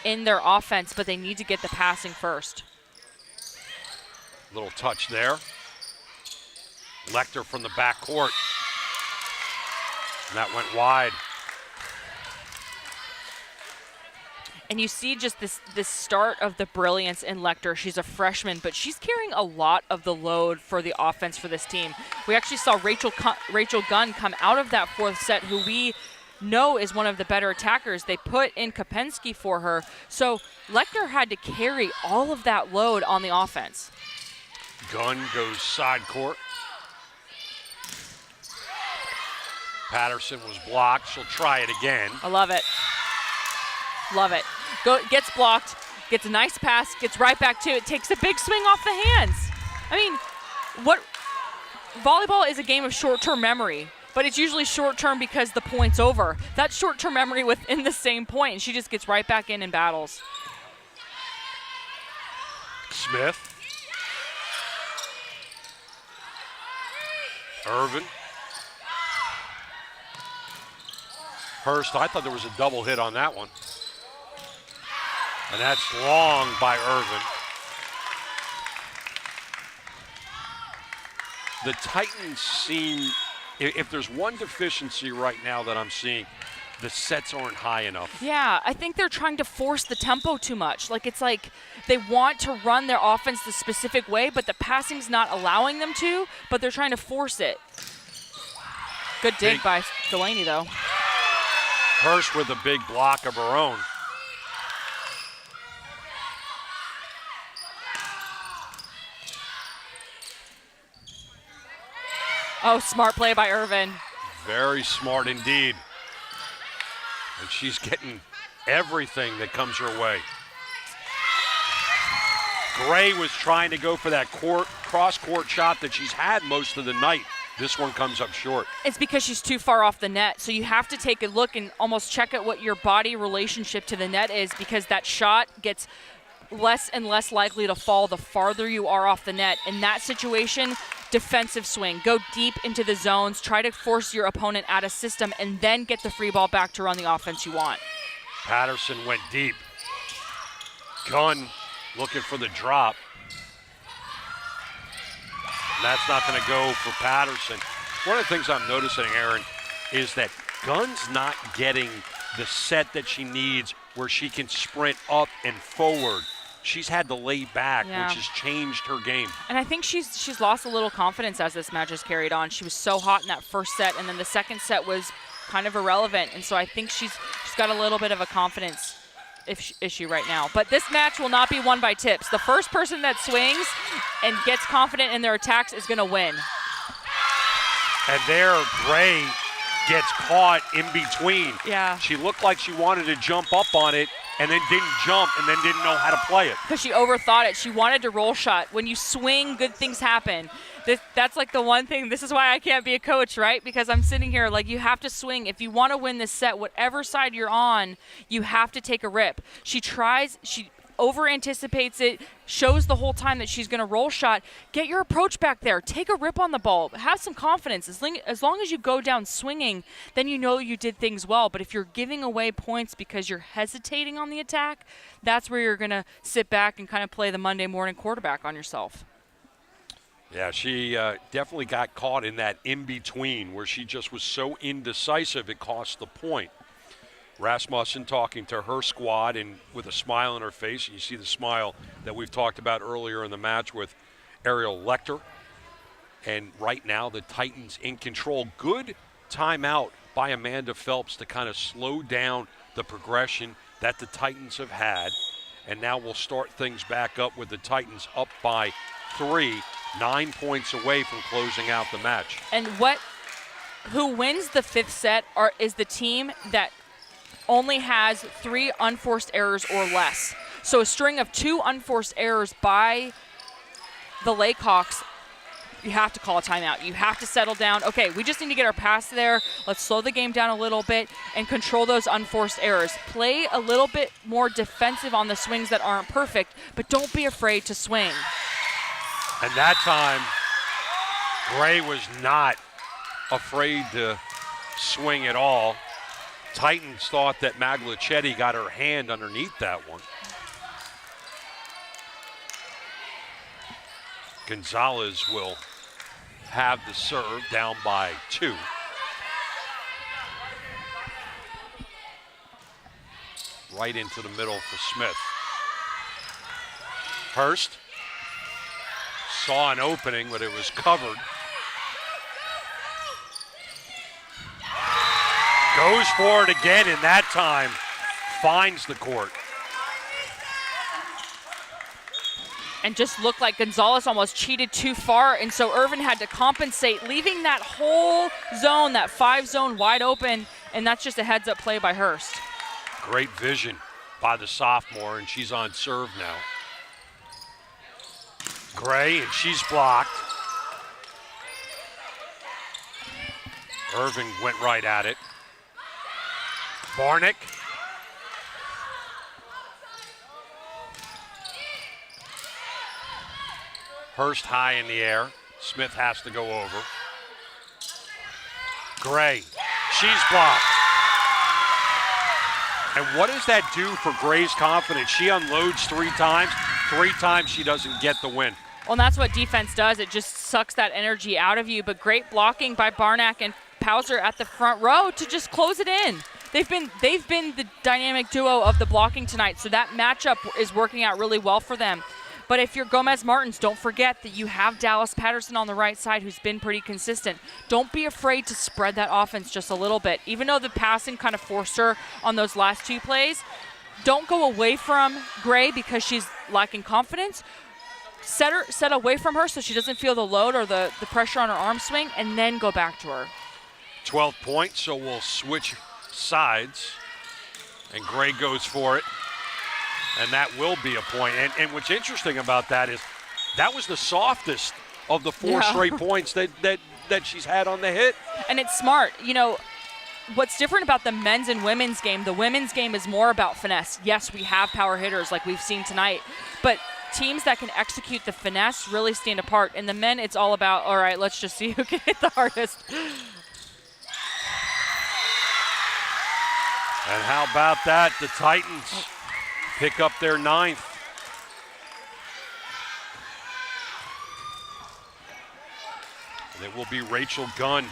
in their offense, but they need to get the passing first. Little touch there. Lecter from the backcourt. And that went wide. And you see just this start of the brilliance in Lecter. She's a freshman, but she's carrying a lot of the load for the offense for this team. We actually saw Rachel Gunn come out of that 4th set, who we know is one of the better attackers. They put in Kopensky for her. So Lecter had to carry all of that load on the offense. Gunn goes side court. Patterson was blocked. She'll try it again. I love it. Love it. Gets blocked, gets a nice pass, gets right back to it, takes a big swing off the hands. I mean, volleyball is a game of short-term memory, but it's usually short-term because the point's over. That's short-term memory within the same point, and she just gets right back in and battles. Smith. Irvin. Hurst, I thought there was a double hit on that one. And that's long by Irvin. The Titans seem, if there's one deficiency right now that I'm seeing, the sets aren't high enough. Yeah, I think they're trying to force the tempo too much. It's like they want to run their offense the specific way, but the passing's not allowing them to, but they're trying to force it. Good dig by Delaney, though. Hurst with a big block of her own. Oh, smart play by Irvin. Very smart indeed. And she's getting everything that comes her way. Gray was trying to go for that cross-court shot that she's had most of the night. This one comes up short. It's because she's too far off the net. So you have to take a look and almost check at what your body relationship to the net is, because that shot gets less and less likely to fall the farther you are off the net. In that situation, defensive swing. Go deep into the zones. Try to force your opponent out of system and then get the free ball back to run the offense you want. Patterson went deep. Gunn looking for the drop. That's not going to go for Patterson. One of the things I'm noticing, Aaron, is that Gunn's not getting the set that she needs where she can sprint up and forward. She's had to lay back, which has changed her game. And I think she's lost a little confidence as this match has carried on. She was so hot in that first set, and then the second set was kind of irrelevant. And so I think she's got a little bit of a confidence issue right now. But this match will not be won by tips. The first person that swings and gets confident in their attacks is going to win. And there, Gray gets caught in between. Yeah. She looked like she wanted to jump up on it and then didn't jump and then didn't know how to play it. Because she overthought it. She wanted to roll shot. When you swing, good things happen. That's like the one thing. This is why I can't be a coach, right? Because I'm sitting here like, you have to swing. If you want to win this set, whatever side you're on, you have to take a rip. She over-anticipates it, shows the whole time that she's going to roll shot. Get your approach back there. Take a rip on the ball. Have some confidence. As long as you go down swinging, then you know you did things well. But if you're giving away points because you're hesitating on the attack, that's where you're going to sit back and kind of play the Monday morning quarterback on yourself. Yeah, she definitely got caught in that in-between where she just was so indecisive it cost the point. Rasmussen talking to her squad and with a smile on her face. You see the smile that we've talked about earlier in the match with Ariel Lecter. And right now the Titans in control. Good timeout by Amanda Phelps to kind of slow down the progression that the Titans have had. And now we'll start things back up with the Titans up by 3, 9 points away from closing out the match. And who wins the fifth set is the team that only has 3 unforced errors or less. So a string of 2 unforced errors by the Lakehawks, you have to call a timeout. You have to settle down. Okay, we just need to get our pass there. Let's slow the game down a little bit and control those unforced errors. Play a little bit more defensive on the swings that aren't perfect, but don't be afraid to swing. And that time, Gray was not afraid to swing at all. Titans thought that Maglicetti got her hand underneath that one. Gonzalez will have the serve, down by 2. Right into the middle for Smith. Hurst saw an opening, but it was covered. Goes for it again, and that time finds the court. And just looked like Gonzalez almost cheated too far, and so Irvin had to compensate, leaving that whole zone, that 5 zone, wide open, and that's just a heads-up play by Hurst. Great vision by the sophomore, and she's on serve now. Gray, and she's blocked. Irvin went right at it. Barnick. Hurst high in the air. Smith has to go over. Gray, she's blocked. And what does that do for Gray's confidence? She unloads 3 times. 3 times she doesn't get the win. Well, and that's what defense does. It just sucks that energy out of you. But great blocking by Barnack and Pauser at the front row to just close it in. They've been the dynamic duo of the blocking tonight, so that matchup is working out really well for them. But if you're Gomez Martins, don't forget that you have Dallas Patterson on the right side who's been pretty consistent. Don't be afraid to spread that offense just a little bit. Even though the passing kind of forced her on those last 2 plays, don't go away from Gray because she's lacking confidence. set away from her so she doesn't feel the load or the pressure on her arm swing, and then go back to her. 12 points, so we'll switch sides. And Gray goes for it. And that will be a point. And what's interesting about that is that was the softest of the 4 straight points that she's had on the hit. And it's smart. You know, what's different about the men's and women's game, the women's game is more about finesse. Yes, we have power hitters like we've seen tonight, but teams that can execute the finesse really stand apart. In the men, it's all about, all right, let's just see who can hit the hardest. And how about that? The Titans pick up their 9th. And it will be Rachel Gunn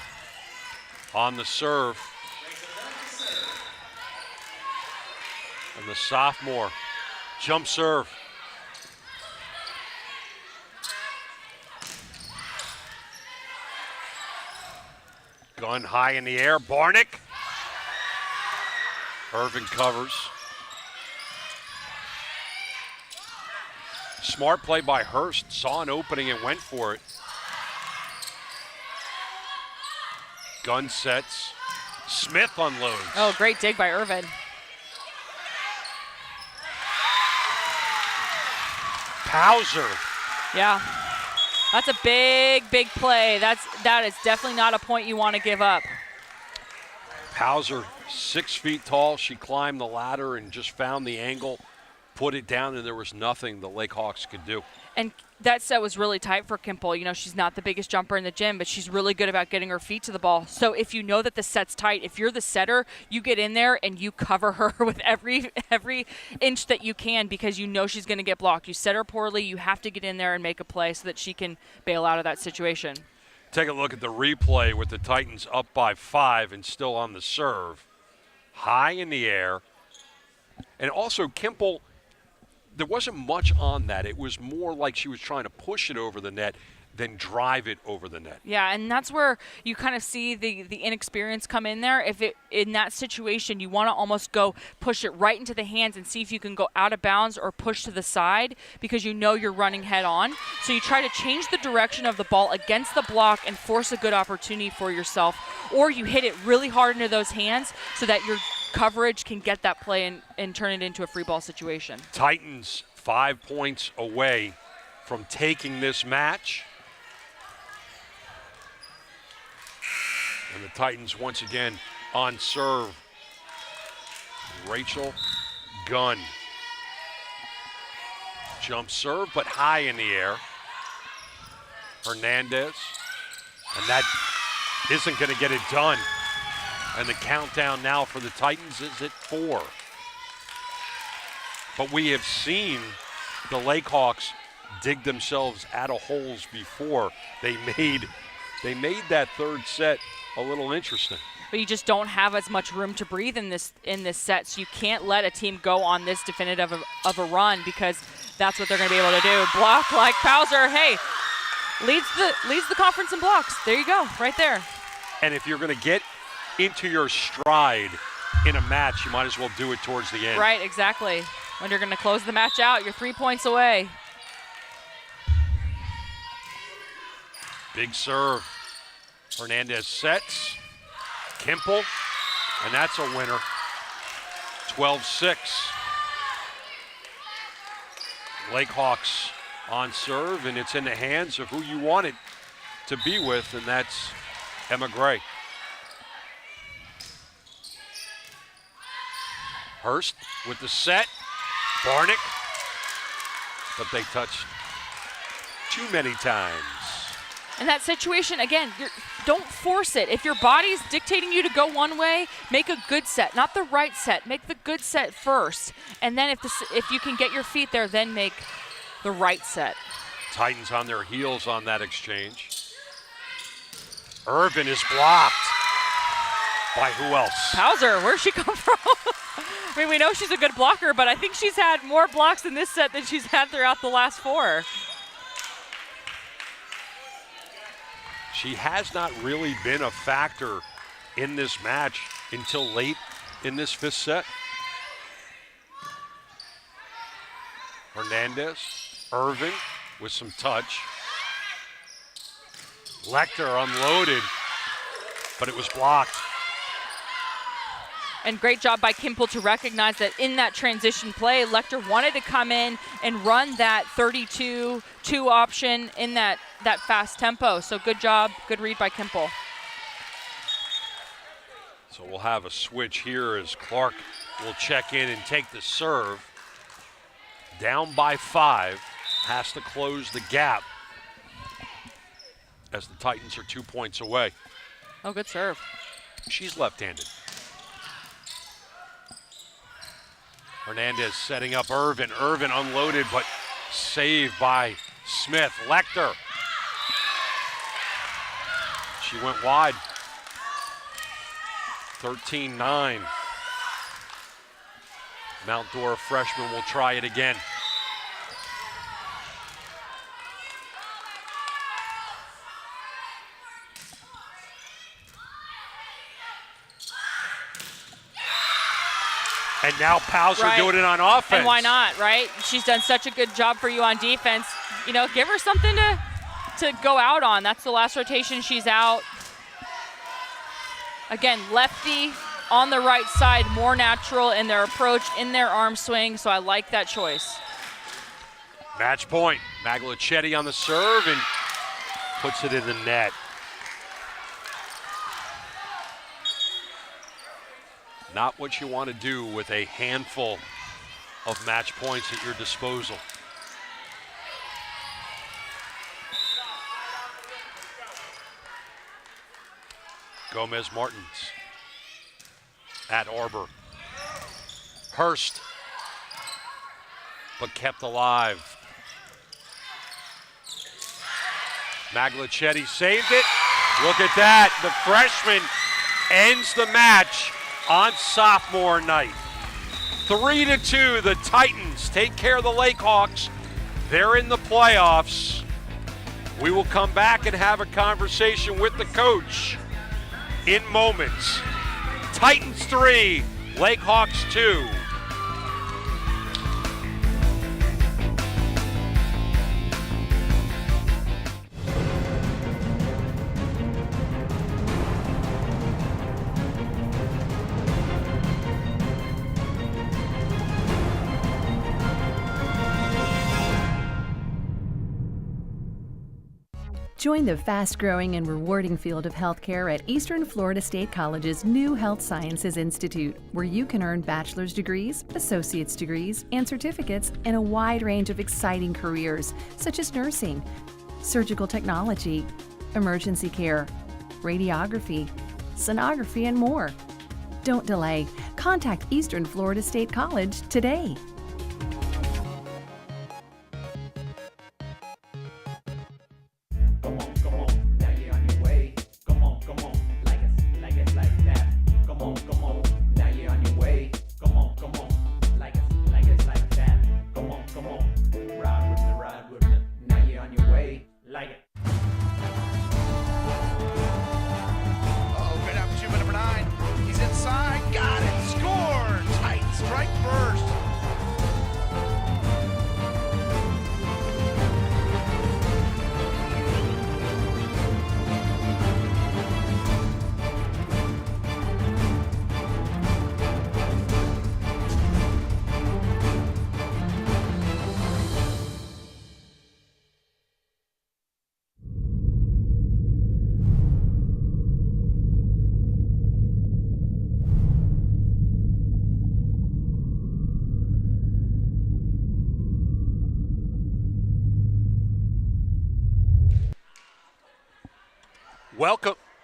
on the serve. And the sophomore jump serve. Gunn high in the air. Barnick. Irvin covers. Smart play by Hurst. Saw an opening and went for it. Gunn sets. Smith unloads. Oh, great dig by Irvin. Pauser. Yeah. That's a big, big play. That is definitely not a point you want to give up. Pauser, 6 feet tall. She climbed the ladder and just found the angle, put it down, and there was nothing the Lake Hawks could do. And that set was really tight for Kimple. You know, she's not the biggest jumper in the gym, but she's really good about getting her feet to the ball. So if you know that the set's tight, if you're the setter, you get in there and you cover her with every inch that you can because you know she's going to get blocked. You set her poorly, you have to get in there and make a play so that she can bail out of that situation. Take a look at the replay with the Titans up by 5 and still on the serve. High in the air. And also Kimple, there wasn't much on that. It was more like she was trying to push it over the net than drive it over the net. Yeah, and that's where you kind of see the inexperience come in there. If it in that situation, you want to almost go push it right into the hands and see if you can go out of bounds or push to the side because you know you're running head on. So you try to change the direction of the ball against the block and force a good opportunity for yourself, or you hit it really hard into those hands so that your coverage can get that play and turn it into a free ball situation. Titans 5 points away from taking this match. And the Titans once again on serve. Rachel Gunn. Jump serve, but high in the air. Hernandez. And that isn't going to get it done. And the countdown now for the Titans is at 4. But we have seen the Lake Hawks dig themselves out of holes before. They made that third set a little interesting. But you just don't have as much room to breathe in this set, so you can't let a team go on this definitive of a run because that's what they're going to be able to do. Block like Pauser, hey, leads the conference in blocks. There you go, right there. And if you're going to get into your stride in a match, you might as well do it towards the end. Right, exactly. When you're going to close the match out, you're 3 points away. Big serve. Hernandez sets. Kimple, and that's a winner. 12-6. Lake Hawks on serve, and it's in the hands of who you want it to be with, and that's Emma Gray. Hurst with the set. Barnick, but they touched too many times. In that situation, again, don't force it. If your body's dictating you to go one way, make a good set, not the right set. Make the good set first, and then if you can get your feet there, then make the right set. Titans on their heels on that exchange. Irvin is blocked by who else? Pauser, where'd she come from? I mean, we know she's a good blocker, but I think she's had more blocks in this set than she's had throughout the last 4. She has not really been a factor in this match until late in this 5th set. Hernandez, Irvin, with some touch. Lecter unloaded, but it was blocked. And great job by Kimple to recognize that in that transition play, Lecter wanted to come in and run that 32-2 option in that fast tempo. So good job, good read by Kimple. So we'll have a switch here as Clark will check in and take the serve. Down by 5, has to close the gap as the Titans are 2 points away. Oh, good serve. She's left-handed. Hernandez setting up Irvin. Irvin unloaded, but saved by Smith. Lecter. She went wide. 13-9. Mount Dora freshman will try it again. And now Pauser doing it on offense. And why not, right? She's done such a good job for you on defense. You know, give her something to go out on. That's the last rotation she's out. Again, lefty on the right side, more natural in their approach, in their arm swing, so I like that choice. Match point. Maglicetti on the serve and puts it in the net. Not what you want to do with a handful of match points at your disposal. Gomez Martins at Arbor. Hurst, but kept alive. Maglicetti saved it. Look at that. The freshman ends the match on sophomore night. 3-2, the Titans take care of the Lakehawks. They're in the playoffs. We will come back and have a conversation with the coach in moments. Titans 3, Lakehawks 2. Join the fast-growing and rewarding field of healthcare at Eastern Florida State College's new Health Sciences Institute, where you can earn bachelor's degrees, associate's degrees, and certificates in a wide range of exciting careers, such as nursing, surgical technology, emergency care, radiography, sonography, and more. Don't delay. Contact Eastern Florida State College today.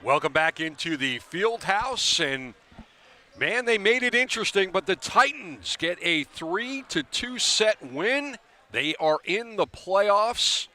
Welcome back into the field house, and man, they made it interesting, but the Titans get a 3-2 set win. They are in the playoffs,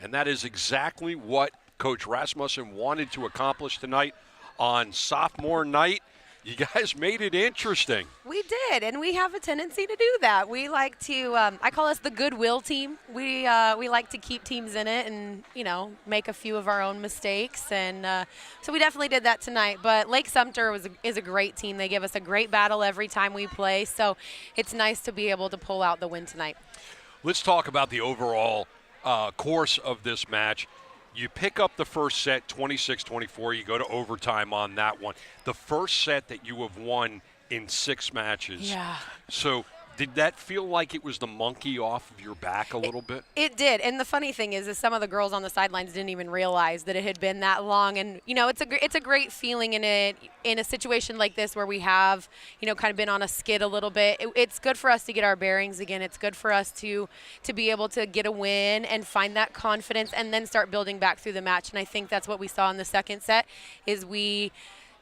and that is exactly what Coach Rasmussen wanted to accomplish tonight on sophomore night. You guys made it interesting. We did, and we have a tendency to do that. We like to, I call us the goodwill team. We like to keep teams in it and, you know, make a few of our own mistakes. And so we definitely did that tonight. But Lake-Sumter is a great team. They give us a great battle every time we play. So it's nice to be able to pull out the win tonight. Let's talk about the overall course of this match. You pick up the first set, 26-24. You go to overtime on that one. The first set that you have won in 6 matches. Yeah. So did that feel like it was the monkey off of your back a little bit? It did. And the funny thing is some of the girls on the sidelines didn't even realize that it had been that long. And, it's a great feeling in a situation like this where we have, kind of been on a skid a little bit. It's good for us to get our bearings again. It's good for us to be able to get a win and find that confidence and then start building back through the match. And I think that's what we saw in the second set is we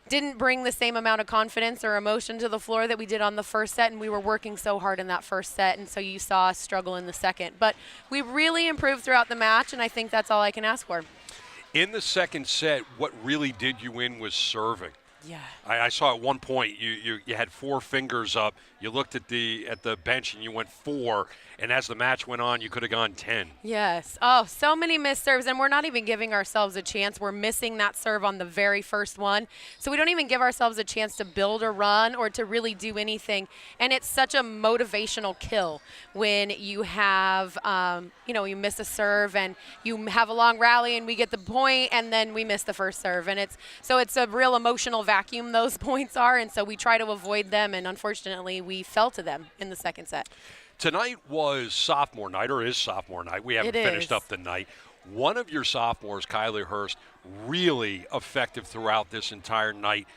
didn't bring the same amount of confidence or emotion to the floor that we did on the first set, and we were working so hard in that first set, and so you saw us struggle in the second. But we really improved throughout the match, and I think that's all I can ask for. In the second set, what really did you in was serving. Yeah. I saw at one point you had 4 fingers up. You looked at the bench and you went 4, and as the match went on, you could have gone 10. Yes. Oh, so many missed serves, and we're not even giving ourselves a chance. We're missing that serve on the very first one, so we don't even give ourselves a chance to build a run or to really do anything. And it's such a motivational kill when you have, you miss a serve and you have a long rally and we get the point, and then we miss the first serve, and it's a real emotional vacuum those points are, and so we try to avoid them, and unfortunately we fell to them in the second set. Tonight was sophomore night, or is sophomore night. We haven't finished up the night. One of your sophomores, Kylie Hurst, really effective throughout this entire night,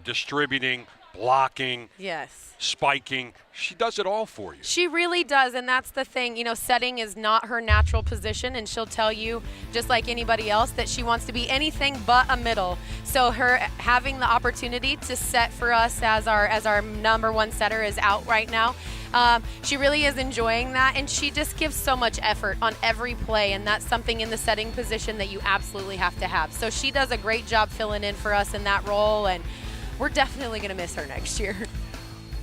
distributing, blocking, yes, spiking. She does it all for you. She really does, and that's the thing. Setting is not her natural position, and she'll tell you, just like anybody else, that she wants to be anything but a middle. So her having the opportunity to set for us as our number 1 setter is out right now. She really is enjoying that, and she just gives so much effort on every play, and that's something in the setting position that you absolutely have to have. So she does a great job filling in for us in that role, and we're definitely going to miss her next year.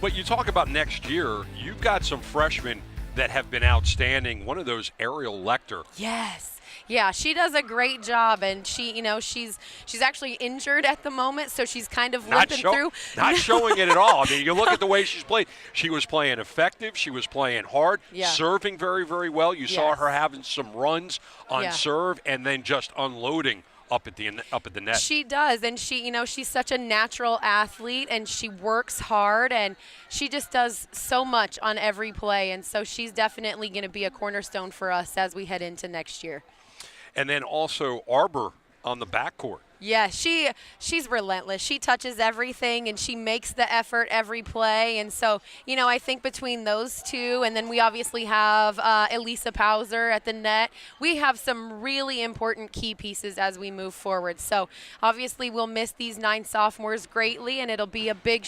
But you talk about next year, you've got some freshmen that have been outstanding. One of those, Ariel Lecter. Yes. Yeah, she does a great job, and she's actually injured at the moment, so she's kind of limping through. Not showing it at all. I mean, you look at the way she's played. She was playing effective. She was playing hard, serving very, very well. You saw her having some runs on serve and then just unloading up at the net. She does, and she's such a natural athlete, and she works hard, and she just does so much on every play, and so she's definitely going to be a cornerstone for us as we head into next year. And then also Arbor on the backcourt. Yeah, she's relentless. She touches everything, and she makes the effort every play. And so, I think between those two, and then we obviously have Elisa Pauser at the net, we have some really important key pieces as we move forward. So obviously we'll miss these 9 sophomores greatly, and it'll be a big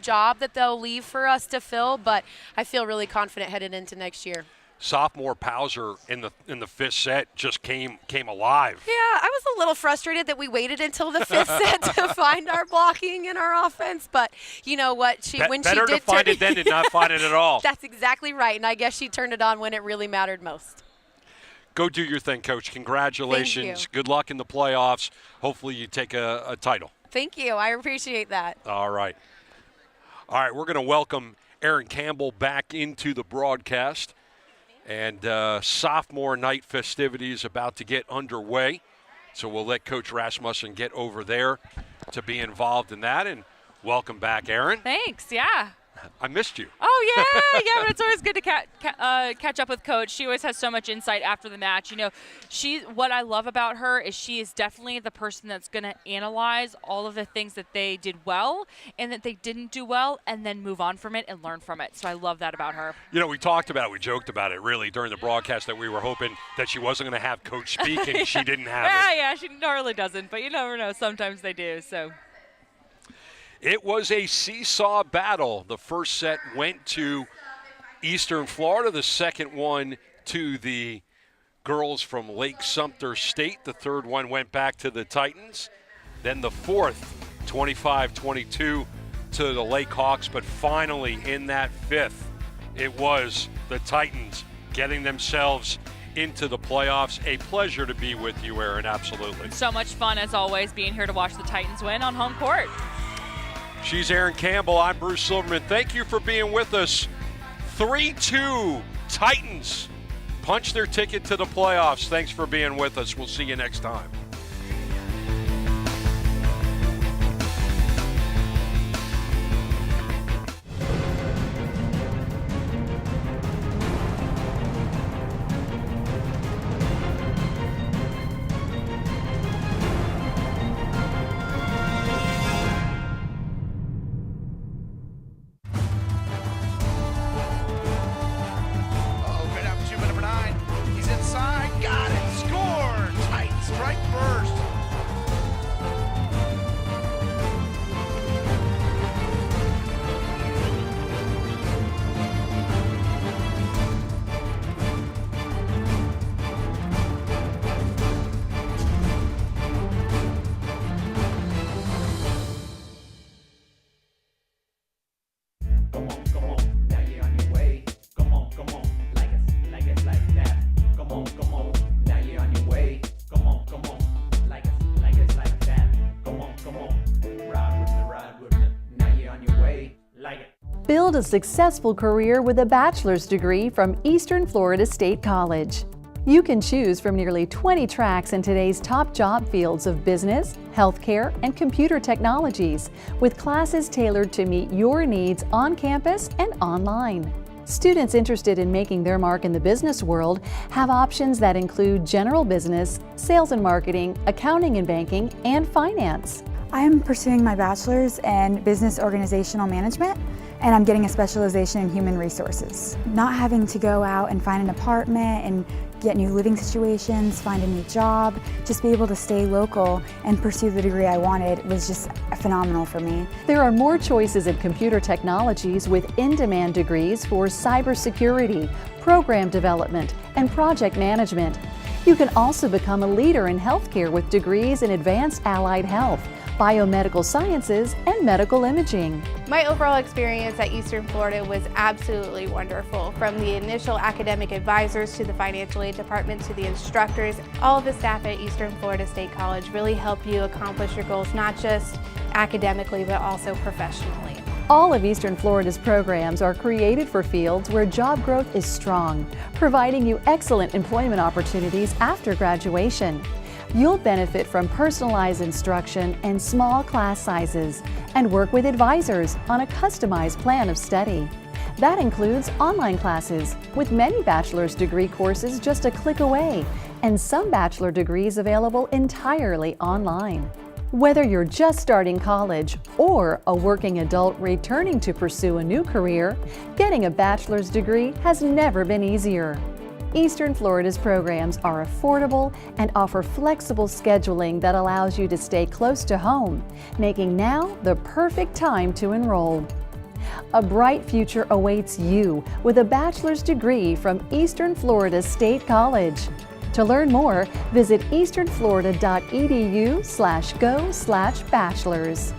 job that they'll leave for us to fill. But I feel really confident headed into next year. Sophomore Pauser in the 5th set just came alive. Yeah, I was a little frustrated that we waited until the 5th set to find our blocking and our offense, but you know what? Better to find it than to not find it at all. That's exactly right, and I guess she turned it on when it really mattered most. Go do your thing, Coach. Congratulations. Thank you. Good luck in the playoffs. Hopefully you take a title. Thank you. I appreciate that. All right. We're going to welcome Erin Campbell back into the broadcast. And sophomore night festivities about to get underway. So we'll let Coach Rasmussen get over there to be involved in that. And welcome back, Erin. Thanks, yeah. I missed you. Oh, yeah, but it's always good to catch up with Coach. She always has so much insight after the match. What I love about her is she is definitely the person that's going to analyze all of the things that they did well and that they didn't do well and then move on from it and learn from it. So I love that about her. We talked about it. We joked about it, really, during the broadcast that we were hoping that she wasn't going to have Coach speak, and she didn't have it. Yeah, she normally doesn't, but you never know. Sometimes they do, so. It was a seesaw battle. The first set went to Eastern Florida. The second one to the girls from Lake-Sumter State. The third one went back to the Titans. Then the fourth, 25-22 to the Lake Hawks. But finally, in that fifth, it was the Titans getting themselves into the playoffs. A pleasure to be with you, Erin, absolutely. So much fun, as always, being here to watch the Titans win on home court. She's Erin Campbell. I'm Bruce Silverman. Thank you for being with us. 3-2 Titans punch their ticket to the playoffs. Thanks for being with us. We'll see you next time. Build a successful career with a bachelor's degree from Eastern Florida State College. You can choose from nearly 20 tracks in today's top job fields of business, healthcare, and computer technologies, with classes tailored to meet your needs on campus and online. Students interested in making their mark in the business world have options that include general business, sales and marketing, accounting and banking, and finance. I am pursuing my bachelor's in business organizational management, and I'm getting a specialization in human resources. Not having to go out and find an apartment and get new living situations, find a new job, just be able to stay local and pursue the degree I wanted was just phenomenal for me. There are more choices in computer technologies with in-demand degrees for cybersecurity, program development, and project management. You can also become a leader in healthcare with degrees in advanced allied health, biomedical sciences, and medical imaging. My overall experience at Eastern Florida was absolutely wonderful. From the initial academic advisors to the financial aid department to the instructors, all of the staff at Eastern Florida State College really help you accomplish your goals, not just academically, but also professionally. All of Eastern Florida's programs are created for fields where job growth is strong, providing you excellent employment opportunities after graduation. You'll benefit from personalized instruction and small class sizes, and work with advisors on a customized plan of study. That includes online classes, with many bachelor's degree courses just a click away, and some bachelor degrees available entirely online. Whether you're just starting college or a working adult returning to pursue a new career, getting a bachelor's degree has never been easier. Eastern Florida's programs are affordable and offer flexible scheduling that allows you to stay close to home, making now the perfect time to enroll. A bright future awaits you with a bachelor's degree from Eastern Florida State College. To learn more, visit easternflorida.edu/go/bachelors.